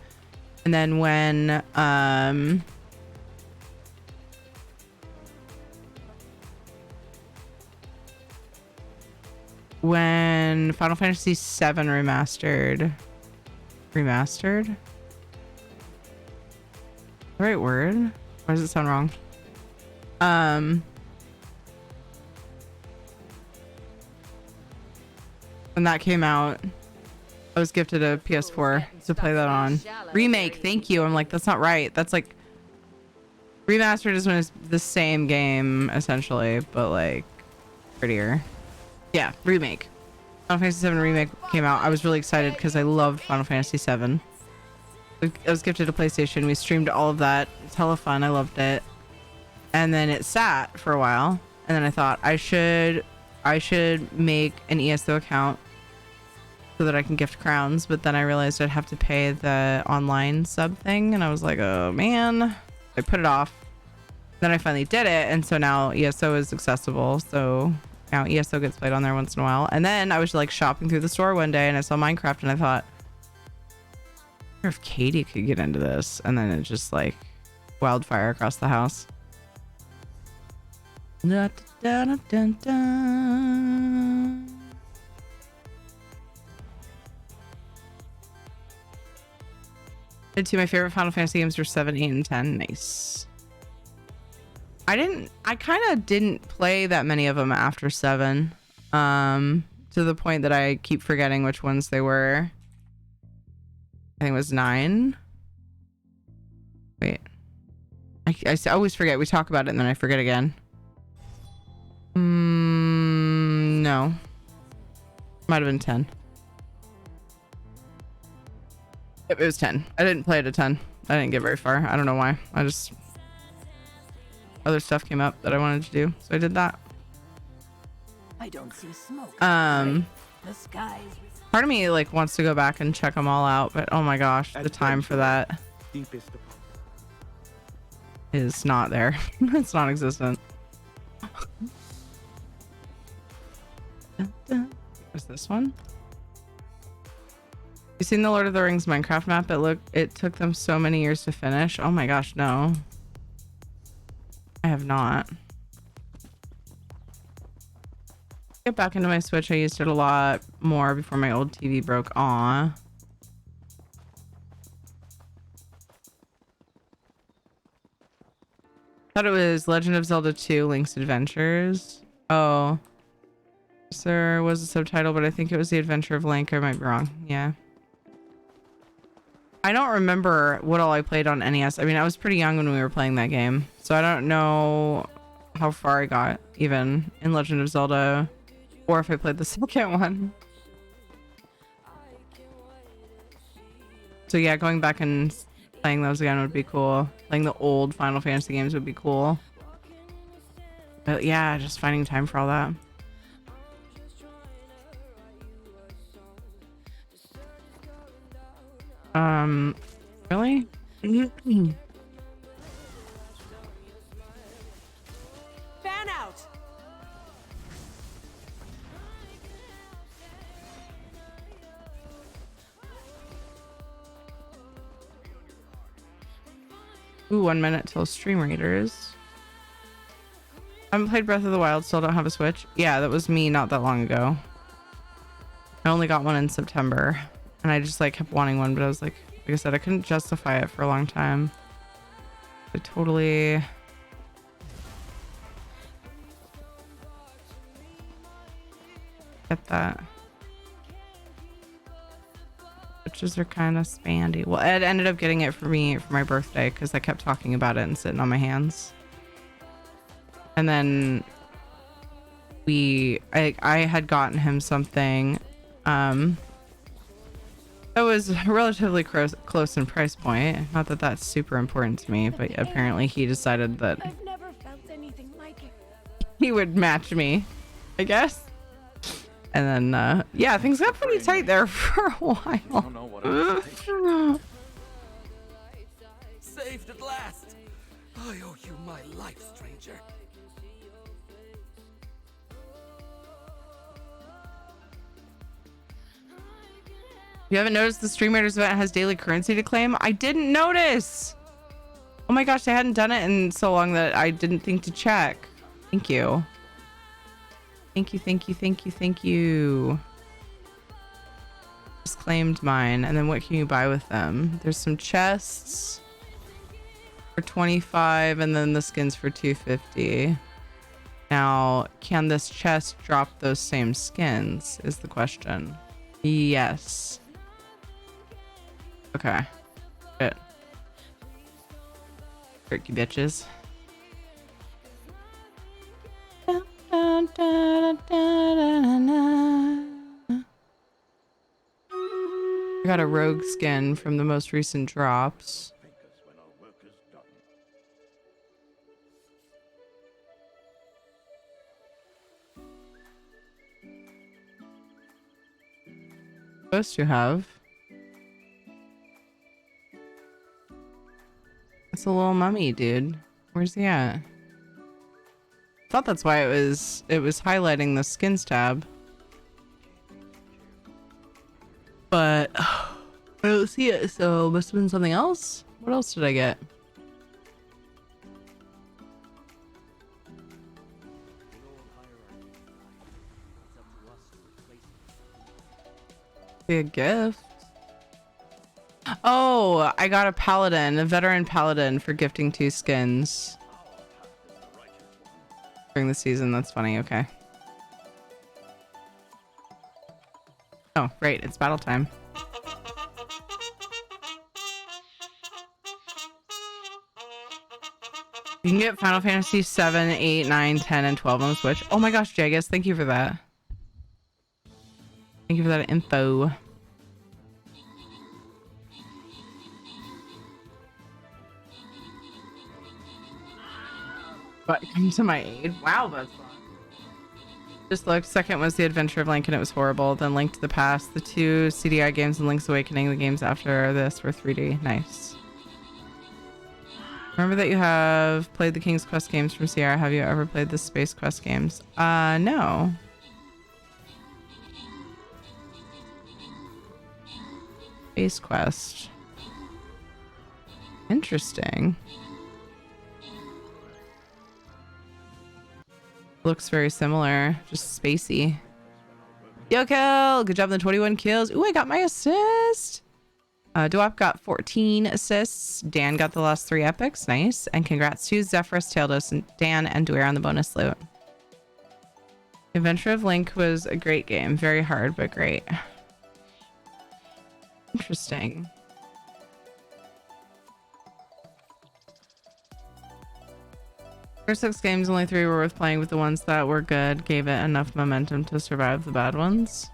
And then when when Final Fantasy VII remastered. Remastered? The right word? Or does it sound wrong? When that came out, I was gifted a PS4 to play that on. Remake, thank you. I'm like, that's not right. That's like remastered is when it's the same game essentially, but like prettier. Yeah, remake. Final Fantasy VII remake came out. I was really excited because I loved Final Fantasy VII. I was gifted a PlayStation. We streamed all of that. It's hella fun. I loved it. And then it sat for a while. And then I thought I should make an ESO account so that I can gift crowns. But then I realized I'd have to pay the online sub thing. And I was like, oh man. I put it off. Then I finally did it. And so now ESO is accessible. So now ESO gets played on there once in a while. And then I was like shopping through the store one day and I saw Minecraft and I thought, I wonder if Katie could get into this. And then it just like wildfire across the house. Dun, dun, dun, dun. And two, my favorite Final Fantasy games were 7, 8, and 10. Nice. I kind of didn't play that many of them after 7. To the point that I keep forgetting which ones they were. I think it was 9. Wait. I always forget. We talk about it and then I forget again. No. Might have been 10. Yep, it was 10. I didn't play it at 10. I didn't get very far. I don't know why. Other stuff came up that I wanted to do, so I did that. I don't see smoke. The skies. Part of me like wants to go back and check them all out, but oh my gosh, the time for that is not there. It's non-existent. What's this one? You seen the Lord of the Rings Minecraft map? It took them so many years to finish. Oh my gosh, no. I have not. Get back into my Switch. I used it a lot more before my old TV broke. Aw. Thought it was Legend of Zelda 2 Link's Adventures. Oh. There was a subtitle, but I think it was The Adventure of Link. I might be wrong. Yeah. I don't remember what all I played on NES. I mean, I was pretty young when we were playing that game, so I don't know how far I got even in Legend of Zelda, or if I played the second one. So yeah, going back and playing those again would be cool. Playing the old Final Fantasy games would be cool. But yeah, just finding time for all that. Really? Fan out. Ooh, 1 minute till Stream Raiders. I haven't played Breath of the Wild, still don't have a Switch. Yeah, that was me not that long ago. I only got one in September. And I just like kept wanting one, but I was like I said, I couldn't justify it for a long time. I totally get that. Switches are kind of spandy. Well, Ed ended up getting it for me for my birthday because I kept talking about it and sitting on my hands. And then I had gotten him something that was relatively close in price point. Not that that's super important to me, but apparently he decided that I've never felt anything like it. he would match me, I guess. And then yeah, things got pretty tight there for a while. I don't know what I'm saved at last. I owe you my life, stranger. You haven't noticed the Stream Raiders event has daily currency to claim? I didn't notice. Oh my gosh, I hadn't done it in so long that I didn't think to check. Thank you. Thank you, thank you, thank you, thank you. Just claimed mine. And then what can you buy with them? There's some chests for 25 and then the skins for 250. Now, can this chest drop those same skins is the question. Yes. Okay. Good. Turkey bitches. I got a rogue skin from the most recent drops. Supposed to have. It's a little mummy, dude. Where's he at? Thought that's why it was highlighting the skins tab. But I don't see it, so it must have been something else. What else did I get? A gift. Oh, I got a paladin, a veteran paladin for gifting 2 skins during the season. That's funny. Okay. Oh, right. It's battle time. You can get Final Fantasy 7, 8, 9, 10, and 12 on the Switch. Oh my gosh, Jagus, thank you for that. Thank you for that info. But come to my aid. Wow, that's fun. Just looked. Second was The Adventure of Link, and it was horrible. Then Link to the Past. The 2 CDI games and Link's Awakening, the games after this, were 3D. Nice. Remember that you have played the King's Quest games from Sierra. Have you ever played the Space Quest games? No. Space Quest. Interesting. Looks very similar, just spacey. Yo, Kel, good job on the 21 kills. Ooh, I got my assist. Duop got 14 assists. Dan got the last 3 epics. Nice. And congrats to Zephyrus, Taildos, and Dan and Dwyer on the bonus loot. Adventure of Link was a great game. Very hard, but great. Interesting. First 6 games, only 3 were worth playing, with the ones that were good gave it enough momentum to survive the bad ones.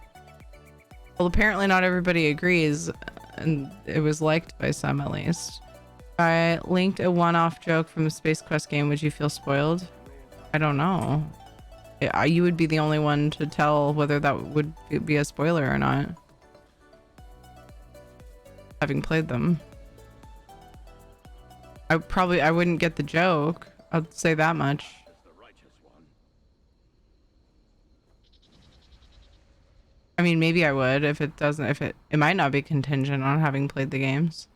Well, apparently not everybody agrees, and it was liked by some at least. If I linked a one-off joke from the Space Quest game, would you feel spoiled? I don't know. You would be the only one to tell whether that would be a spoiler or not, having played them. I wouldn't get the joke. I'll say that much. I mean, maybe I would if it doesn't, it might not be contingent on having played the games.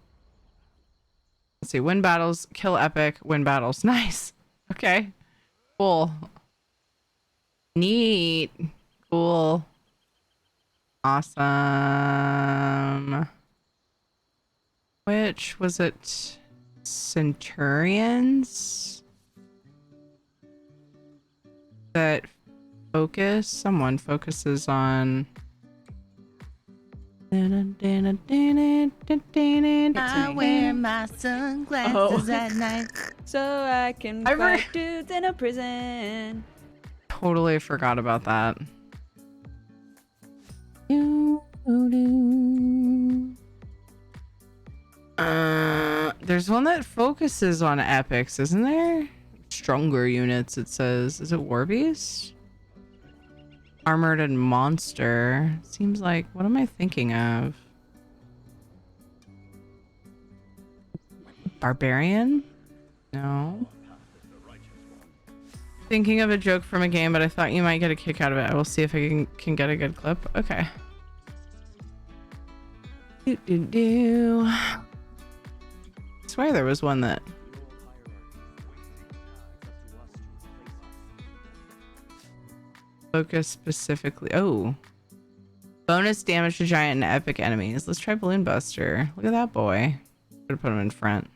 Let's see, win battles, kill epic, win battles. Nice. Okay. Cool. Neat. Cool. Awesome. Which was it? Centurions? That focus? Someone focuses on... I wear my sunglasses at night so I can fight dudes in a prison. Totally forgot about that. There's one that focuses on epics, isn't there? Stronger units, it says. Is it Warbeast? Armored and Monster. Seems like, what am I thinking of? Barbarian? No. Thinking of a joke from a game, but I thought you might get a kick out of it. I will see if I can get a good clip. Okay. I swear there was one that... Focus specifically. Oh. Bonus damage to giant and epic enemies. Let's try Balloon Buster. Look at that boy. Gonna put him in front.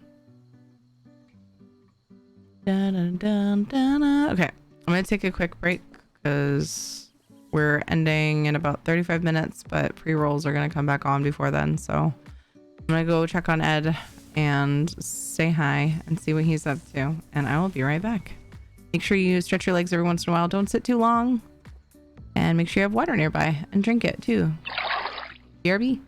Dun, dun, dun, dun, dun. Okay. I'm gonna take a quick break because we're ending in about 35 minutes, but pre-rolls are gonna come back on before then. So I'm gonna go check on Ed and say hi and see what he's up to. And I will be right back. Make sure you stretch your legs every once in a while. Don't sit too long. And make sure you have water nearby and drink it too. BRB.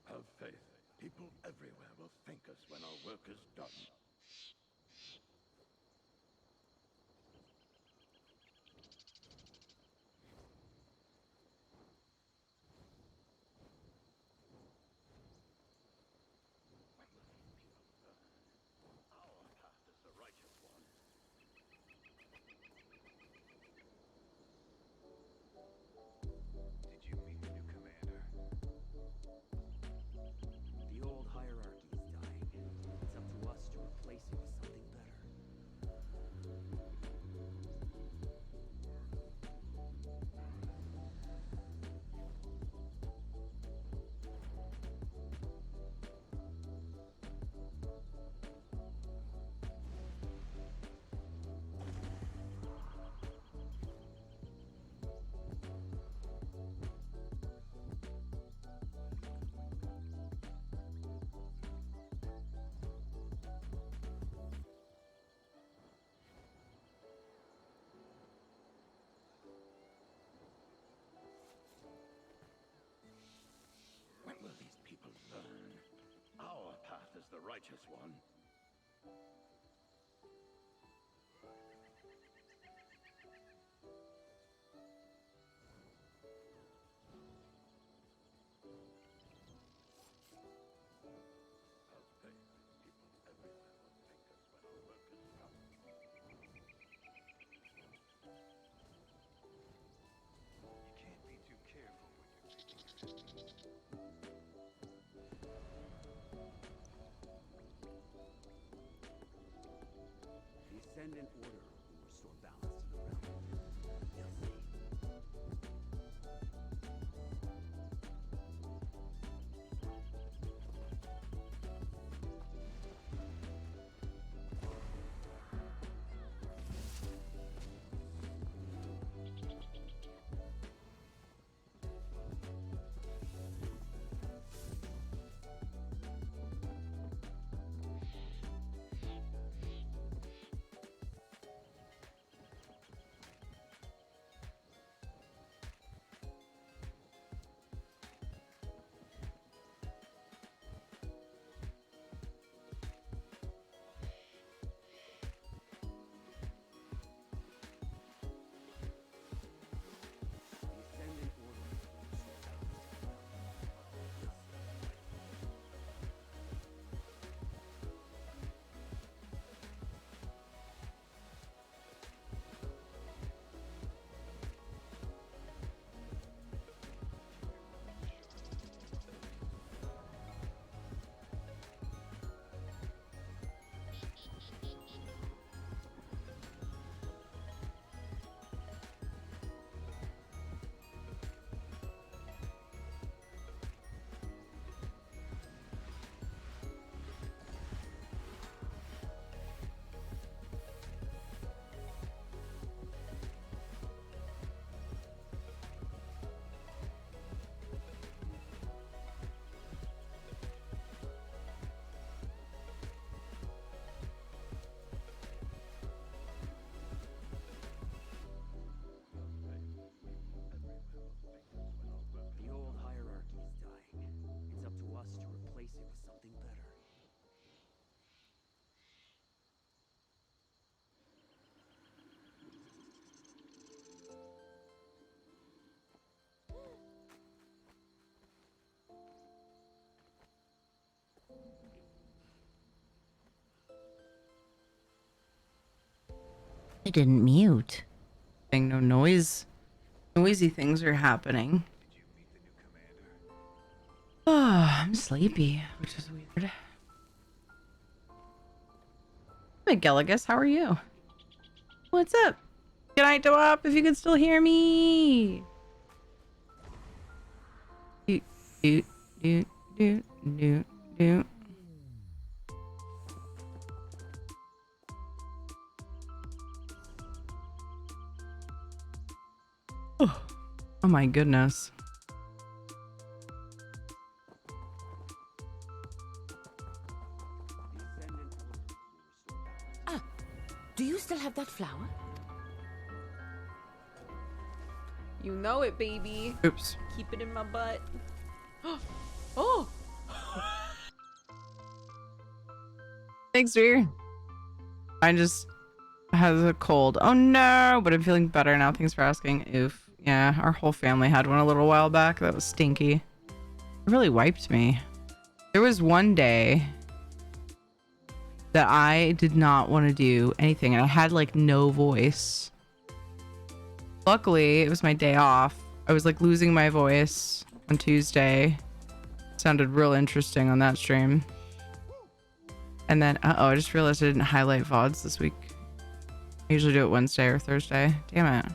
Have faith. People everywhere will thank us when our work is done. Our path is the righteous one. Did you meet the new commander? The old hierarchy is dying. It's up to us to replace it with something better. When will these people learn? Our path is the righteous one. Have faith. People everywhere will thank us when our work is done. You can't be too careful when you're picking your The Ascendant Order will restore balance to the realm. You'll see. I didn't mute. Saying no noise. Noisy things are happening. Oh, I'm sleepy, which is weird. McGilligus, how are you? What's up? Good night, Doop, if you could still hear me. Doot, doot, doot, doot, doot, doot. Oh my goodness. Ah, do you still have that flower? You know it, baby. Oops. Keep it in my butt. Oh! Thanks, dear. I just has a cold. Oh no, but I'm feeling better now. Thanks for asking. Oof. Yeah, our whole family had one a little while back. That was stinky. It really wiped me. There was one day that I did not want to do anything and I had like no voice. Luckily, it was my day off. I was like losing my voice on Tuesday. Sounded real interesting on that stream. And then, uh-oh, I just realized I didn't highlight VODs this week. I usually do it Wednesday or Thursday. Damn it.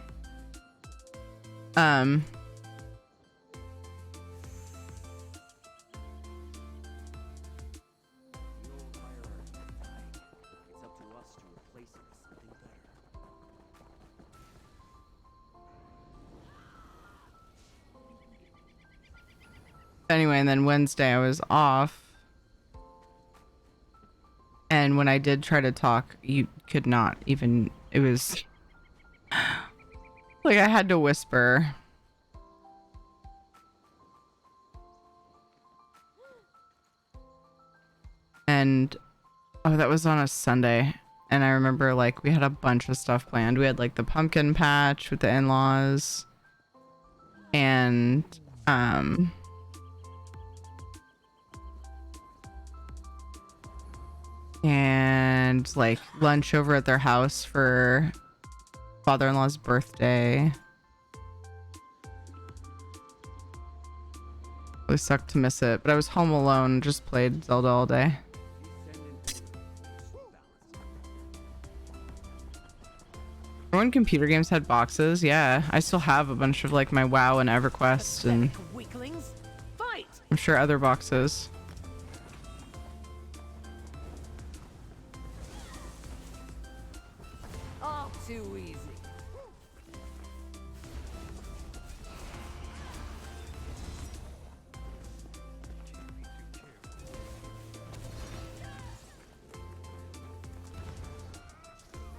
Anyway, and then Wednesday I was off. And when I did try to talk, you could not even, it was like I had to whisper. And oh, that was on a Sunday. And I remember like we had a bunch of stuff planned. We had like the pumpkin patch with the in-laws. And like lunch over at their house for father-in-law's birthday. Really sucked to miss it, but I was home alone, just played Zelda all day. When computer games had boxes, yeah, I still have a bunch of like my WoW and EverQuest and I'm sure other boxes. All too easy.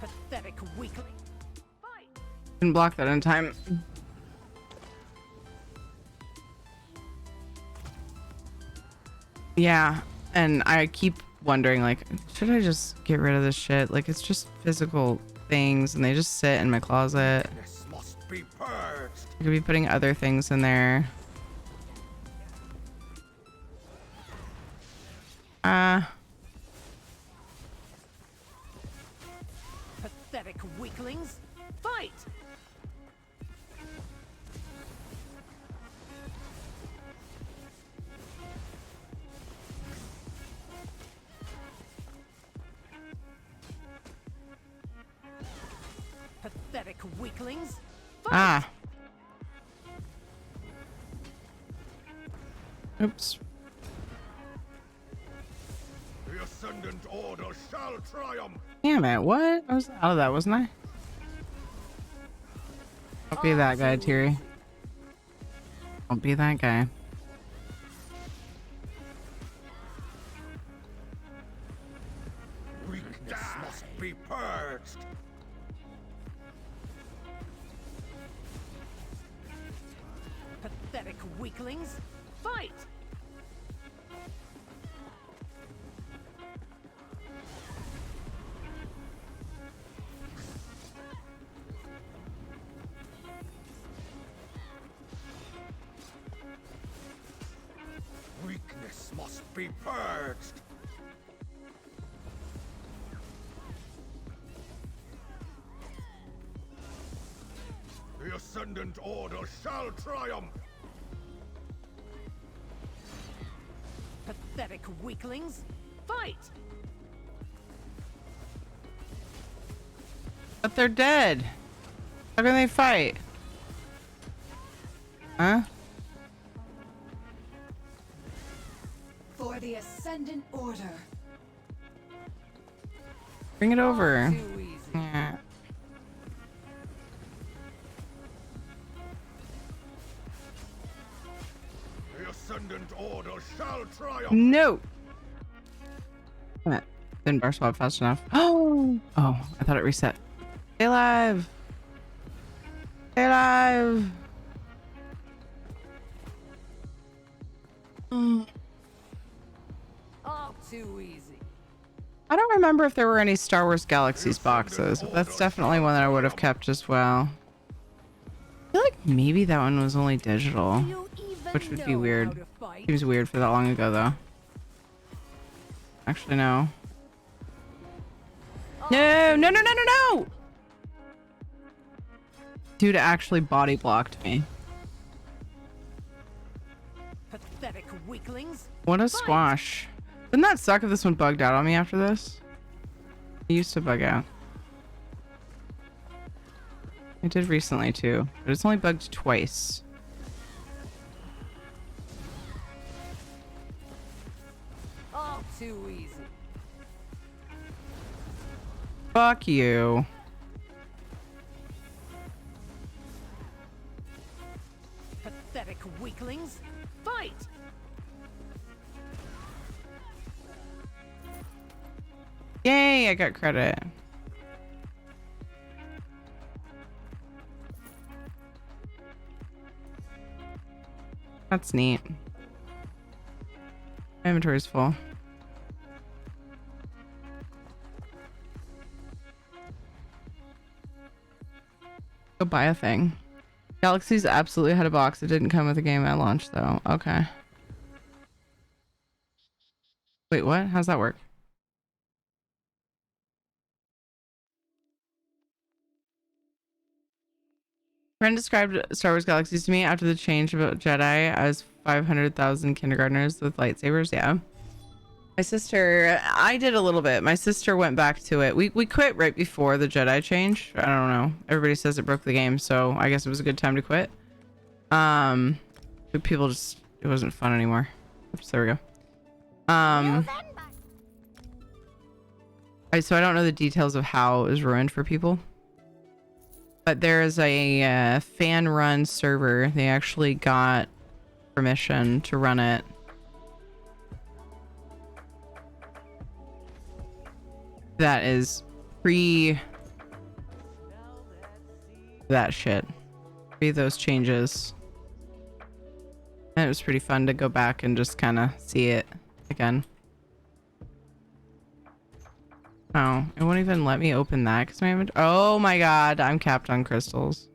Pathetic weakling. Didn't block that in time. Yeah, and I keep wondering like, should I just get rid of this shit? Like it's just physical things and they just sit in my closet. This must be purged. I could be putting other things in there. Pathetic weaklings. Fight! Pathetic weaklings. Fight! Oops. The Ascendant Order shall triumph. Damn it, what? I was out of that, wasn't I? Don't be that guy, Tiri. Don't be that guy. Weakness must be purged. Pathetic weaklings. Fight! Weakness must be purged. The Ascendant Order shall triumph! Pathetic weaklings! Fight! But they're dead. How can they fight? Huh? For the Ascendant Order. Bring it over. Too easy. Yeah. The Ascendant Order shall triumph! No. Didn't bar swap fast enough. Oh, I thought it reset. Stay alive. Stay alive. All too easy. I don't remember if there were any Star Wars Galaxies boxes, but that's definitely one that I would have kept as well. I feel like maybe that one was only digital, which would be weird. Seems weird for that long ago, though. Actually, no. No, no, no, no, no, no! Dude actually body blocked me. Pathetic weaklings! What a squash. Didn't that suck if this one bugged out on me after this? It used to bug out. It did recently too, but it's only bugged twice. All too easy. Fuck you. Pathetic weaklings! Fight! Yay, I got credit. That's neat. My inventory's full. Go buy a thing. Galaxies absolutely had a box. It didn't come with the game at launch though. Okay. Wait, what? How's that work? Friend described Star Wars Galaxies to me after the change about Jedi as 500,000 kindergartners with lightsabers. Yeah. My sister, I did a little bit. My sister went back to it. We quit right before the Jedi change. I don't know. Everybody says it broke the game, so I guess it was a good time to quit. But people just, it wasn't fun anymore. Oops, there we go. So I don't know the details of how it was ruined for people. But there is a fan-run server. They actually got permission to run it. That is pre that shit. Pre those changes. And it was pretty fun to go back and just kind of see it again. Oh, it won't even let me open that because my oh my god, I'm capped on crystals.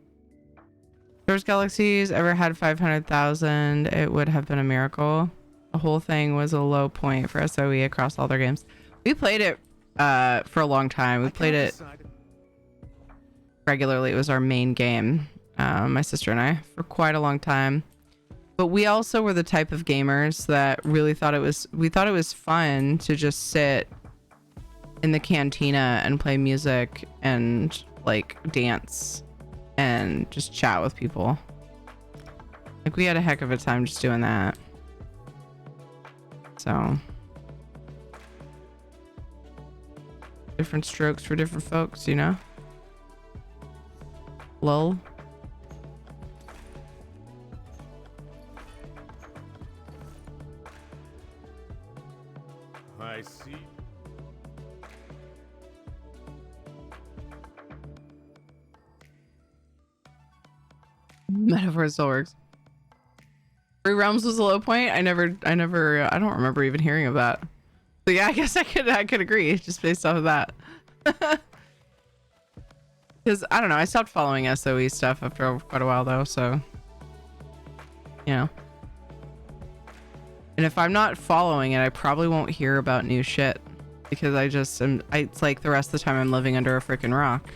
Star Wars Galaxies ever had 500,000, it would have been a miracle. The whole thing was a low point for SOE across all their games. We played it for a long time. We played it regularly. It was our main game, my sister and I, for quite a long time. But we also were the type of gamers that really thought it was fun to just sit in the cantina and play music and like dance and just chat with people. Like we had a heck of a time just doing that. So different strokes for different folks, you know? Lol. I see. Metaphor still works. Three Realms was a low point. I don't remember even hearing of that. So yeah, I guess I could agree just based off of that. Because I don't know, I stopped following SOE stuff after quite a while though, so you know. And if I'm not following it, I probably won't hear about new shit because it's like the rest of the time I'm living under a freaking rock.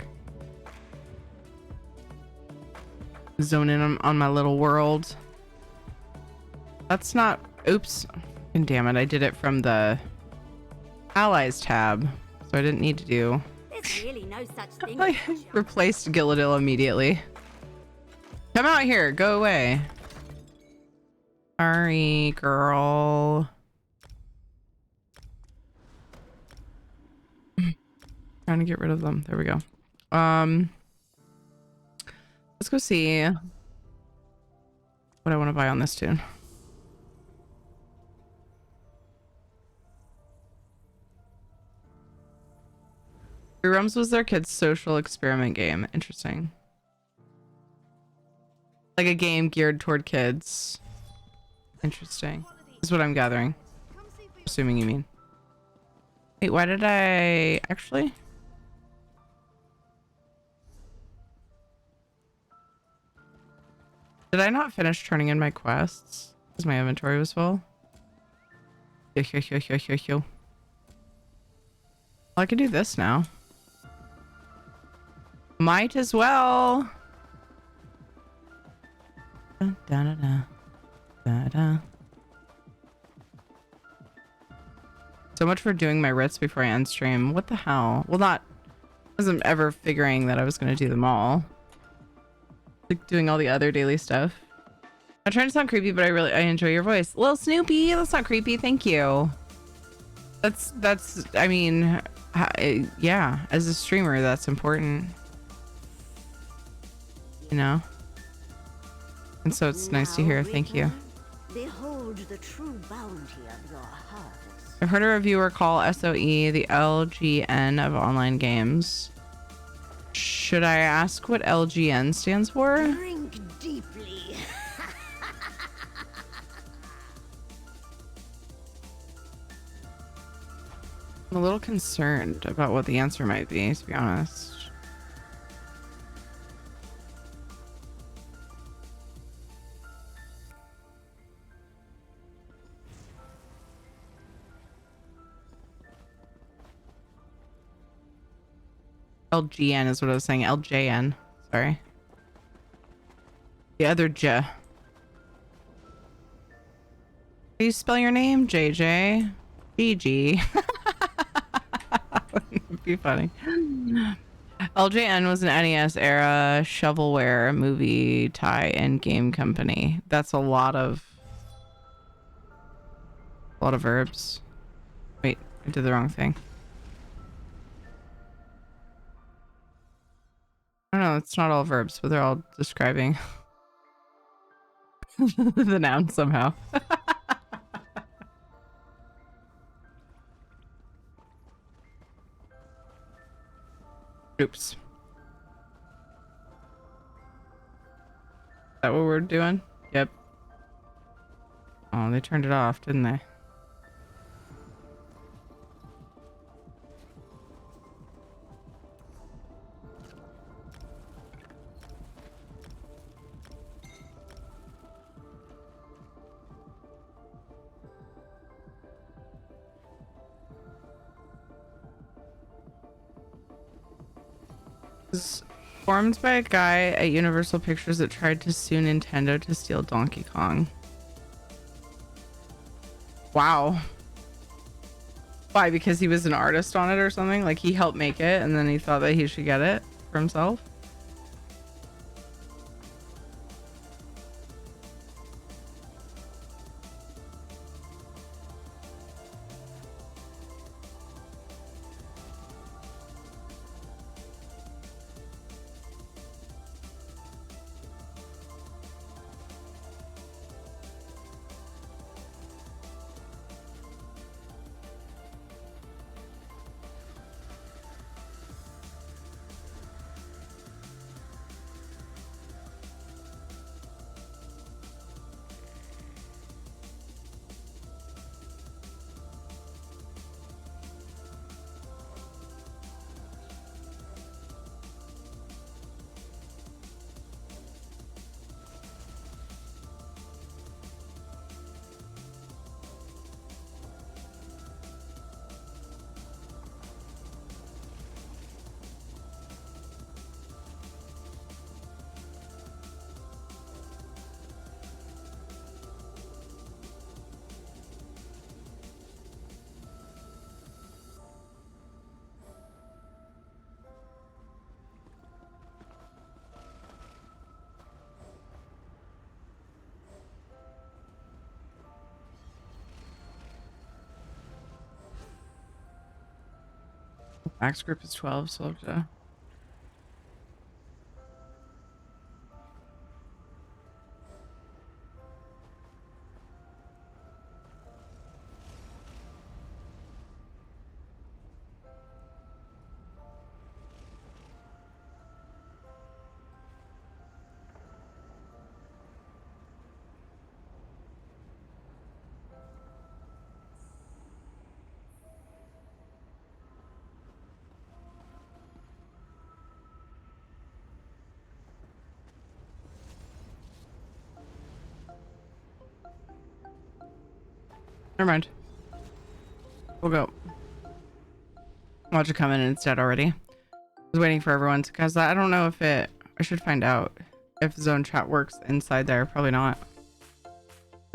Zone in on my little world. That's not... Oops. And damn it, I did it from the Allies tab. So I didn't need to do... There's really no such thing. I replaced Gilladil immediately. Come out here. Go away. Sorry, girl. Trying to get rid of them. There we go. Let's go see what I want to buy on this tune. Free Rums was their kids' social experiment game. Interesting. Like a game geared toward kids. Interesting. Is what I'm gathering. Assuming you mean. Wait, why did I actually? Did I not finish turning in my quests? Because my inventory was full. Well, I can do this now. Might as well. Da, da, da, da. Da, da. So much for doing my writs before I end stream. What the hell? Well, not... I wasn't ever figuring that I was going to do them all. Like doing all the other daily stuff. I'm trying to sound creepy, but I enjoy your voice. Little Snoopy, that's not creepy. Thank you. That's I mean, yeah, as a streamer, that's important. You know? And so it's nice to hear. Thank you. Behold the true bounty of your harvest. I've heard a reviewer call SOE the LGN of online games. Should I ask what LGN stands for? Drink deeply. I'm a little concerned about what the answer might be, to be honest. LGN is what I was saying. LJN. Sorry. The other J. How do you spell your name? JJ? GG. Wouldn't be funny. LJN was an NES era shovelware movie tie-in game company. That's a lot of verbs. Wait, I did the wrong thing. I don't know, it's not all verbs, but they're all describing the noun somehow. Oops. Is that what we're doing? Yep. Oh, they turned it off, didn't they? Was formed by a guy at Universal Pictures that tried to sue Nintendo to steal Donkey Kong. Wow. Why? Because he was an artist on it or something? Like he helped make it and then he thought that he should get it for himself? Max group is 12, so I'll have to... Never mind. We'll go. Watch it come in instead already. I was waiting for everyone to, because I don't know if it... I should find out if zone chat works inside there. Probably not.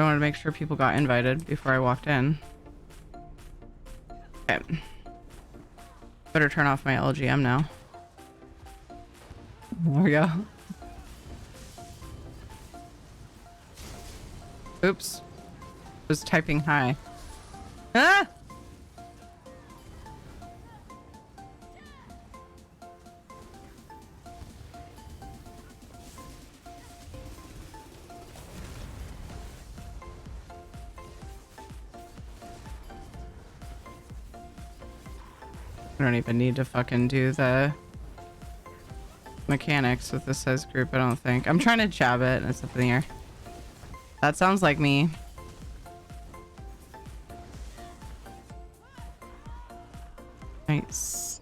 I wanted to make sure people got invited before I walked in. Okay. Better turn off my LGM now. There we go. Oops. Was typing hi. Ah! I don't even need to fucking do the mechanics with the size group, I don't think. I'm trying to jab it and it's up in the air. That sounds like me. Nice.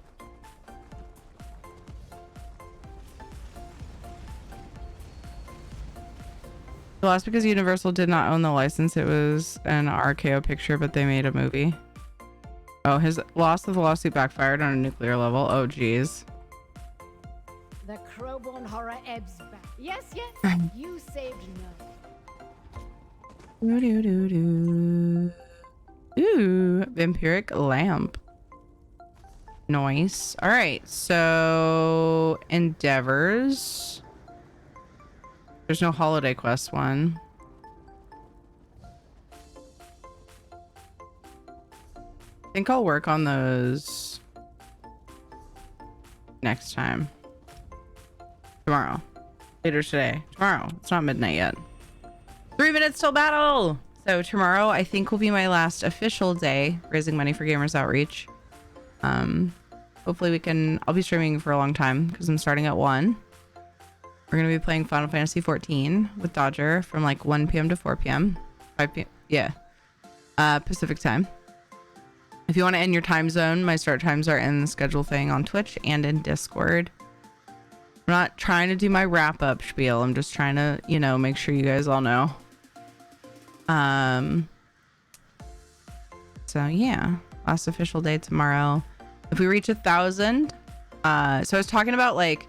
Well, that's because Universal did not own the license. It was an RKO picture, but they made a movie. Oh, his loss of the lawsuit backfired on a nuclear level. Oh, geez. The Crowbone horror ebbs back. Yes, yes, you saved no. Ooh, vampiric lamp. Nice. All right, so endeavors. There's no holiday quest one. I think I'll work on those next time. Tomorrow. Later today. Tomorrow. It's not midnight yet. 3 minutes till battle. So tomorrow I think will be my last official day raising money for Gamers Outreach. Hopefully we can... I'll be streaming for a long time because I'm starting at 1. We're going to be playing Final Fantasy 14 with Dodger from like 1 p.m. to 4 p.m. 5 p.m. Yeah. Pacific time. If you want to end your time zone, my start times are in the schedule thing on Twitch and in Discord. I'm not trying to do my wrap-up spiel. I'm just trying to, you know, make sure you guys all know. So yeah, last official day tomorrow. If we reach 1,000, so I was talking about like,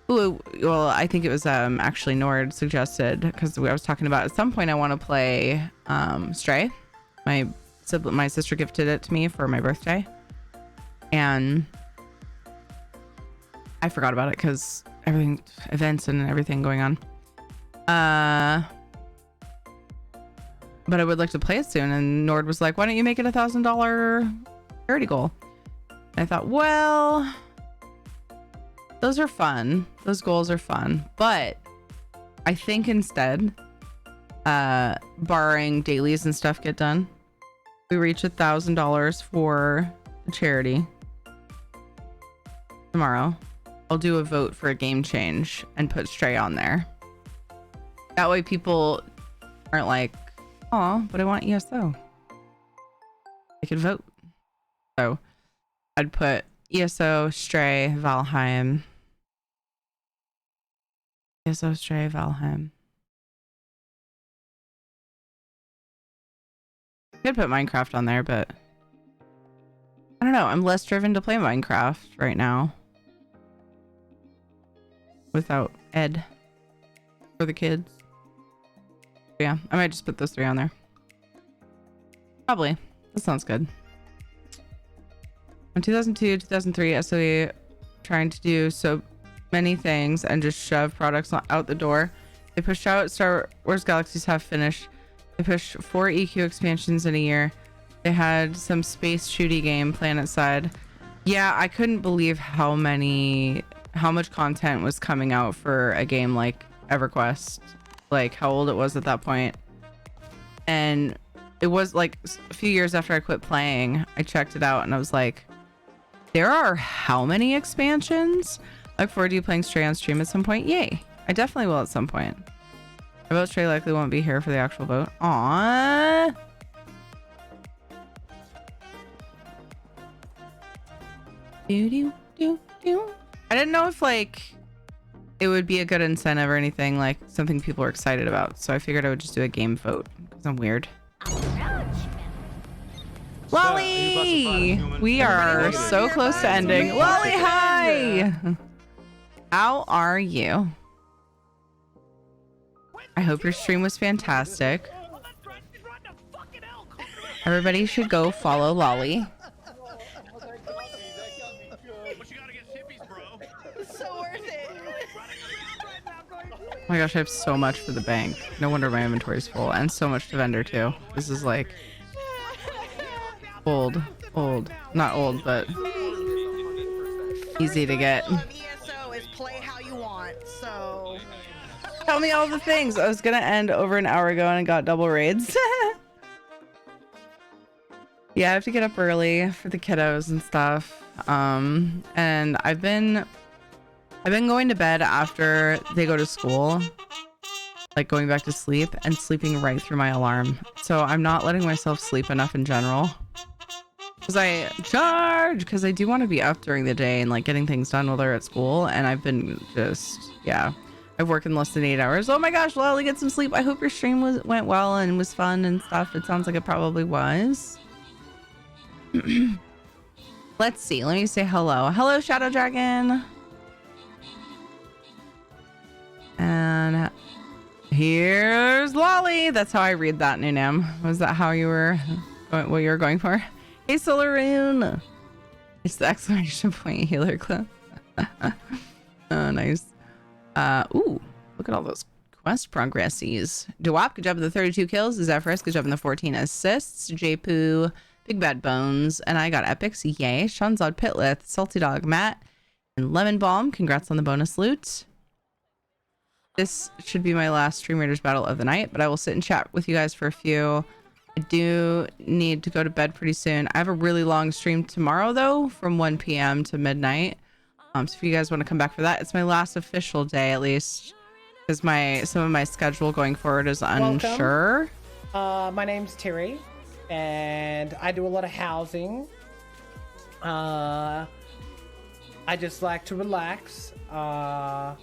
ooh, well, I think it was actually Nord suggested, because I was talking about at some point I want to play Stray. My sister gifted it to me for my birthday, and I forgot about it because everything, events and everything going on. But I would like to play it soon. And Nord was like, why don't you make it $1,000 charity goal? And I thought, well, those are fun. Those goals are fun. But I think instead, barring dailies and stuff get done, we reach $1,000 for the charity tomorrow. I'll do a vote for a game change and put Stray on there. That way people aren't like, oh, but I want ESO. They could vote. So I'd put ESO, Stray, Valheim. ESO, Stray, Valheim. I could put Minecraft on there, but I don't know. I'm less driven to play Minecraft right now without Ed for the kids. Yeah, I might just put those 3 on there. Probably. That sounds good. In 2002, 2003, SOE trying to do so many things and just shove products out the door. They pushed out Star Wars Galaxies half finished. They pushed 4 EQ expansions in a year. They had some space shooty game, Planet Side. Yeah, I couldn't believe how much content was coming out for a game like EverQuest, like how old it was at that point. And it was like a few years after I quit playing, I checked it out and I was like, there are how many expansions? I look forward to you playing Stray on stream at some point. Yay. I definitely will at some point. I vote Stray likely won't be here for the actual vote. Aww. I didn't know if like it would be a good incentive or anything, like something people are excited about. So I figured I would just do a game vote because I'm weird. Lolly! We are so close to ending. Lolly, hi! How are you? I hope your stream was fantastic. Everybody should go follow Lolly. Oh my gosh, I have so much for the bank. No wonder my inventory is full, and so much to vendor too. This is like old, not old, but easy to get. ESO is play how you want, so Tell me all the things. I was gonna end over an hour ago and I got double raids. Yeah, I have to get up early for the kiddos and stuff. And I've been going to bed after they go to school, like going back to sleep and sleeping right through my alarm. So I'm not letting myself sleep enough in general. Because I do want to be up during the day and like getting things done while they're at school. And I've been I've worked in less than 8 hours. Oh my gosh, Lolly, get some sleep. I hope your stream went well and was fun and stuff. It sounds like it probably was. Let's see. Let me say hello. Hello, Shadow Dragon. And here's Lolly. That's how I read that, Nunam. Was that how you were, what you were going for? Hey, Solaroon. It's the exclamation point healer clip. Oh, nice. Ooh, look at all those quest progresses. Dewap, good job with the 32 kills. Zephyrus, good job in the 14 assists. Japu, Big Bad Bones, and I got epics. Yay. Shanzad Pitlith, Salty Dog Matt, and Lemon Balm. Congrats on the bonus loot. This should be my last Stream Raiders battle of the night, but I will sit and chat with you guys for a few. I do need to go to bed pretty soon. I have a really long stream tomorrow, though, from 1 p.m. to midnight. So if you guys want to come back for that, it's my last official day, at least, because some of my schedule going forward is unsure. My name's Terry, and I do a lot of housing. I just like to relax. You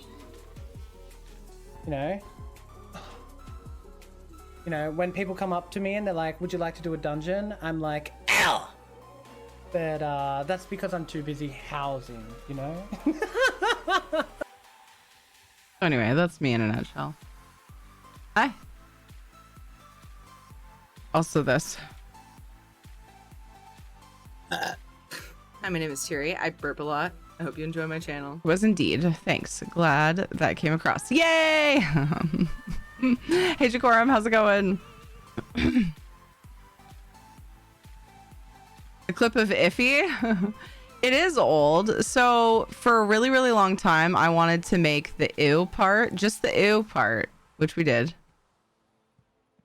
know, when people come up to me and they're like, would you like to do a dungeon? I'm like, ow! But that's because I'm too busy housing, you know? Anyway, that's me in a nutshell. Hi. Also this. Hi, my name is Terry. I burp a lot. I hope you enjoy my channel. It was indeed. Thanks. Glad that came across. Yay! Hey, Jacorum, how's it going? The clip of Iffy. It is old. So for a really, really long time, I wanted to make the ew part, just the ew part, which we did.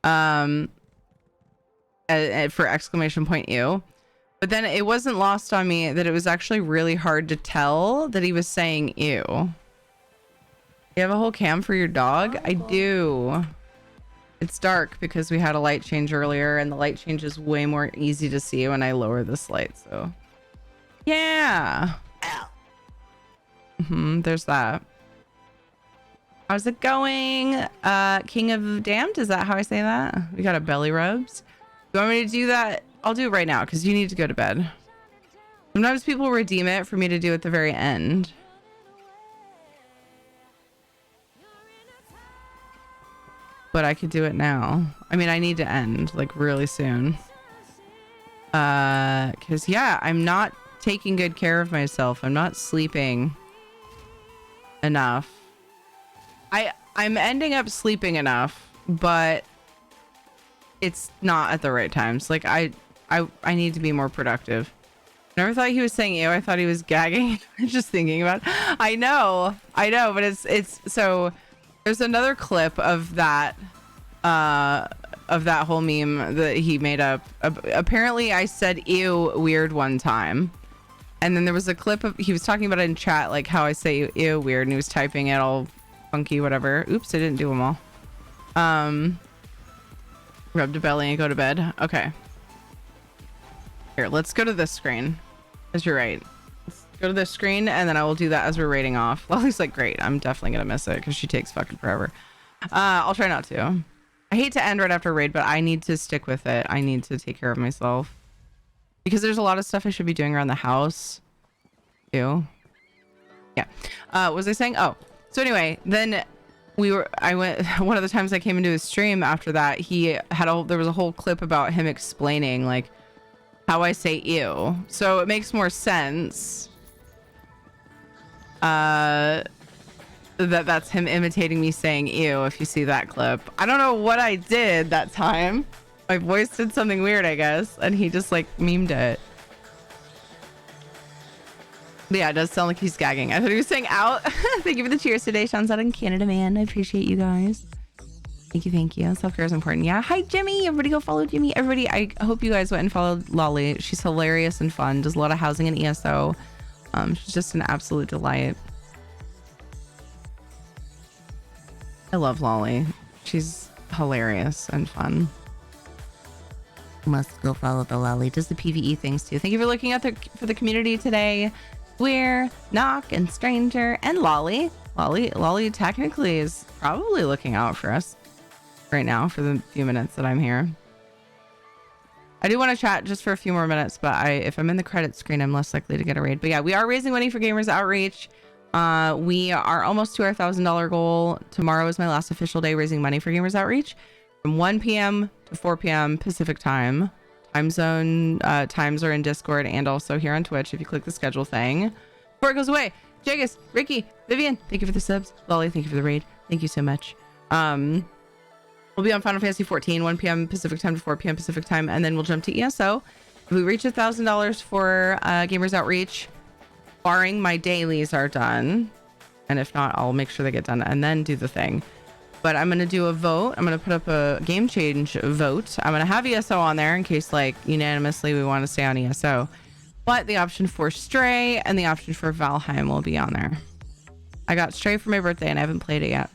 For exclamation point ew. But then it wasn't lost on me that it was actually really hard to tell that he was saying ew. You have a whole cam for your dog? I do. It's dark because we had a light change earlier, and the light change is way more easy to see when I lower this light, so. Yeah. There's that. How's it going? King of Damned? Is that how I say that? We got a belly rubs. You want me to do that? I'll do it right now because you need to go to bed. Sometimes people redeem it for me to do at the very end. But I could do it now. I mean, I need to end like really soon. Because yeah, I'm not taking good care of myself. I'm not sleeping enough. I'm ending up sleeping enough, but it's not at the right times. Like I need to be more productive. Never thought he was saying ew. I thought he was gagging. Just thinking about it. I know, but it's so there's another clip of that whole meme that he made up. Apparently I said ew weird one time. And then there was a clip of he was talking about it in chat, like how I say ew weird, and he was typing it all funky, whatever. Oops, I didn't do them all. Rub the belly and go to bed. Okay. Here, let's go to this screen. Because you're right. Let's go to this screen, and then I will do that as we're raiding off. Lolly's like, great. I'm definitely going to miss it because she takes fucking forever. I'll try not to. I hate to end right after raid, but I need to stick with it. I need to take care of myself. Because there's a lot of stuff I should be doing around the house. Too. Yeah. What was I saying? Oh. So anyway, then I went one of the times I came into his stream after that, there was a whole clip about him explaining like how I say ew. So it makes more sense that's him imitating me saying ew if you see that clip. I don't know what I did that time. My voice did something weird, I guess, and he just like memed it. But yeah, it does sound like he's gagging. I thought he was saying out. Thank you for the cheers today. Sean's out in Canada, man. I appreciate you guys. Thank you. Self-care is important. Yeah. Hi, Jimmy. Everybody go follow Jimmy. Everybody, I hope you guys went and followed Lolly. She's hilarious and fun. Does a lot of housing and ESO. She's just an absolute delight. I love Lolly. She's hilarious and fun. Must go follow the Lolly. Does the PvE things too. Thank you for looking at for the community today. We're Knock and Stranger and Lolly. Lolly technically is probably looking out for us right now for the few minutes that I'm here. I do want to chat just for a few more minutes, but if I'm in the credit screen, I'm less likely to get a raid. But yeah, we are raising money for Gamers Outreach. We are almost to our $1,000 goal. Tomorrow is my last official day raising money for Gamers Outreach from 1 p.m. to 4 p.m. Pacific time. Time zone times are in Discord and also here on Twitch if you click the schedule thing. Before it goes away, Jagus, Ricky, Vivian, thank you for the subs. Lolly, thank you for the raid. Thank you so much. We'll be on Final Fantasy 14, 1 p.m. Pacific time to 4 p.m. Pacific time, and then we'll jump to ESO. If we reach $1,000 for Gamers Outreach, barring my dailies are done, and if not, I'll make sure they get done and then do the thing. But I'm going to do a vote. I'm going to put up a game change vote. I'm going to have ESO on there in case, like, unanimously we want to stay on ESO. But the option for Stray and the option for Valheim will be on there. I got Stray for my birthday and I haven't played it yet.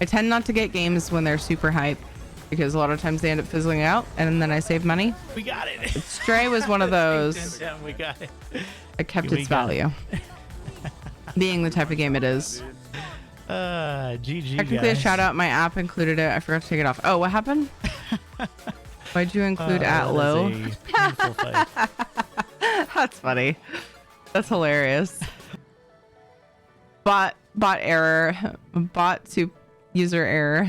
I tend not to get games when they're super hype because a lot of times they end up fizzling out and then I save money. We got it. But Stray was one of those. Yeah, we got it. It kept its value. Being the type of game it is. GG. Technically, guys. a shout out. My app included it. I forgot to take it off. Oh, what happened? Why'd you include at low? That's funny. That's hilarious. Bot error. Bot to user error.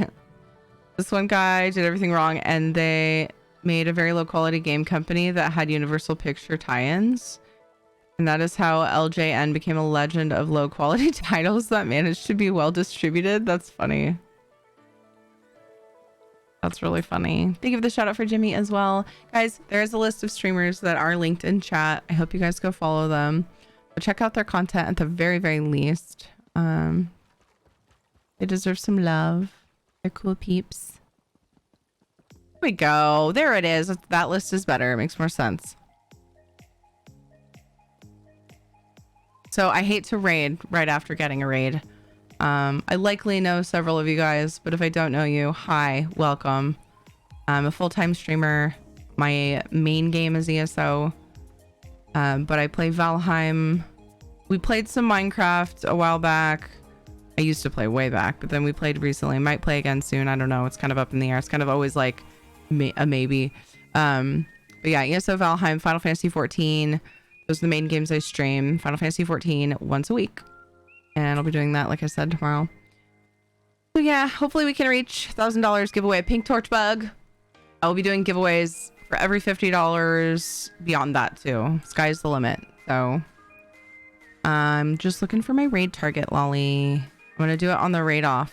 This one guy did everything wrong, and they made a very low quality game company that had Universal Picture tie-ins. And that is how LJN became a legend of low quality titles that managed to be well distributed. That's funny. That's really funny. Thank you for the shout out for Jimmy as well. Guys, there is a list of streamers that are linked in chat. I hope you guys go follow them. But check out their content at the very, very least. They deserve some love. They're cool peeps. There we go. There it is. That list is better. It makes more sense. So I hate to raid right after getting a raid. I likely know several of you guys, but if I don't know you, hi, welcome. I'm a full-time streamer. My main game is ESO, but I play Valheim. We played some Minecraft a while back. I used to play way back, but then we played recently. Might play again soon. I don't know. It's kind of up in the air. It's kind of always like a maybe. But yeah, ESO, Valheim, Final Fantasy 14. Those are the main games I stream. Final Fantasy 14 once a week. And I'll be doing that, like I said, tomorrow. So yeah, hopefully we can reach $1,000 giveaway. Pink Torch Bug. I'll be doing giveaways for every $50 beyond that too. Sky's the limit. So I'm just looking for my raid target, Lolly. I'm going to do it on the raid off.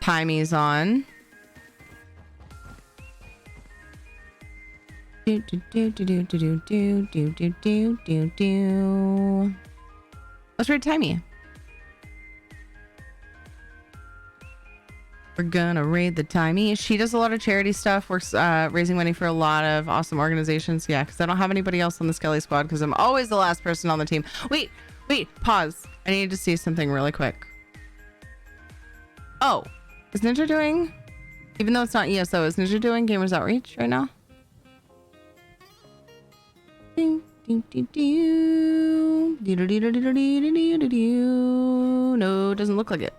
Timey's on. Do do do do do do do do do do do. Let's raid Timey. We're gonna raid the Timey. She does a lot of charity stuff, works raising money for a lot of awesome organizations. Yeah, because I don't have anybody else on the Skelly squad because I'm always the last person on the team. Wait, pause. I need to see something really quick. Oh, is Ninja doing, even though it's not ESO, is Ninja doing Gamers Outreach right now? No, it doesn't look like it.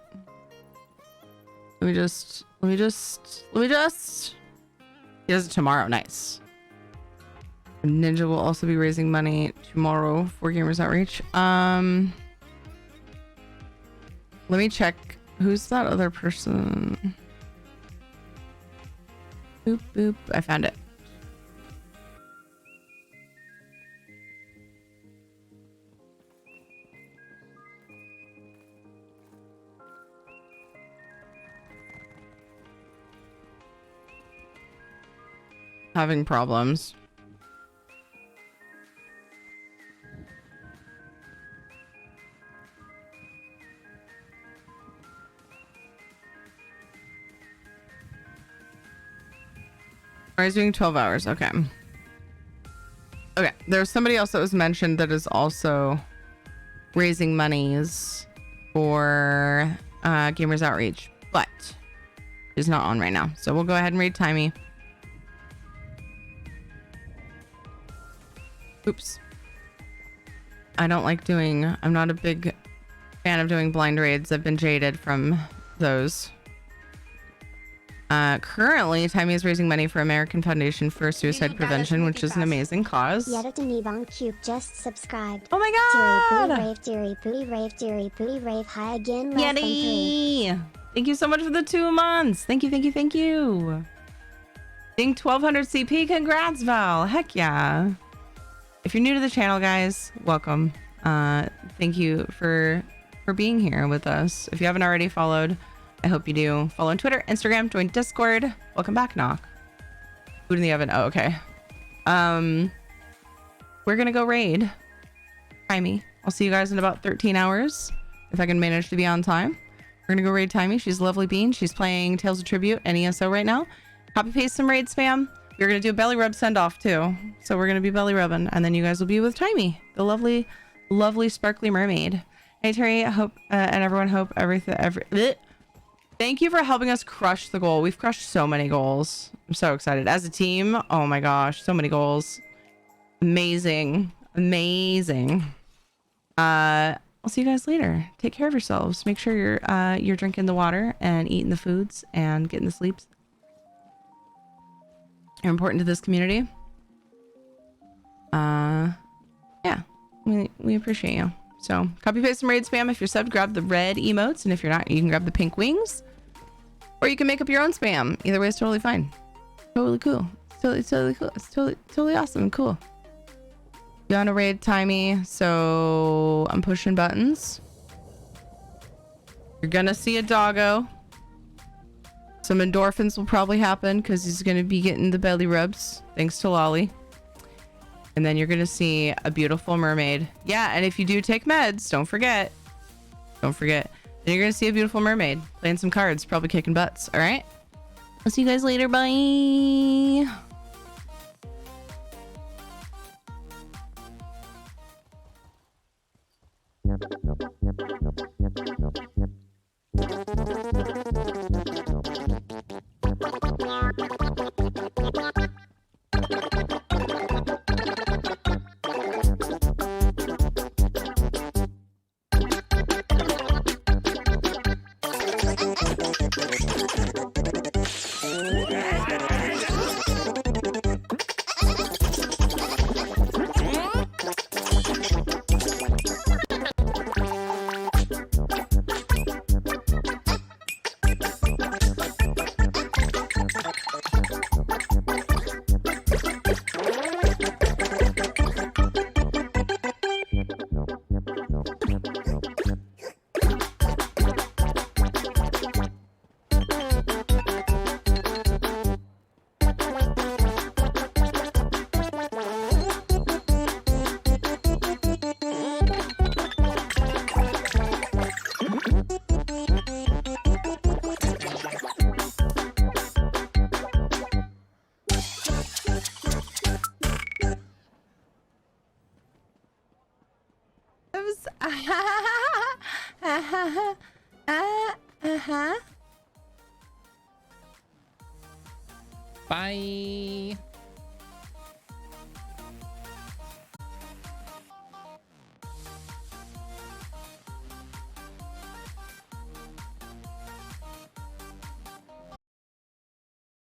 Let me just. He does it tomorrow. Nice. Ninja will also be raising money tomorrow for Gamers Outreach. Let me check. Who's that other person? Boop, boop. I found it. Having problems. Or he's doing 12 hours. Okay. Okay. There's somebody else that was mentioned that is also raising monies for Gamers Outreach, but he's not on right now. So we'll go ahead and raid Timey. Oops. I don't like doing, I'm not a big fan of doing blind raids. I've been jaded from those. Currently, Timey is raising money for American Foundation for Suicide Prevention, which is an amazing cause. Cube just subscribed. Oh my god! Booty rave, hi again, less than 3. Thank you so much for the 2 months. Thank you. Ding 1200 CP, congrats, Val. Heck yeah. If you're new to the channel, guys, welcome. Thank you for being here with us. If you haven't already followed, I hope you do. Follow on Twitter, Instagram, join Discord. Welcome back, Knock. Food in the oven. Oh, okay. We're gonna go raid Timey. I'll see you guys in about 13 hours if I can manage to be on time. We're gonna go raid Timey. She's a lovely bean. She's playing Tales of Tribute and ESO right now. Copy paste some raid spam. We're gonna do a belly rub send off too. So we're gonna be belly rubbing, and then you guys will be with Timey, the lovely, lovely sparkly mermaid. Hey Terry, I hope and everyone hope everything. Thank you for helping us crush the goal. We've crushed so many goals. I'm so excited. As a team, oh my gosh, so many goals. Amazing. I'll see you guys later. Take care of yourselves. Make sure you're drinking the water and eating the foods and getting the sleeps. You're important to this community. Yeah, we appreciate you. So copy paste some raid spam. If you're subbed, grab the red emotes, and if you're not, you can grab the pink wings, or you can make up your own spam. Either way is totally fine. Totally cool. It's totally cool. It's totally awesome and cool. You want to raid Timey? So I'm pushing buttons. You're gonna see a doggo. Some endorphins will probably happen because he's gonna be getting the belly rubs thanks to Lolly. And then you're going to see a beautiful mermaid. Yeah, and if you do take meds, don't forget. Then you're going to see a beautiful mermaid playing some cards, probably kicking butts. All right? I'll see you guys later. Bye. Yes. Bye.